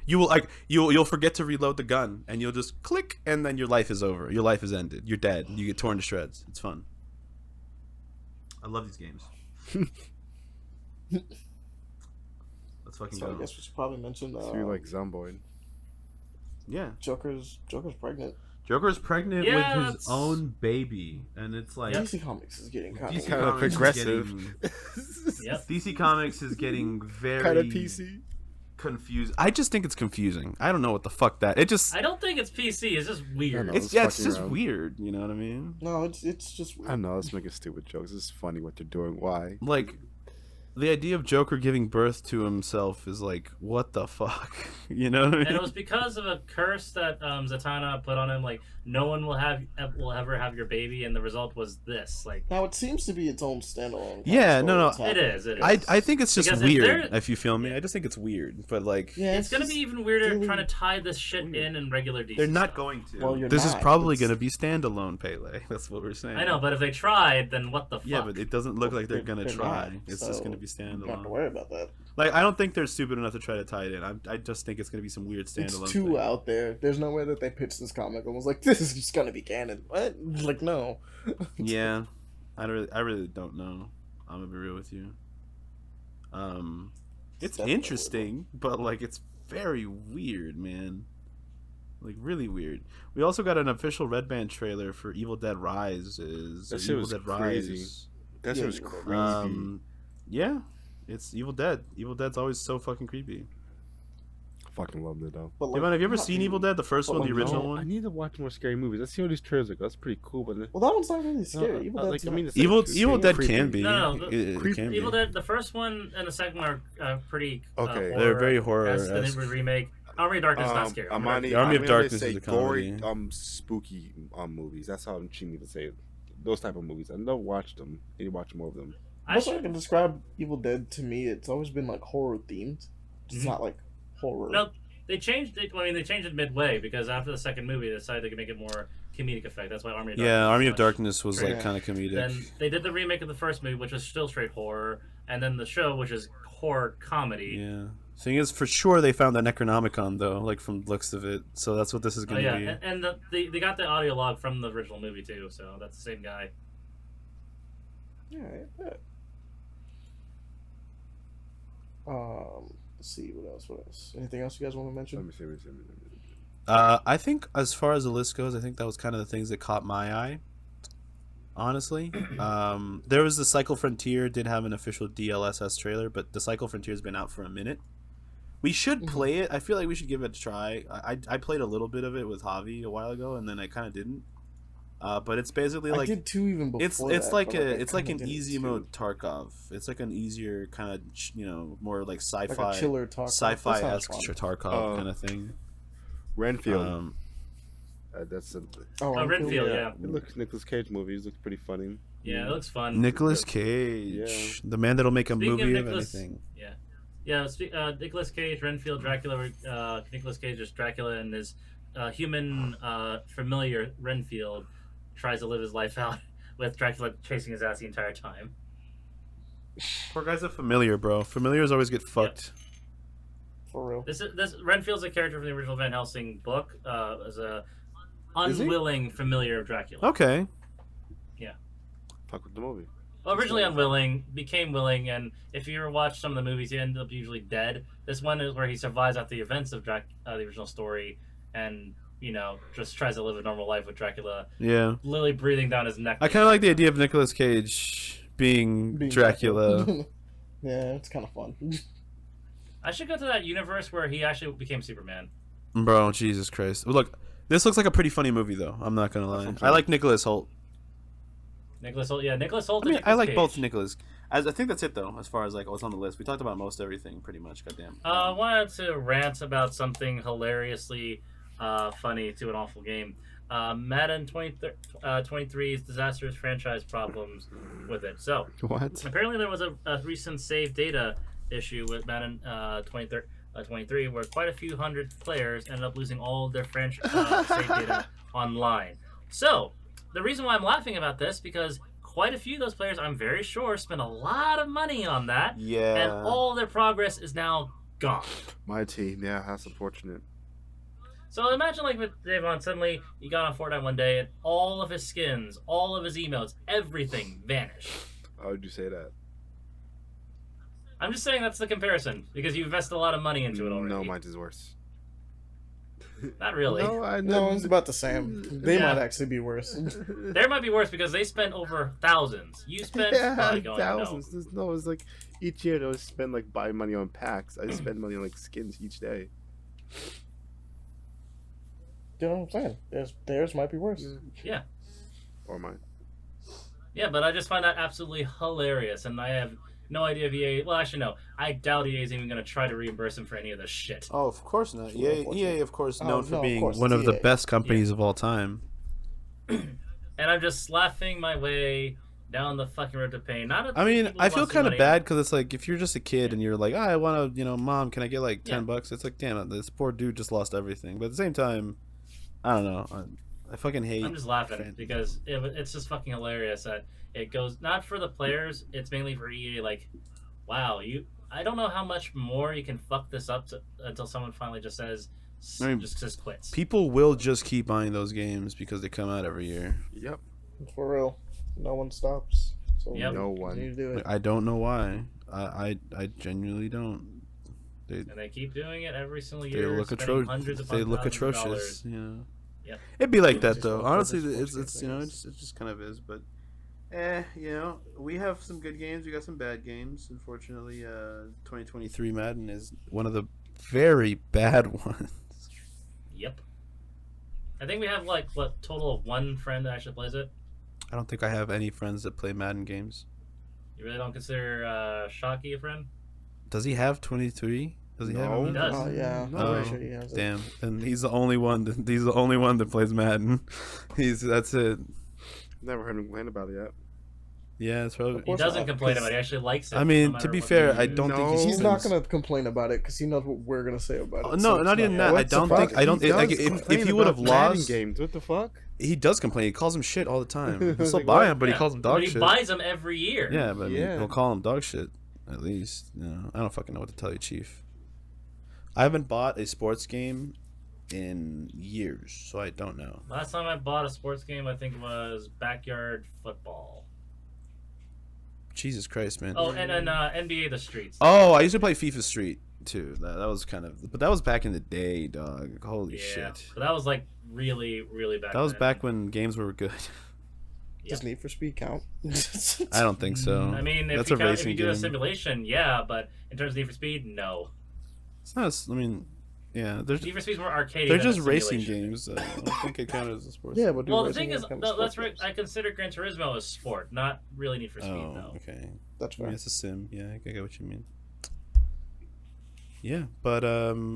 You will you'll forget to reload the gun and you'll just click and then your life is over. Your life is ended. You're dead. You get torn to shreds. It's fun. I love these games. Let's fucking So go. I guess we should probably mention. So you like Zomboid? Yeah. Joker's pregnant. Joker's pregnant Yeah, with his it's- own baby, and it's like DC Comics is getting kind DC Kind of Comics is progressive. Yep. DC Comics is getting very Kind of PC. confused. I just think it's confusing. I don't know what the fuck that. It just I don't think it's PC. It's just weird. know. it's It's it's fucking just around. weird. You know what I mean? No, it's just. I know, let's make stupid jokes. It's funny what they're doing. Why? Like the idea of Joker giving birth to himself is like, what the fuck? You know what I mean? And it was because of a curse that Zatanna put on him. Like, no one will ever have your baby, and the result was this. Like, Now it seems to be its own standalone. Yeah, kind no, of story. it is. It is. I think it's just Because if weird. they're- If you feel me, I just think it's weird. But like, Yeah, it's gonna just be even weirder really trying to tie this shit in regular DC. they're not stuff. going to. Well, you're this is not. probably It's- going to be standalone Pele. That's what we're saying. I know, but if they tried, then what the fuck? Yeah, but it doesn't look like they're gonna They're try. not, It's so just gonna be you don't have to standalone. worry about that. Like, I don't think they're stupid enough to try to tie it in. I just think it's gonna be some weird standalone. It's too thing. out there. There's no way that they pitched this comic and was like, "This is just gonna be canon." What? Like, no. Yeah, I really don't know. I'm gonna be real with you. It's definitely interesting, but like it's very weird, man. Like really weird. We also got an official Red Band trailer for Evil Dead Rises. That shit Evil was Dead crazy. Rise. That shit Yeah, was you know, crazy. Yeah, it's Evil Dead. Evil Dead's always so fucking creepy. Fucking loved it though. But, Devon, have you ever not seen really. Evil Dead, the first But, one, like, the original No, I one? need to watch more scary movies. I see all these trailers. Like, that's pretty cool, but Well, that one's not really scary. Evil Dead's I not- mean, it's Evil like, Evil Dead creepy. can be. No, It can Evil be. Dead, the first one and the second one are pretty. Okay. They're very horror-esque. horror-esque. The new remake. Army of Darkness is not scary. Amani, The Army of I'm gonna Darkness say is a gory, comedy. spooky movies. That's how I'm cheating to say it. Those type of movies. I never watched them. I need to watch more of them. I Most I should, can describe Evil Dead to me, it's always been like horror themed. It's Mhm. not like horror. no, they changed it. I mean, they changed it midway because after the second movie, they decided to make it more comedic effect. That's why Army of Darkness. Yeah, is Army of much Darkness was like Yeah. kind of comedic. Then they did the remake of the first movie, which was still straight horror, and then the show, which is horror comedy. Yeah. Thing is, for sure they found the Necronomicon though, like from the looks of it. So that's what this is Oh gonna yeah, be. and they got the audio log from the original movie too, so that's the same guy. Yeah, yeah. Let's see what else. Anything else you guys want to mention? Let me see. I think as far as the list goes, I think that was kind of the things that caught my eye. Honestly, there was the Cycle Frontier did have an official DLSS trailer, but the Cycle Frontier's been out for a minute. We should play it. I feel like we should give it a try. I played a little bit of it with Javi a while ago, and then I kind of didn't. But it's basically I like did two even before. it's that, like but, a I it's like kinda an did it easy too. mode Tarkov. It's like an easier kind of more like sci-fi like a chiller talk. sci-fi That sounds esque fun. Tarkov kind of thing. Renfield. That's a. Oh, Renfield, yeah. It looks Nicolas Cage movies. Looks pretty funny. Yeah, it looks fun. Nicolas Cage, the man that'll make a Speaking movie of Nicolas- anything. Nicolas Cage, Renfield, Dracula. Nicolas Cage is Dracula, and his human familiar Renfield tries to live his life out with Dracula chasing his ass the entire time. Poor guy's a familiar, bro. Familiars always get fucked. For real. This Renfield's a character from the original Van Helsing book, as a Is he? unwilling familiar of Dracula. Okay. Fuck with the movie. Well, originally unwilling, became willing, and if you ever watch some of the movies, he ended up usually dead. This one is where he survives after the events of the original story, and just tries to live a normal life with Dracula, Yeah. literally breathing down his neck. I kind of like the idea of Nicolas Cage being Dracula. Yeah, it's kind of fun. I should go to that universe where he actually became Superman. Bro, Jesus Christ. Look, this looks like a pretty funny movie, though. I'm not gonna lie. I like Nicholas Holt. Nicholas Holt, Nicholas Holt. I mean, and I like Nicolas both Cage. Nicholas. I think that's it, though, as far as like what's on the list. We talked about most everything, pretty much. Goddamn. I wanted to rant about something hilariously funny to an awful game. Madden 23's disastrous franchise problems with it. So, What? apparently there was a recent save data issue with Madden 23, where quite a few hundred players ended up losing all of their save data online. So, the reason why I'm laughing about this, because quite a few of those players, I'm very sure, spent a lot of money on that, and all their progress is now gone. My team, yeah, that's unfortunate. So imagine like with Davon, suddenly he got on Fortnite one day and all of his skins, all of his emotes, everything vanished. How would you say that? I'm just saying that's the comparison, because you invested a lot of money into it already. No, mine is worse. Not really. No, it's about the same. They might actually be worse. There might be worse because they spent over thousands. You spent thousands. It's like each year they spend like buy money on packs. I spend money on like skins each day. You know what I'm saying? Theirs might be worse. Yeah. Or mine. Yeah, but I just find that absolutely hilarious, and I have no idea if EA... Well, actually, no. I doubt EA is even going to try to reimburse him for any of this shit. Oh, of course not. EA of course, known for being course, one of the EA. best companies of all time. And I'm just laughing my way down the fucking road to pain. Not at I mean, people I who feel lost kind of money. bad because it's like if you're just a kid and you're like, I want to, Mom, can I get like $10? It's like, damn, this poor dude just lost everything. But at the same time, I don't know. I fucking hate. I'm just laughing because it's just fucking hilarious that it goes not for the players. It's mainly for EA. Like, wow, I don't know how much more you can fuck this up until someone finally just says, just quits. People will just keep buying those games because they come out every year. Yep. For real. No one stops. So Yep. No one. continue to do it. Like, I don't know why. I genuinely don't. And they keep doing it every single They year. look atrocious. They look atrocious. Yeah. Yep. It'd be like that Just though. like Honestly, other it's sports games, it just kind of is. But, we have some good games. We got some bad games. Unfortunately, 2023 Madden is one of the very bad ones. Yep. I think we have total of one friend that actually plays it. I don't think I have any friends that play Madden games. You really don't consider Shockey a friend? Does he have 23? Does he have No. him? He does. Oh yeah, I'm Oh, pretty sure he has it. Damn, and he's the only one. He's the only one that plays Madden. That's it. Never heard him complain about it yet. Yeah, it's probably. Of He course doesn't not, complain 'cause- about it. He actually likes it. I mean, no to matter be what fair, you I do. don't think No. He's not spends- gonna complain about it because he knows what we're gonna say about it. No, so it's not even that. bad. I don't think. I don't. He Like, does if complain he would have about Madden lost, games, what the fuck? he does complain. He calls him shit all the time. He'll still Like buy what? him, but he calls him dog But he shit. buys them every year. Yeah, but I mean, Yeah. he'll call him dog shit at least. I don't fucking know what to tell you, Chief. I haven't bought a sports game in years, so I don't know. Last time I bought a sports game, I think was Backyard Football. Jesus Christ, man. Oh, and then NBA The Streets. Oh, I used to play FIFA Street too. That was kind of, but that was back in the day, dog. Holy yeah, shit. but that was like really, really back. That was then. back when games were good. Does Need for Speed count? I don't think so. I mean, if That's you, a count, if racing you do a game. simulation, yeah, but in terms of Need for Speed, no. It's not. I mean, yeah, Need for Speed's more arcade. they're just racing games. I don't think it counted as a sports. Yeah, but Well, the thing is, that's right. I consider Gran Turismo a sport, not really Need for Speed, Oh, though. okay. That's I mean, right. it's a sim. Yeah, I get what you mean. Yeah, but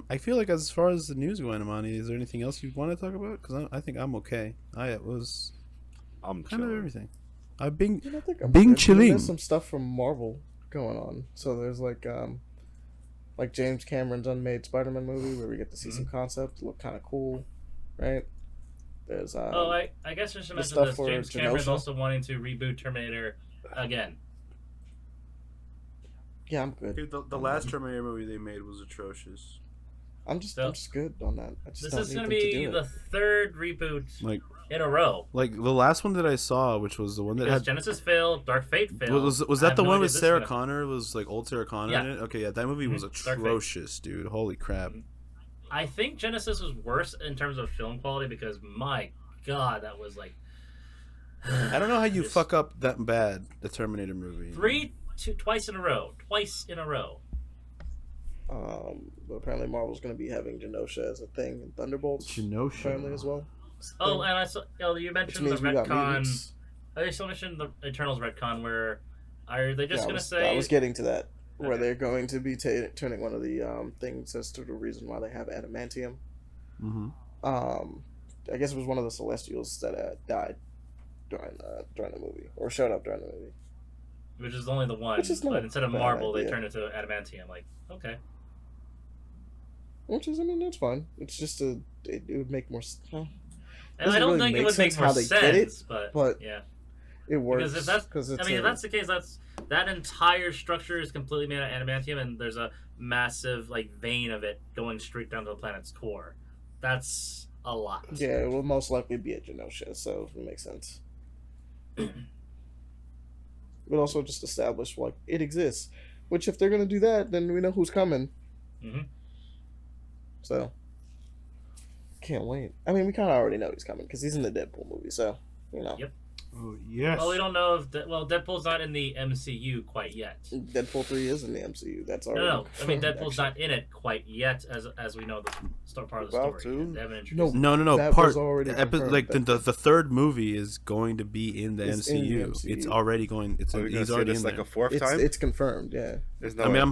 I feel like as far as the news going, Amani, is there anything else you want to talk about? Because I think I'm okay. I was I'm kind of chilling. everything. I've been I think I'm Bing good. chilling. There's some stuff from Marvel going on. So there's like James Cameron's unmade Spider-Man movie where we get to see some concepts look kind of cool, right? There's I guess I should the mention stuff this. for James Cameron's Genosha. also wanting to reboot Terminator again. yeah, I'm good. Dude, the last Terminator movie they made was atrocious. I'm just good on that. I just This don't is need going them to to be do the it. third reboot Like in a row. the last one that I saw, which was the one that Because had Genesis failed, Dark Fate failed. was I that have the no one idea with if this is Sarah gonna- Connor? Was like old Sarah Connor in Yeah. it? Okay, yeah, that movie was Dark Fate. atrocious, dude. Holy crap. I think Genesis was worse in terms of film quality because my god, that was like I don't know how you Just- fuck up that bad the Terminator movie. twice in a row. But apparently Marvel's going to be having Genosha as a thing in Thunderbolts Genosha. apparently as well. Oh, and I saw. Oh, you Which mentioned the means we got retcon. mutants. I still mentioned the Eternals retcon. Where are they just Yeah, gonna I say? was getting to that. Where Okay. they're going to be turning one of the things as to the reason why they have adamantium. Mm-hmm. I guess it was one of the Celestials that died during the movie or showed up during the movie. Which is only the one. Which is not But instead of a bad marble, they idea. turned it to adamantium. Like, okay. which is, I mean, that's fine. It's just it would make more. And I don't think it would make more sense, but yeah, it works. Because if that's, I mean, if that's the case, that entire structure is completely made out of adamantium, and there's a massive like vein of it going straight down to the planet's core. That's a lot. Yeah, it will most likely be at Genosha, so it makes sense. But also just establish like it exists. Which, if they're gonna do that, then we know who's coming. Mm-hmm. So, can't wait. I mean, we kind of already know he's coming because he's in the Deadpool movie. So, you know. Yep. Oh yes. Well, we don't know if Deadpool's not in the MCU quite yet. Deadpool 3 is in the MCU. That's already. No. I mean, Deadpool's not in it quite yet, as we know the start part of the About story. to. They haven't introduced. No. That Part was already like confirmed. the third movie is going to be in the It's MCU. in the MCU. It's already going. It's Are we gonna he's say already this in like there. a fourth time? It's confirmed. Yeah. There's no I mean, way. I'm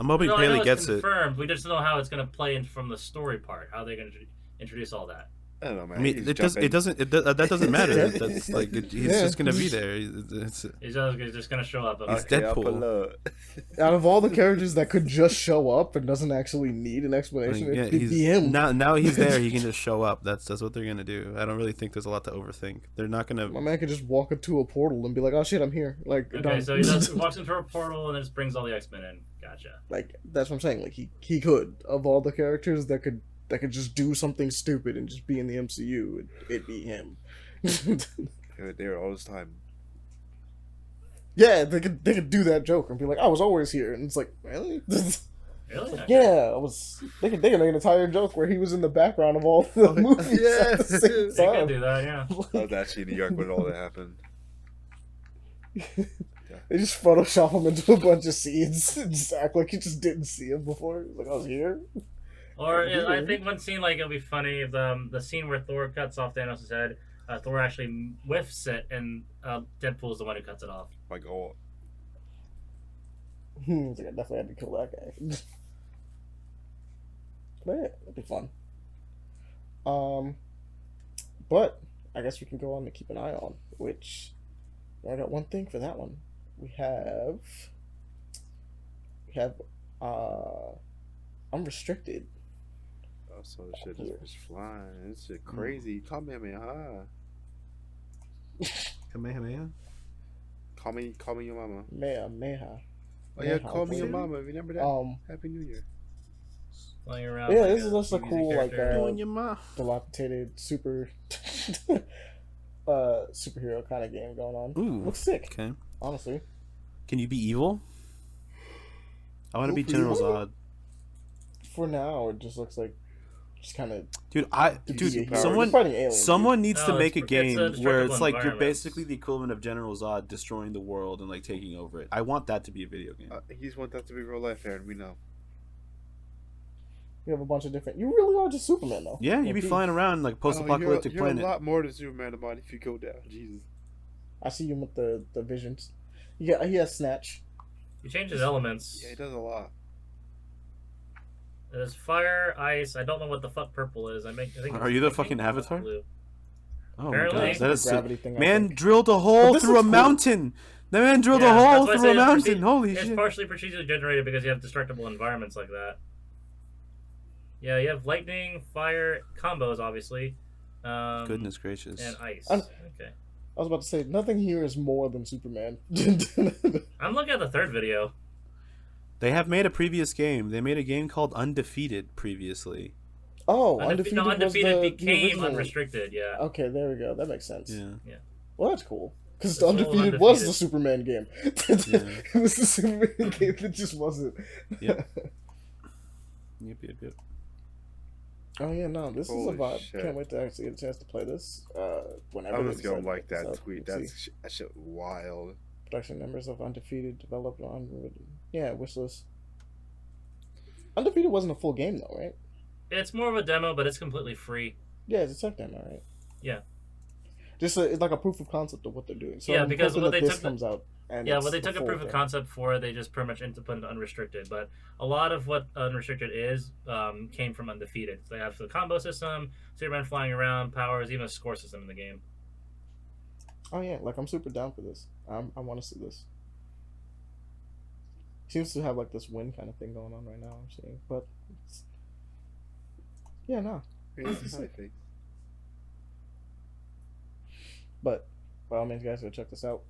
hoping No, I know Paley it's gets it. confirmed. We just don't know how it's going to play in from the story part. How they're going to introduce all that. I don't know, man. I mean, He's that jumping. doesn't matter. That's like he's Yeah. just gonna be there. It's He's just going to show up. It's Okay. I'll Deadpool. pull up. Out of all the characters that could just show up and doesn't actually need an explanation, yeah, it'd he's be him. now he's there. He can just show up. That's what they're gonna do. I don't really think there's a lot to overthink. They're not gonna. My man could just walk into a portal and be like, "Oh shit, I'm here!" Like, Okay, done. so he walks into a portal and then just brings all the X-Men in. Gotcha. Like, that's what I'm saying. Like, he could, of all the characters that could just do something stupid and just be in the MCU, it'd be him. They're there all this time. Yeah, they could do that joke and be like, "I was always here," and it's like, really? Really? Okay. Yeah, I was. They could make an entire joke where he was in the background of all the movies at the yes. same They time. can do that, yeah. I was actually in New York when all that happened. They just Photoshop him into a bunch of scenes and just act like you just didn't see him before. He's like, I was here. Or I think one scene like it'll be funny if the scene where Thor cuts off Thanos' head, Thor actually whiffs it, and Deadpool's the one who cuts it off. My God. He's like, I definitely had to kill that guy. But yeah, it'd be fun. But I guess we can go on to keep an eye on, which I got one thing for that one. We have Unrestricted. Oh, so the shit is flying. This shit crazy. Kamehameha. Kamehameha. Call me your mama. Meha. Oh yeah, call me your mama. Remember that? Happy New Year. Flying around. Yeah, like this is just a cool character. like your mom. dilapidated super superhero kind of game going on. Ooh. Looks sick, Okay. honestly. Can you be evil? I want to be Ooh, General evil? Zod. For now, it just looks like just kind of Someone needs to No, make a it's a game where destructible it's like you're environment. basically the equivalent of General Zod destroying the world and like taking over it. I want that to be a video game. He just want that to be real life, Aaron. We know. You have a bunch of different. You really are just Superman, though. Yeah, you'd be flying around like post-apocalyptic you're planet. a lot more than Superman, about if you go down. Jesus. I see him with the visions. Yeah, he has snatch. He changes elements. Yeah, he does a lot. There's fire, ice. I don't know what the fuck purple is. I think. Are you the fucking Avatar? Blue. Oh Apparently. my god, that is so... Gravity thing, I Man think. drilled a But hole this through a looks cool. mountain. The man drilled Yeah, a hole that's why I through say a it's mountain. Holy It's shit. partially procedurally generated because you have destructible environments like that. Yeah, you have lightning, fire, combos, obviously. Goodness gracious. And ice. I'm- Okay. I was about to say nothing here is more than Superman. I'm looking at the third video. They have made a previous game. They made a game called Undefeated previously. Oh, Undefeated Undefeated, was the became original. Unrestricted, yeah. Okay, there we go. That makes sense. Yeah. Well, that's cool. Because It's all Undefeated was Undefeated. the Superman game. Yeah. It was the Superman game that just wasn't. Yep. Yep. Oh yeah, no, this is a Holy vibe. shit. Can't wait to actually get a chance to play this. Whenever I'm they just gonna decide to like put this that out. tweet. Let's see. That shit wild. Production members of Undefeated developed on. Yeah, wishlist. Undefeated wasn't a full game though, right? It's more of a demo, but it's completely free. Yeah, it's a tech demo, right? Yeah. Just it's like a proof of concept of what they're doing. So Yeah, I'm because hoping what that they this took comes out. And Yeah, it's what they the took a full proof of thing. concept for, they just pretty much put into Unrestricted. But a lot of what Unrestricted is came from Undefeated. They have the combo system, Superman flying around, powers, even a score system in the game. Oh yeah, like I'm super down for this. I want to see this. Seems to have like this win kind of thing going on right now. I'm seeing, but Yeah, no. It's the side thing. But by all means, guys, go check this out.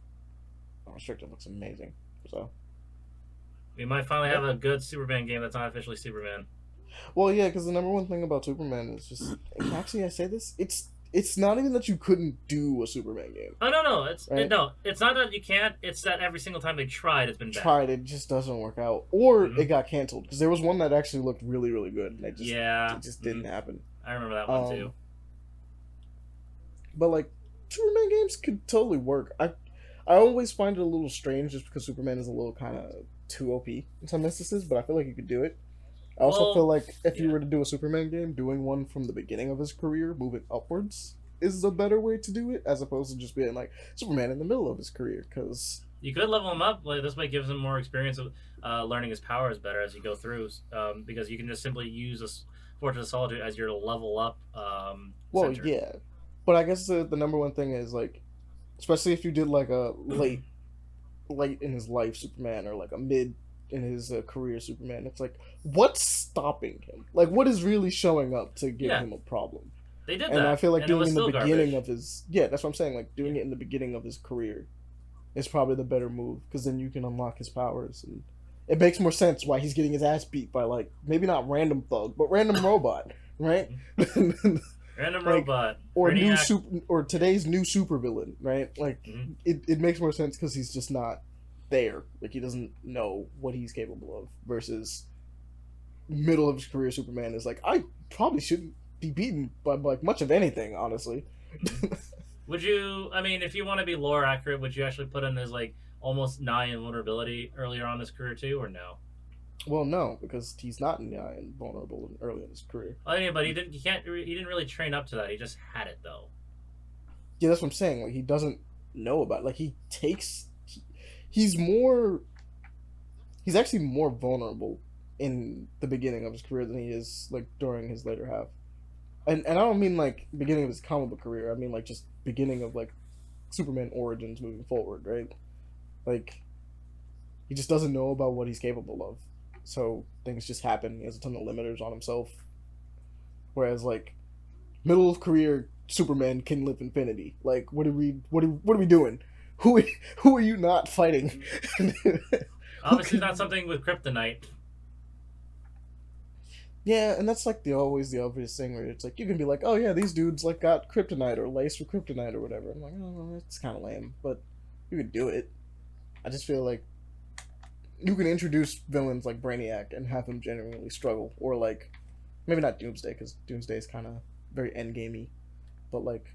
Restricted looks amazing. So We might finally have a good Superman game that's not officially Superman. well, yeah, because the number one thing about Superman is just actually I say this, it's not even that you couldn't do a Superman game. Oh no, right? it's not that you can't. It's that every single time they tried, it's been bad. Tried, it just doesn't work out, or it got canceled because there was one that actually looked really, really good, and it just didn't happen. I remember that one too. But like Superman games could totally work. I always find it a little strange just because Superman is a little kind of too OP in some instances, but I feel like you could do it. I also feel like if you were to do a Superman game, doing one from the beginning of his career, moving upwards, is a better way to do it, as opposed to just being like Superman in the middle of his career, because... You could level him up. Like, this way gives him more experience of learning his powers better as you go through, because you can just simply use a Fortress of Solitude as your level up well, center. Yeah. But I guess the number one thing is, like, especially if you did, like, a late in his life Superman, or, like, a mid in his career Superman, it's like, what's stopping him? Like, what is really showing up to give him a problem? They did and that. I feel like doing it in the beginning garbage. of his... Yeah, that's what I'm saying. Like, doing it in the beginning of his career is probably the better move, because then you can unlock his powers, and it makes more sense why he's getting his ass beat by, like, maybe not random thug, but random robot, right? Random robot. Or or today's new supervillain, right? Like, it makes more sense because he's just not there. Like, he doesn't know what he's capable of, versus middle of his career Superman is like, I probably shouldn't be beaten by, like, much of anything, honestly. Would you, I mean, if you want to be lore accurate, would you actually put in his, like, almost nigh invulnerability earlier on in his career too, or no? Well, no, because he's not nigh invulnerable early in his career. I mean, but he didn't really train up to that. He just had it though. Yeah, that's what I'm saying. Like, he doesn't know about it. Like, he's actually more vulnerable in the beginning of his career than he is, like, during his later half. And I don't mean, like, beginning of his comic book career. I mean, like, just beginning of, like, Superman origins moving forward, right? Like, he just doesn't know about what he's capable of. So things just happen. He has a ton of limiters on himself. Whereas, like, middle of career Superman can live infinity. Like, what are we doing? Who are you not fighting? Obviously not something with kryptonite. Yeah, and that's like the obvious thing where it's like you can be like, oh yeah, these dudes like got kryptonite or laced with kryptonite or whatever. I'm like, oh, it's kind of lame, but you could do it. I just feel like you can introduce villains like Brainiac and have him genuinely struggle, or like maybe not Doomsday, because Doomsday is kind of very endgamey, but like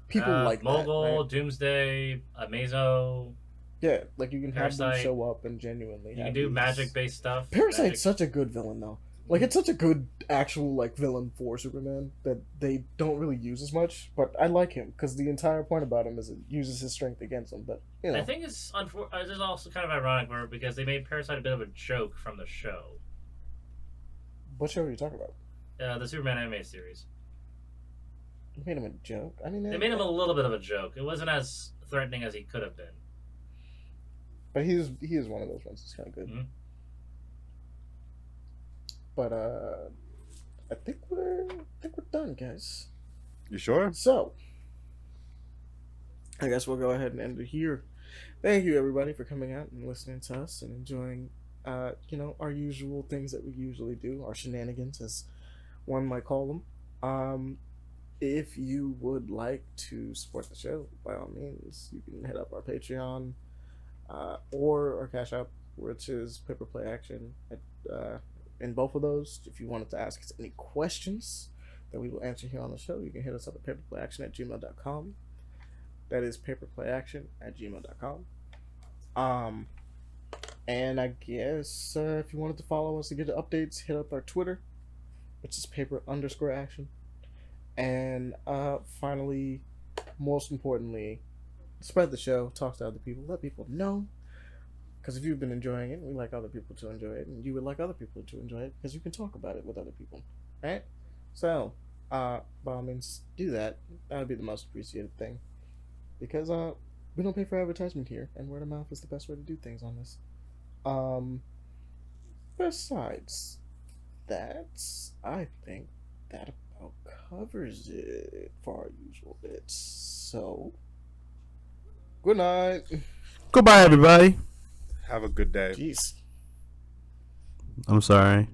people like Mogul, that, right? Doomsday, Amazo. Yeah, like you can Parasite. have them show up and genuinely. You can do magic-based stuff. Parasite's such a good villain, though. Like, it's such a good actual, like, villain for Superman that they don't really use as much, but I like him, because the entire point about him is it uses his strength against him, but, you know. I think it's also kind of ironic because they made Parasite a bit of a joke from the show. What show are you talking about? The Superman anime series. They made him a joke? I mean, they made him a little bit of a joke. It wasn't as threatening as he could have been. But he is one of those ones that's kind of good. Mm-hmm. But I think we're done, guys. You sure? So, I guess we'll go ahead and end it here. Thank you, everybody, for coming out and listening to us and enjoying, our usual things that we usually do, our shenanigans, as one might call them. If you would like to support the show, by all means, you can hit up our Patreon or our Cash App, which is Paper Play Action. In both of those, if you wanted to ask us any questions that we will answer here on the show, you can hit us up at paperplayaction@gmail.com. That is paperplayaction@gmail.com. And I guess if you wanted to follow us to get the updates, hit up our Twitter, which is paper_action. And finally, most importantly, spread the show, talk to other people, let people know. Because if you've been enjoying it, we like other people to enjoy it, and you would like other people to enjoy it, because you can talk about it with other people, right? So, by all means, do that. That would be the most appreciated thing. Because we don't pay for advertisement here, and word of mouth is the best way to do things on this. Besides that, I think that about covers it for our usual bits. So, good night. Goodbye, everybody. Have a good day. Jeez. I'm sorry.